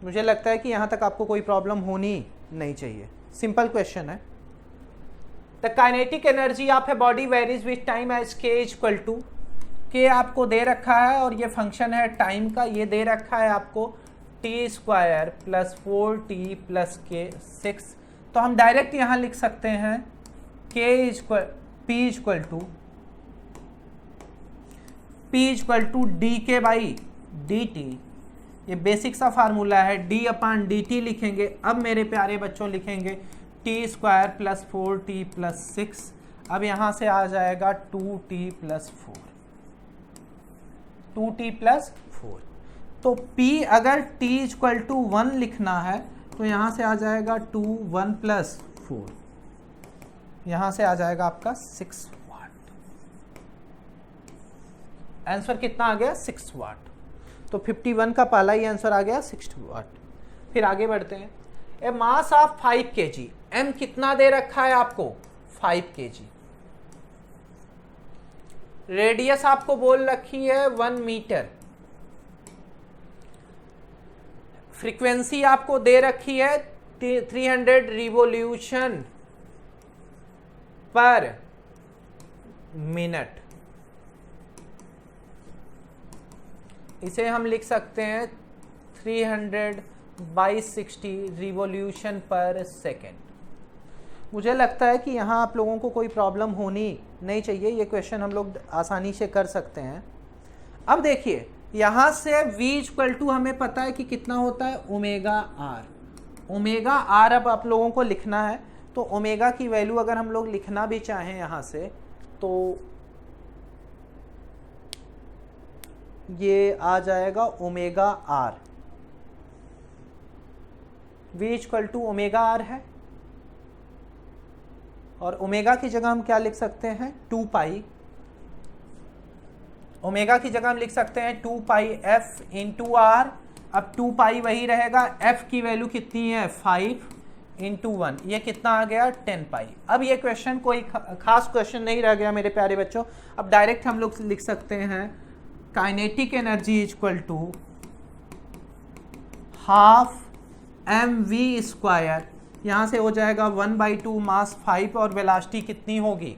S3: मुझे लगता है कि यहाँ तक आपको कोई प्रॉब्लम होनी नहीं चाहिए, सिंपल क्वेश्चन है। The kinetic energy of a body varies with time as k equal to, k आपको दे रखा है और ये फंक्शन है टाइम का, ये दे रखा है आपको t square plus 4t plus k 6। तो हम डायरेक्ट यहाँ लिख सकते हैं p इक्वल टू डी के बाई डी टी, ये बेसिक सा फार्मूला है, d अपान डी टी लिखेंगे। अब मेरे प्यारे बच्चों लिखेंगे t square plus 4t plus 6, अब यहाँ से आ जाएगा 2t प्लस 4, 2t प्लस 4। तो p अगर t इक्वल टू 1 लिखना है तो यहाँ से आ जाएगा 2 1 प्लस 4, यहाँ से आ जाएगा आपका 6 वाट। आंसर कितना आ गया, 6 वाट। तो 51 का पहला ही आंसर आ गया 6 वाट। फिर आगे बढ़ते हैं। ए मास ऑफ 5 kg, m कितना दे रखा है आपको, 5 kg। रेडियस आपको बोल रखी है 1 मीटर, फ्रीक्वेंसी आपको दे रखी है 300 रिवॉल्यूशन पर मिनट, इसे हम लिख सकते हैं 300/60 रिवॉल्यूशन पर सेकेंड। मुझे लगता है कि यहाँ आप लोगों को कोई प्रॉब्लम होनी नहीं चाहिए, ये क्वेश्चन हम लोग आसानी से कर सकते हैं। अब देखिए यहाँ से v हमें पता है कि कितना होता है ओमेगा आर। ओमेगा आर अब आप लोगों को लिखना है, तो ओमेगा की वैल्यू अगर हम लोग लिखना भी चाहें यहाँ से तो ये आ जाएगा omega r. v omega r है और ओमेगा की जगह हम क्या लिख सकते हैं 2 पाई। ओमेगा की जगह हम लिख सकते हैं 2 पाई एफ इंटू आर। अब 2 पाई वही रहेगा, एफ की वैल्यू कितनी है 5 इंटू 1, ये कितना आ गया 10 पाई। अब ये क्वेश्चन कोई खास क्वेश्चन नहीं रह गया मेरे प्यारे बच्चों। अब डायरेक्ट हम लोग लिख सकते हैं kinetic energy equal to half mv², यहाँ से हो जाएगा 1/2 मास 5 और वेलोसिटी कितनी होगी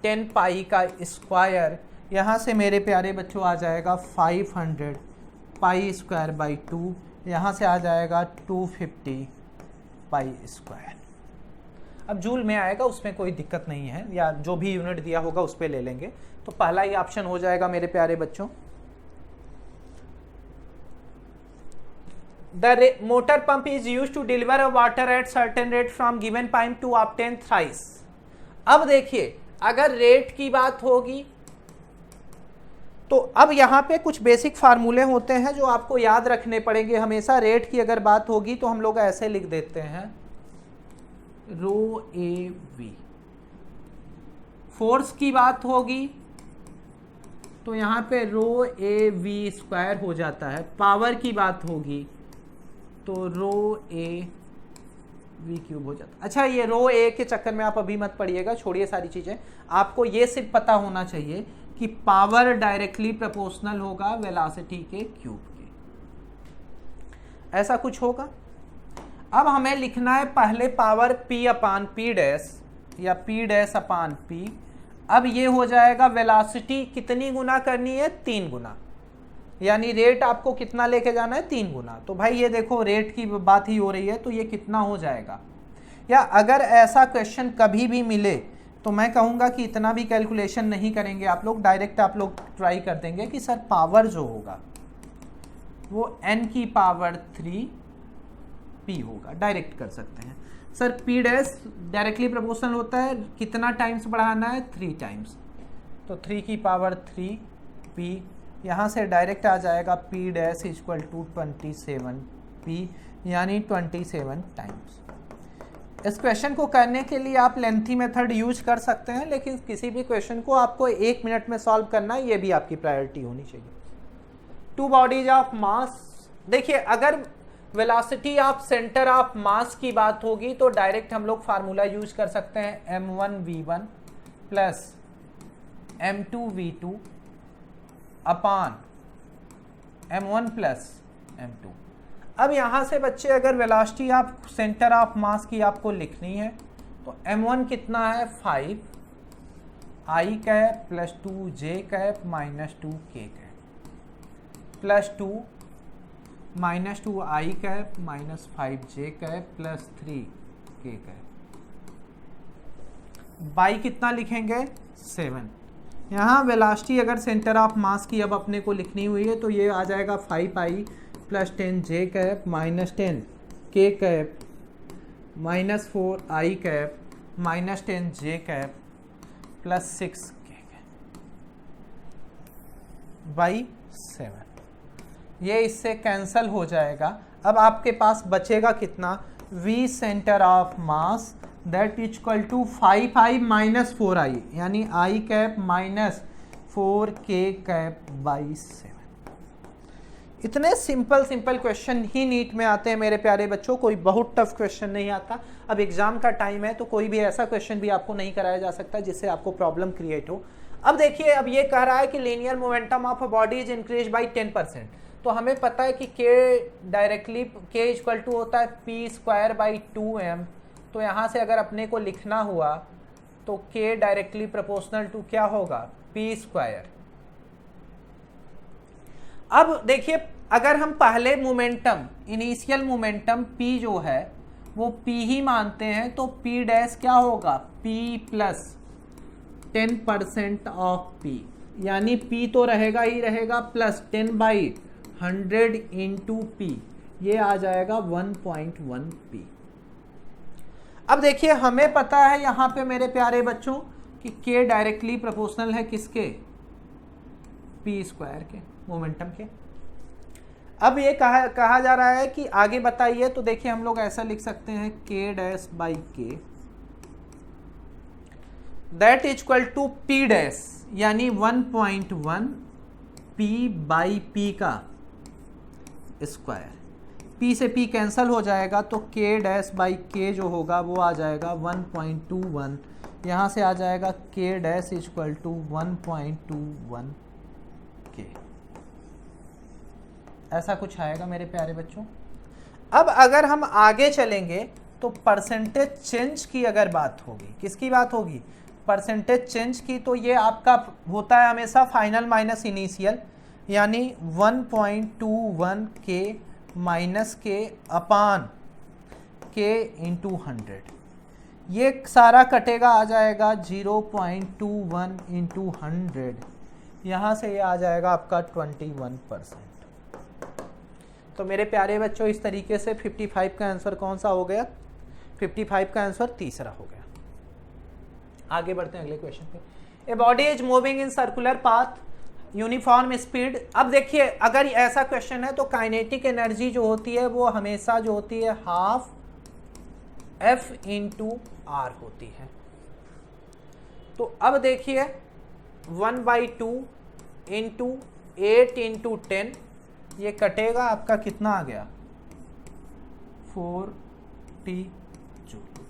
S3: 10 पाई का स्क्वायर। यहाँ से मेरे प्यारे बच्चों आ जाएगा 500 π²/2, यहाँ से आ जाएगा 250 π²। अब जूल में आएगा, उसमें कोई दिक्कत नहीं है, या जो भी यूनिट दिया होगा उस पर ले लेंगे। तो पहला ही ऑप्शन हो जाएगा मेरे प्यारे बच्चों। The motor pump is used to deliver a water at certain rate from given pipe to obtain thrice। अब देखिए अगर रेट की बात होगी तो अब यहाँ पे कुछ बेसिक फार्मूले होते हैं जो आपको याद रखने पड़ेंगे हमेशा। रेट की अगर बात होगी तो हम लोग ऐसे लिख देते हैं रो ए वी। फोर्स की बात होगी तो यहाँ पे रो ए वी स्क्वायर हो जाता है। पावर की बात होगी तो रो ए वी क्यूब हो जाता है। अच्छा, ये रो ए के चक्कर में आप अभी मत पढ़िएगा, छोड़िए सारी चीज़ें। आपको ये सिर्फ पता होना चाहिए कि पावर डायरेक्टली प्रोपोर्शनल होगा वेलोसिटी के क्यूब के, ऐसा कुछ होगा। अब हमें लिखना है पहले पावर p/p डैश या p डैश अपान p। अब ये हो जाएगा वेलोसिटी कितनी गुना करनी है 3 गुना, यानी रेट आपको कितना लेके जाना है 3 गुना। तो भाई ये देखो रेट की बात ही हो रही है, तो ये कितना हो जाएगा। या अगर ऐसा क्वेश्चन कभी भी मिले तो मैं कहूँगा कि इतना भी कैलकुलेशन नहीं करेंगे आप लोग, डायरेक्ट आप लोग ट्राई कर देंगे कि सर पावर जो होगा वो n⁻³ होगा, डायरेक्ट कर सकते हैं। Sir p dash directly proportional होता है, कितना टाइम्स बढ़ाना है 3 टाइम्स, तो 3⁻³ यहाँ से डायरेक्ट आ जाएगा p dash equal to 27p, यानी 27 टाइम्स। इस क्वेश्चन को करने के लिए आप लेंथी मेथड यूज कर सकते हैं, लेकिन किसी भी क्वेश्चन को आपको 1 मिनट में सॉल्व करना है, ये भी आपकी प्रायोरिटी होनी चाहिए। 2 बॉडीज ऑफ मास, देखिए अगर वेलोसिटी ऑफ सेंटर ऑफ मास की बात होगी तो डायरेक्ट हम लोग फार्मूला यूज कर सकते हैं m1v1 प्लस m2v2 अपान m1 प्लस m2। अब यहाँ से बच्चे अगर वेलोसिटी ऑफ सेंटर ऑफ मास की आपको लिखनी है तो m1 कितना है 5 i cap plus 2j cap minus 2k cap plus 2 minus 2i cap minus 5j cap plus 3k cap. By कितना लिखेंगे 7। यहाँ वेलोसिटी अगर सेंटर ऑफ मास की अब अपने को लिखनी हुई है तो ये आ जाएगा 5i plus 10j cap minus 10k cap minus 4i cap minus 10j cap plus 6k cap by 7। ये इससे कैंसल हो जाएगा। अब आपके पास बचेगा कितना v centre of mass that equal to 5i minus 4i, यानी i cap minus 4k cap by 7। इतने सिंपल क्वेश्चन ही नीट में आते हैं मेरे प्यारे बच्चों, कोई बहुत टफ क्वेश्चन नहीं आता। अब एग्जाम का टाइम है तो कोई भी ऐसा क्वेश्चन भी आपको नहीं कराया जा सकता जिससे आपको प्रॉब्लम क्रिएट हो। अब देखिए, अब ये कह रहा है कि linear momentum of a body is increase by 10%। तो तो हमें पता है कि k directly k equal to होता है पी स्क्वायर बाई 2m। तो यहाँ से अगर अपने को लिखना हुआ तो k डायरेक्टली प्रोपोर्शनल टू क्या होगा, पी स्क्वायर। अब देखिए अगर हम पहले मोमेंटम, इनिशियल मोमेंटम p जो है वो p ही मानते हैं, तो p डैश क्या होगा, p प्लस 10% ऑफ p, यानी p तो रहेगा ही रहेगा प्लस 10/100 इंटू p, ये आ जाएगा 1.1 p। अब देखिए हमें पता है यहाँ पे मेरे प्यारे बच्चों कि k डायरेक्टली प्रोपोर्शनल है किसके, p स्क्वायर के, मोमेंटम के। अब ये कहा जा रहा है कि आगे बताइए, तो देखिए हम लोग ऐसा लिख सकते हैं k dash by k that equal to p dash, यानी 1.1 p बाई p का स्क्वायर। p से p कैंसल हो जाएगा तो k डैश बाई k जो होगा वो आ जाएगा 1.21, यहाँ से आ जाएगा k dash equal to 1.21 k, ऐसा कुछ आएगा मेरे प्यारे बच्चों। अब अगर हम आगे चलेंगे तो परसेंटेज चेंज की अगर बात होगी, किसकी बात होगी, परसेंटेज चेंज की, तो ये आपका होता है हमेशा फाइनल माइनस इनिशियल, यानी 1.21 के माइनस के अपान के इंटू 100, ये सारा कटेगा, आ जाएगा 0.21 इंटू 100, यहाँ से ये आ जाएगा आपका 21%। तो मेरे प्यारे बच्चों इस तरीके से 55 का आंसर कौन सा हो गया, 55 का आंसर तीसरा हो गया। आगे बढ़ते हैं अगले क्वेश्चन पे। A body is moving in circular path uniform speed. अब देखिए अगर ऐसा क्वेश्चन है तो काइनेटिक एनर्जी जो होती है वो हमेशा जो होती है हाफ F इंटू आर होती है। तो अब देखिए 1/2 इंटू 8 इंटू 10, ये कटेगा आपका कितना आ गया 40 जूल।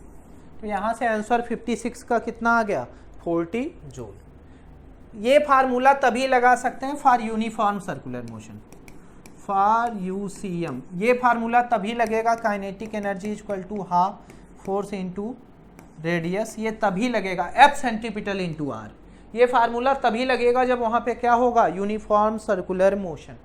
S3: तो यहाँ से आंसर 56 का कितना आ गया 40 जूल। ये फार्मूला तभी लगा सकते हैं for uniform circular motion, for UCM, ये फार्मूला तभी लगेगा, kinetic energy equal to half force into radius, ये तभी लगेगा, एफ सेंट्रीपिटल इंटू आर, ये फार्मूला तभी लगेगा जब वहाँ पे क्या होगा, uniform circular motion.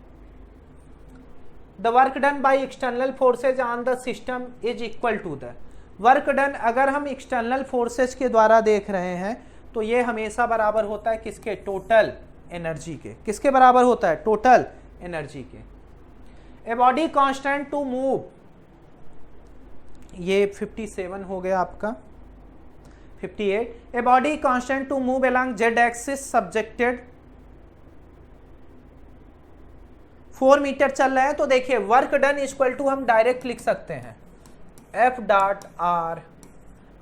S3: The work done by external forces on the system is equal to the work done, अगर हम एक्सटर्नल फोर्सेज के द्वारा देख रहे हैं तो ये हमेशा बराबर होता है किसके, टोटल एनर्जी के, किसके बराबर होता है, टोटल एनर्जी के। A body constant to move, ये 57 हो गया आपका 58। A body constant to move along z axis subjected 4 metre चल रहे हैं, तो देखिए वर्क डन इक्वल टू हम डायरेक्ट लिख सकते हैं F डॉट आर,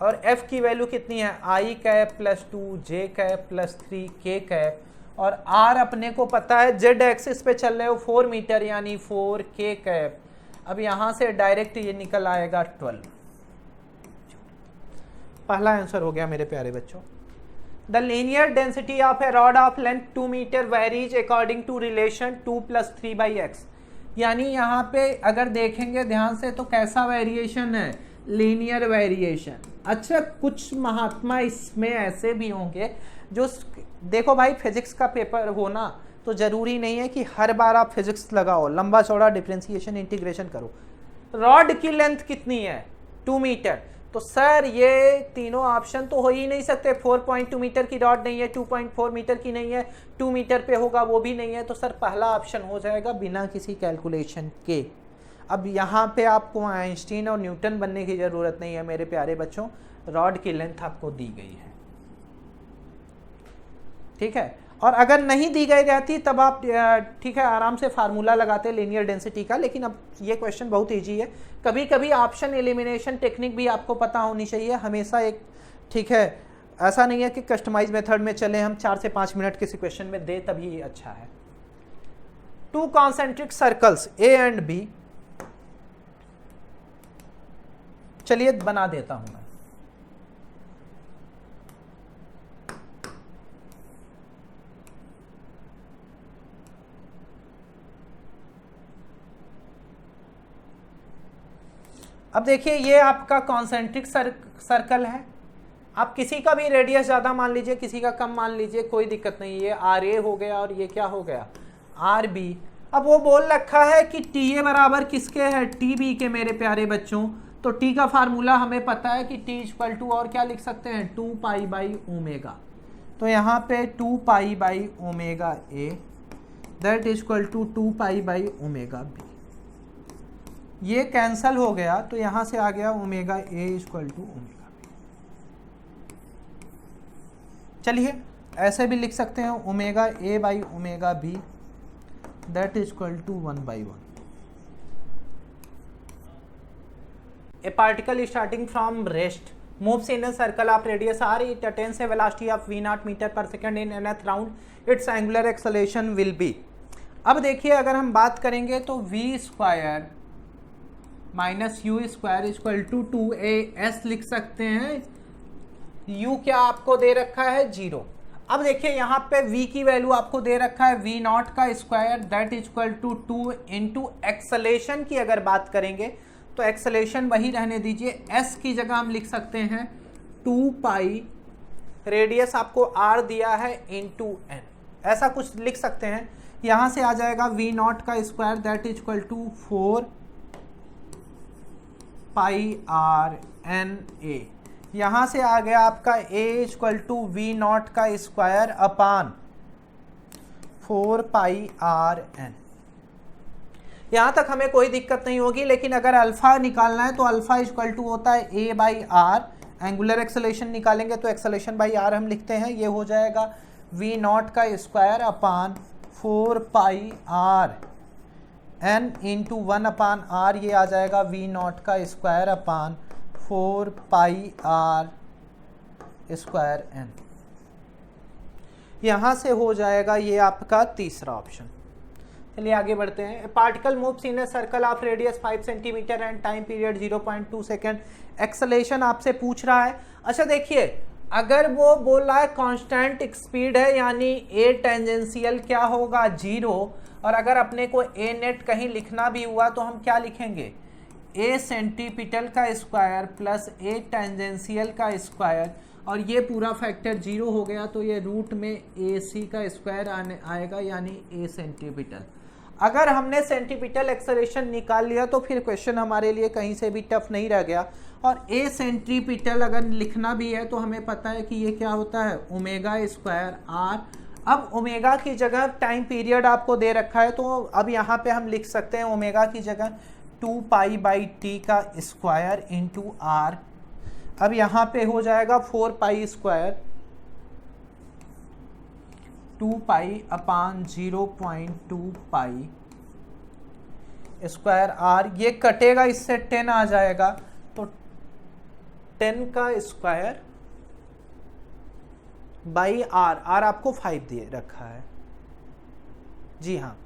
S3: और F की वैल्यू कितनी है I cap plus 2 J cap plus 3 K cap, और R अपने को पता है Z एक्सिस पे चल रहे हो 4 मीटर यानी 4 K कैप। अब यहाँ से डायरेक्ट ये निकल आएगा 12। पहला आंसर हो गया मेरे प्यारे बच्चों। The linear density of a rod of length 2 metre varies according to relation 2 + 3/x, यानी यहाँ पे अगर देखेंगे ध्यान से तो कैसा वेरिएशन है, लीनियर वेरिएशन। अच्छा कुछ महात्मा इसमें ऐसे भी होंगे जो, देखो भाई फिजिक्स का पेपर हो ना तो जरूरी नहीं है कि हर बार आप फिजिक्स लगाओ, लंबा चौड़ा डिफरेंशिएशन इंटीग्रेशन करो। रॉड की लेंथ कितनी है 2 मीटर, तो सर ये तीनों ऑप्शन तो हो ही नहीं सकते, 4.2 मीटर की रॉड नहीं है, 2.4 मीटर की नहीं है, 2 मीटर पे होगा वो भी नहीं है, तो सर पहला ऑप्शन हो जाएगा बिना किसी कैलकुलेशन के। अब यहाँ पे आपको आइंस्टीन और न्यूटन बनने की ज़रूरत नहीं है मेरे प्यारे बच्चों, रॉड की लेंथ आपको दी गई है, ठीक है। और अगर नहीं दी गई रहती तब आप ठीक है आराम से फार्मूला लगाते लीनियर डेंसिटी का, लेकिन अब ये क्वेश्चन बहुत इजी है। कभी कभी ऑप्शन एलिमिनेशन टेक्निक भी आपको पता होनी चाहिए हमेशा एक, ठीक है, ऐसा नहीं है कि कस्टमाइज मेथड में चले हम 4 से 5 मिनट किसी क्वेश्चन में दे तभी अच्छा है। 2 concentric circles A and B, चलिए बना देता हूं मैं। अब देखिए ये आपका कॉन्सेंट्रिक सर्कल है, आप किसी का भी रेडियस ज़्यादा मान लीजिए, किसी का कम मान लीजिए, कोई दिक्कत नहीं। ये आर ए हो गया और ये क्या हो गया, आर बी। अब वो बोल रखा है कि टी ए बराबर किसके है, टी बी के मेरे प्यारे बच्चों। तो टी का फार्मूला हमें पता है कि टी इक्वल टू और क्या लिख सकते हैं, 2 पाई बाई ओमेगा। तो यहाँ पे 2 pi by omega A that is equal to 2 pi by omega B. ये कैंसल हो गया तो यहाँ से आ गया omega A equal to omega B. चलिए ऐसे भी लिख सकते हैं, omega A by omega B that is equal to 1/1। A particle starting from rest moves in a circle of radius r, it attains a velocity of v0 meter per second in nth round, its angular acceleration will be। अब देखिए अगर हम बात करेंगे तो v square minus u square equal to 2as लिख सकते हैं। u क्या आपको दे रखा है, 0। अब देखिए यहाँ पे v की वैल्यू आपको दे रखा है v0 का square that equal to 2 into acceleration की अगर बात करेंगे तो एक्सलेशन वही रहने दीजिए, s की जगह हम लिख सकते हैं 2 पाई, रेडियस आपको r दिया है इंटू n, ऐसा कुछ लिख सकते हैं। यहाँ से आ जाएगा v0 का square that is equal to 4 pi r n a। यहाँ से आ गया आपका a इक्वल टू v0 का square upon 4 pi r n। यहाँ तक हमें कोई दिक्कत नहीं होगी, लेकिन अगर अल्फा निकालना है तो अल्फा इक्वल टू होता है a by r, angular acceleration निकालेंगे तो एक्सेलेरेशन बाई आर हम लिखते हैं, ये हो जाएगा v0 का square upon 4 pi r n into 1 upon r, ये आ जाएगा v0 का square upon 4 pi r square n। यहाँ से हो जाएगा ये आपका तीसरा ऑप्शन। चलिए आगे बढ़ते हैं। Particle moves in a circle of radius 5 centimetre and time period 0.2 second, acceleration आपसे पूछ रहा है। अच्छा देखिए अगर वो बोल रहा है कांस्टेंट स्पीड है यानी ए टेंजेंशियल क्या होगा, 0। और अगर अपने को ए नेट कहीं लिखना भी हुआ तो हम क्या लिखेंगे, ए सेंटीपिटल का स्क्वायर प्लस ए टेंजेंशियल का स्क्वायर, और ये पूरा फैक्टर 0 हो गया तो ये रूट में ए सी का स्क्वायर आएगा यानी ए सेंटीपिटल। अगर हमने सेंटीपिटल एक्सेलरेशन निकाल लिया तो फिर क्वेश्चन हमारे लिए कहीं से भी टफ नहीं रह गया। और ए सेंटीपिटल अगर लिखना भी है तो हमें पता है कि ये क्या होता है, ओमेगा स्क्वायर आर। अब ओमेगा की जगह टाइम पीरियड आपको दे रखा है तो अब यहाँ पे हम लिख सकते हैं ओमेगा की जगह 2 पाई बाई टी का स्क्वायर इंटू आर। अब यहाँ पे हो जाएगा 4 pi square 2 pi upon 0.2 pi square r, ये कटेगा इससे 10 आ जाएगा तो 10 का स्क्वायर बाई आर, आर आपको 5 दिए रखा है, जी हाँ।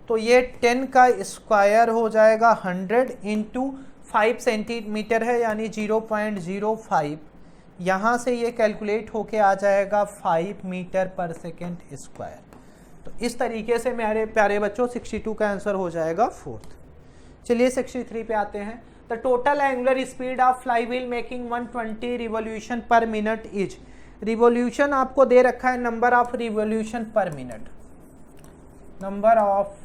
S3: तो ये 10 का स्क्वायर हो जाएगा 100 इंटू 5 सेंटीमीटर है यानी 0.05, यहाँ से ये कैलकुलेट होके आ जाएगा 5 मीटर पर सेकेंड स्क्वायर। तो इस तरीके से मेरे प्यारे बच्चों 62 का आंसर हो जाएगा 4th। चलिए 63 पे आते हैं। The total angular speed of fly wheel making 120 revolution per minute is, revolution आपको दे रखा है number of revolution per minute, number of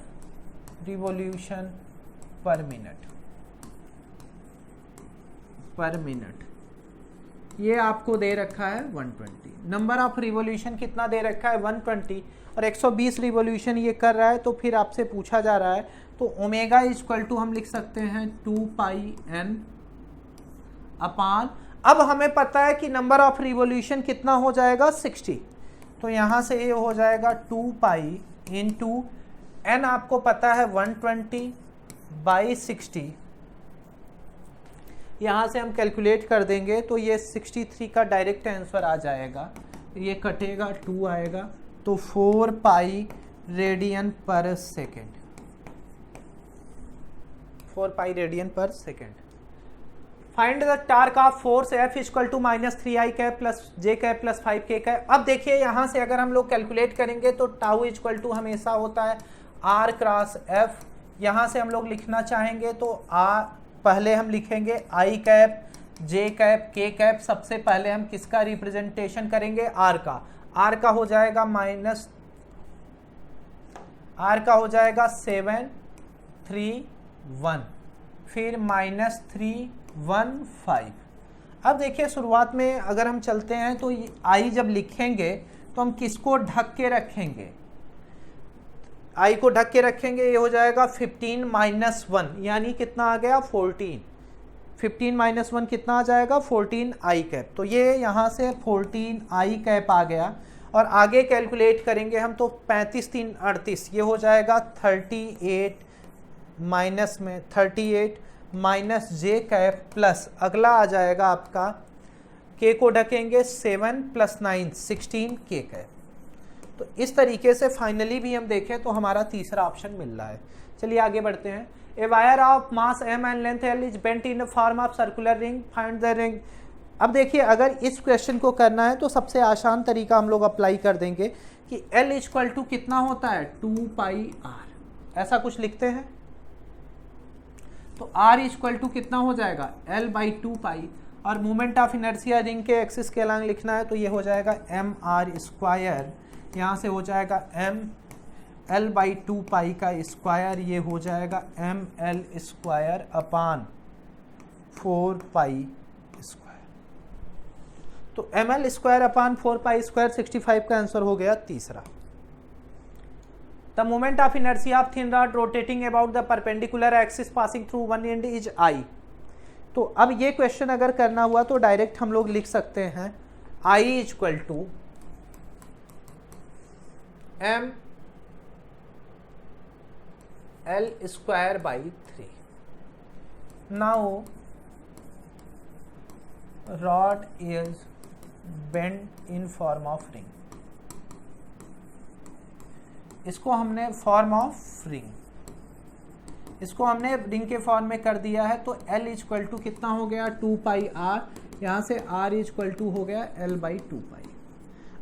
S3: revolution per minute ये आपको दे रखा है 120। नंबर ऑफ रिवोल्यूशन कितना दे रखा है 120 और 120 रिवोल्यूशन ये कर रहा है, तो फिर आपसे पूछा जा रहा है तो ओमेगा इक्वल टू हम लिख सकते हैं 2 पाई n अपान, अब हमें पता है कि नंबर ऑफ रिवोल्यूशन कितना हो जाएगा 60, तो यहाँ से ये हो जाएगा 2 पाई इंटू n आपको पता है 120 बाई 60, यहाँ से हम कैलकुलेट कर देंगे तो ये 63 का डायरेक्ट आंसर आ जाएगा, ये कटेगा 2 आएगा तो 4 pi radian per second, 4 pi radian per second. Find the torque of force F equal to -3i cap plus j cap plus 5k cap. अब देखिए यहाँ से अगर हम लोग कैलकुलेट करेंगे तो टाउ इक्वल टू हमेशा होता है r क्रॉस F, यहाँ से हम लोग लिखना चाहेंगे तो पहले हम लिखेंगे आई कैप, जे कैप, के कैप। सबसे पहले हम किसका रिप्रेजेंटेशन करेंगे? आर का। आर का हो जाएगा माइनस, आर का हो जाएगा 7 3 1, फिर माइनस 3 1 5। अब देखिए शुरुआत में अगर हम चलते हैं तो आई जब लिखेंगे तो हम किसको ढक के रखेंगे? आई को ढक के रखेंगे, ये हो जाएगा 15 माइनस 1, यानी कितना आ गया? 14। 15 माइनस 1 कितना आ जाएगा? 14 आई कैप। तो ये यहाँ से 14 आई कैप आ गया। और आगे कैलकुलेट करेंगे हम तो 35 3 38, ये हो जाएगा 38 माइनस में 38 माइनस जे कैप प्लस अगला आ जाएगा आपका के को ढकेंगे 7 + 9 16 के कैप। तो इस तरीके से फाइनली भी हम देखें तो हमारा तीसरा ऑप्शन मिल रहा है। चलिए आगे बढ़ते हैं। A wire of mass m and length l is bent in the form of circular ring, find the ring. अब देखिए अगर इस क्वेश्चन को करना है तो सबसे आसान तरीका हम लोग अप्लाई कर देंगे कि l इक्वल टू कितना होता है? 2πr, ऐसा कुछ लिखते हैं। तो r इक्वल टू कितना हो जाएगा? l/2π। और मोमेंट ऑफ इनर्शिया रिंग के एक्सिस के अलॉन्ग लिखना है तो ये हो जाएगा mr², यहाँ से हो जाएगा m l/2π का स्क्वायर, ये हो जाएगा ml² अपान 4π²। तो ml² अपान 4π² 65 का आंसर हो गया तीसरा। The moment of inertia of thin rod rotating about the perpendicular axis passing through one and is I। तो अब ये क्वेश्चन अगर करना हुआ तो डायरेक्ट हम लोग लिख सकते हैं I equal to m l²/3। Now rod is bent in form of ring, इसको हमने फॉर्म ऑफ रिंग, इसको हमने रिंग के फॉर्म में कर दिया है। तो l इक्वल टू कितना हो गया? 2πr, यहाँ से r इक्वल टू हो गया l/2π।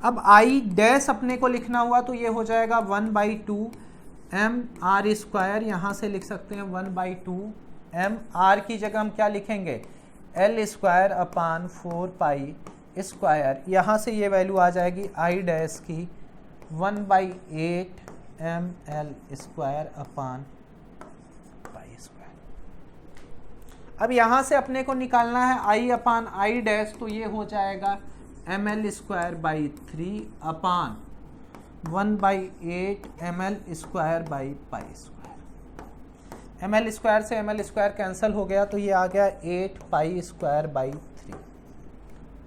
S3: अब I डैश अपने को लिखना हुआ तो ये हो जाएगा 1/2 mr², यहाँ से लिख सकते हैं 1/2 mr की जगह हम क्या लिखेंगे? l² अपान 4π², यहाँ से ये वैल्यू आ जाएगी I डैश की 1/8 ml² अपान π²। अब यहाँ से अपने को निकालना है I अपान I डैश, तो ये हो जाएगा ml²/3 अपान 1/8 ml²/π²। ml² से ml² कैंसिल हो गया तो ये आ गया 8π²/3।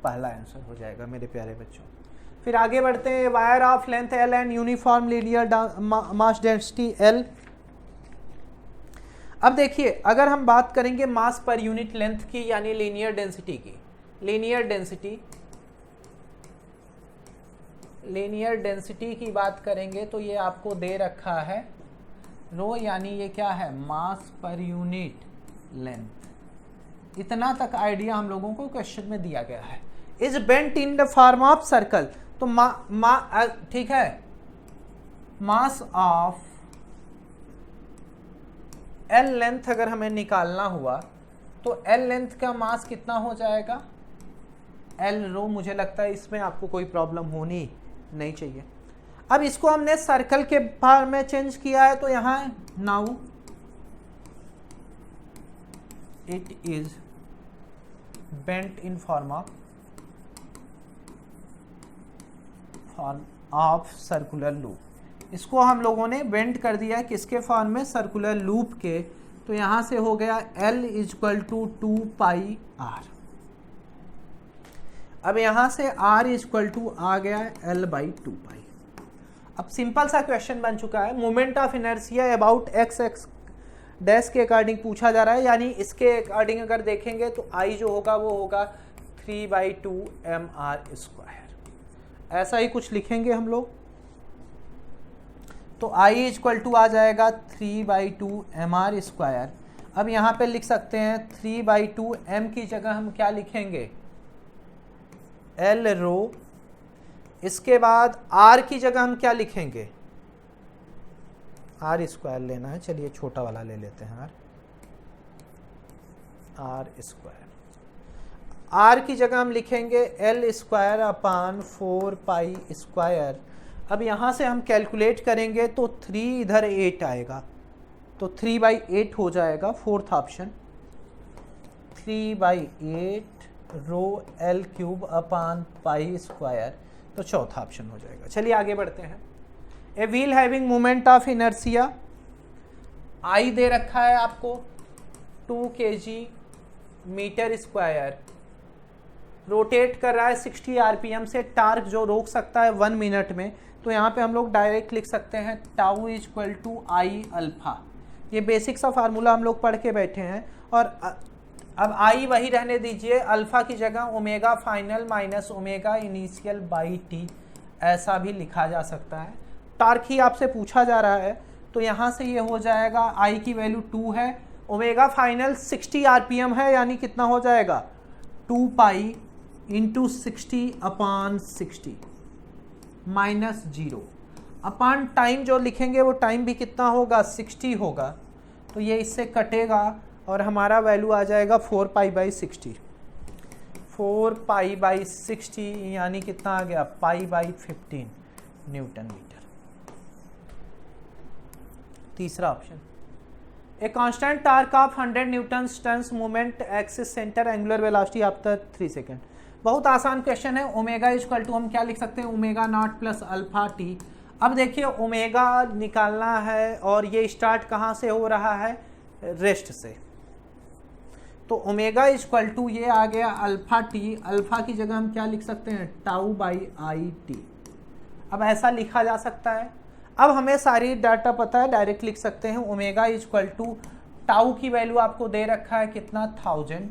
S3: पहला आंसर हो जाएगा मेरे प्यारे बच्चों। फिर आगे बढ़ते हैं। Wire of length l and uniform linear mass density l। अब देखिए अगर हम बात करेंगे मास पर यूनिट लेंथ की यानी लीनियर डेंसिटी की, लीनियर डेंसिटी की बात करेंगे तो ये आपको दे रखा है रो, यानी ये क्या है? मास पर यूनिट लेंथ। इतना तक आइडिया हम लोगों को क्वेश्चन में दिया गया है। Is bent in the form of circle, तो ठीक है, मास ऑफ एल लेंथ अगर हमें निकालना हुआ तो एल लेंथ का मास कितना हो जाएगा? एल रो। मुझे लगता है इसमें आपको कोई प्रॉब्लम होनी नहीं चाहिए। अब इसको हमने सर्कल के बारे में चेंज किया है तो यहाँ now it is bent in form of circular loop. इसको हम लोगों ने बेंट कर दिया किसके फॉर्म में? सर्कुलर लूप के। तो यहाँ से हो गया L इक्वल टू 2πr। अब यहाँ से R इक्वल टू आ गया l/2π। अब सिंपल सा क्वेश्चन बन चुका है। Moment of inertia about x dash के अकॉर्डिंग पूछा जा रहा है, यानी इसके अकॉर्डिंग अगर देखेंगे तो I जो होगा वो होगा 3/2 mr²। ऐसा ही कुछ लिखेंगे हम लोग। तो I इक्वल टू आ जाएगा 3/2 mr²। अब यहाँ पे लिख सकते हैं 3/2 m की जगह हम क्या लिखेंगे? L रो। इसके बाद R की जगह हम क्या लिखेंगे? R² लेना है, चलिए छोटा वाला ले लेते हैं R। Are square. आर की जगह हम लिखेंगे L square upon 4 pi square. अब यहाँ से हम कैलकुलेट करेंगे तो 3 इधर 8 आएगा, तो 3/8 हो जाएगा, fourth option. 3/8 rho L cube upon pi square, तो चौथा ऑप्शन हो जाएगा। चलिए आगे बढ़ते हैं। A wheel having moment of inertia I दे रखा है आपको 2 kg मीटर स्क्वायर, रोटेट कर रहा है 60 आरपीएम से, टार्क जो रोक सकता है 1 मिनट में। तो यहाँ पे हम लोग डायरेक्ट लिख सकते हैं tau equal to I alpha. ये बेसिक सा फार्मूला हम लोग पढ़ के बैठे हैं। और अब आई वही रहने दीजिए, अल्फा की जगह omega final minus omega initial by T, ऐसा भी लिखा जा सकता है। टार्क ही आपसे पूछा जा रहा है, तो यहाँ से ये हो जाएगा आई की वैल्यू 2 है, ओमेगा फाइनल 60 आरपीएम है, यानी कितना हो जाएगा 2 पाई इंटू 60 अपान 60 माइनस 0 अपान टाइम जो लिखेंगे वो टाइम भी कितना होगा 60 होगा, तो ये इससे कटेगा और हमारा वैल्यू आ जाएगा 4 पाई/60। 4 पाई/60 यानी कितना आ गया पाई/15 न्यूटन मीटर। तीसरा option, a constant torque of 100 newton tons moment axis centre angular velocity after 3 second. बहुत आसान क्वेश्चन है। ओमेगा इक्वल टू हम क्या लिख सकते हैं, omega naught plus alpha T. अब देखिए ओमेगा निकालना है और ये स्टार्ट कहाँ से हो रहा है, रेस्ट से, तो ओमेगा इक्वल टू ये आ गया अल्फा टी। अल्फा की जगह हम क्या लिख सकते हैं टाउ बाई आई टी। अब ऐसा लिखा जा सकता है। अब हमें सारी डाटा पता है, डायरेक्ट लिख सकते हैं ओमेगा इक्वल टू टाउ की वैल्यू आपको दे रखा है कितना 1000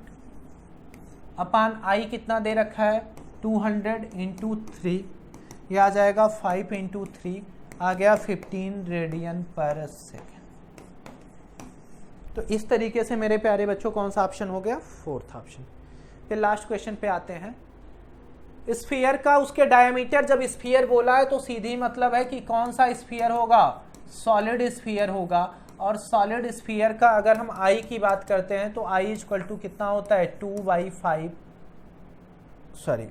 S3: अपान आई कितना दे रखा है 200 इंटू 3, यह आ जाएगा 5 इंटू 3, आ गया 15 रेडियन पर सेकेंड। तो इस तरीके से मेरे प्यारे बच्चों कौन सा ऑप्शन हो गया, फोर्थ ऑप्शन। फिर लास्ट क्वेश्चन पे आते हैं। स्फीयर का उसके डायमीटर, जब स्फीयर बोला है तो सीधी मतलब है कि कौन सा स्फीयर होगा, सॉलिड स्फीयर होगा। और सॉलिड स्फीयर का अगर हम आई की बात करते हैं तो आई इक्वल टू कितना होता है 2/5, सॉरी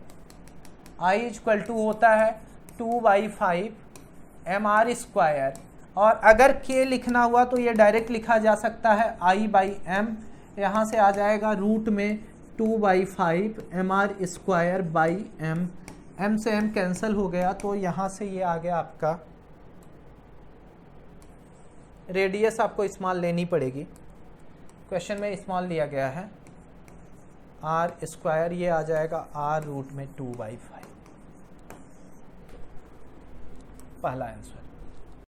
S3: आई इक्वल टू होता है 2/5 mr स्क्वायर। और अगर k लिखना हुआ तो ये डायरेक्ट लिखा जा सकता है I/m, यहाँ से आ जाएगा रूट में 2/5 mr square by m, m से m कैंसिल हो गया, तो यहाँ से ये आ गया आपका रेडियस, आपको स्मॉल लेनी पड़ेगी, क्वेश्चन में स्मॉल दिया गया है r स्क्वायर, ये आ जाएगा r रूट में 2/5, पहला आंसर।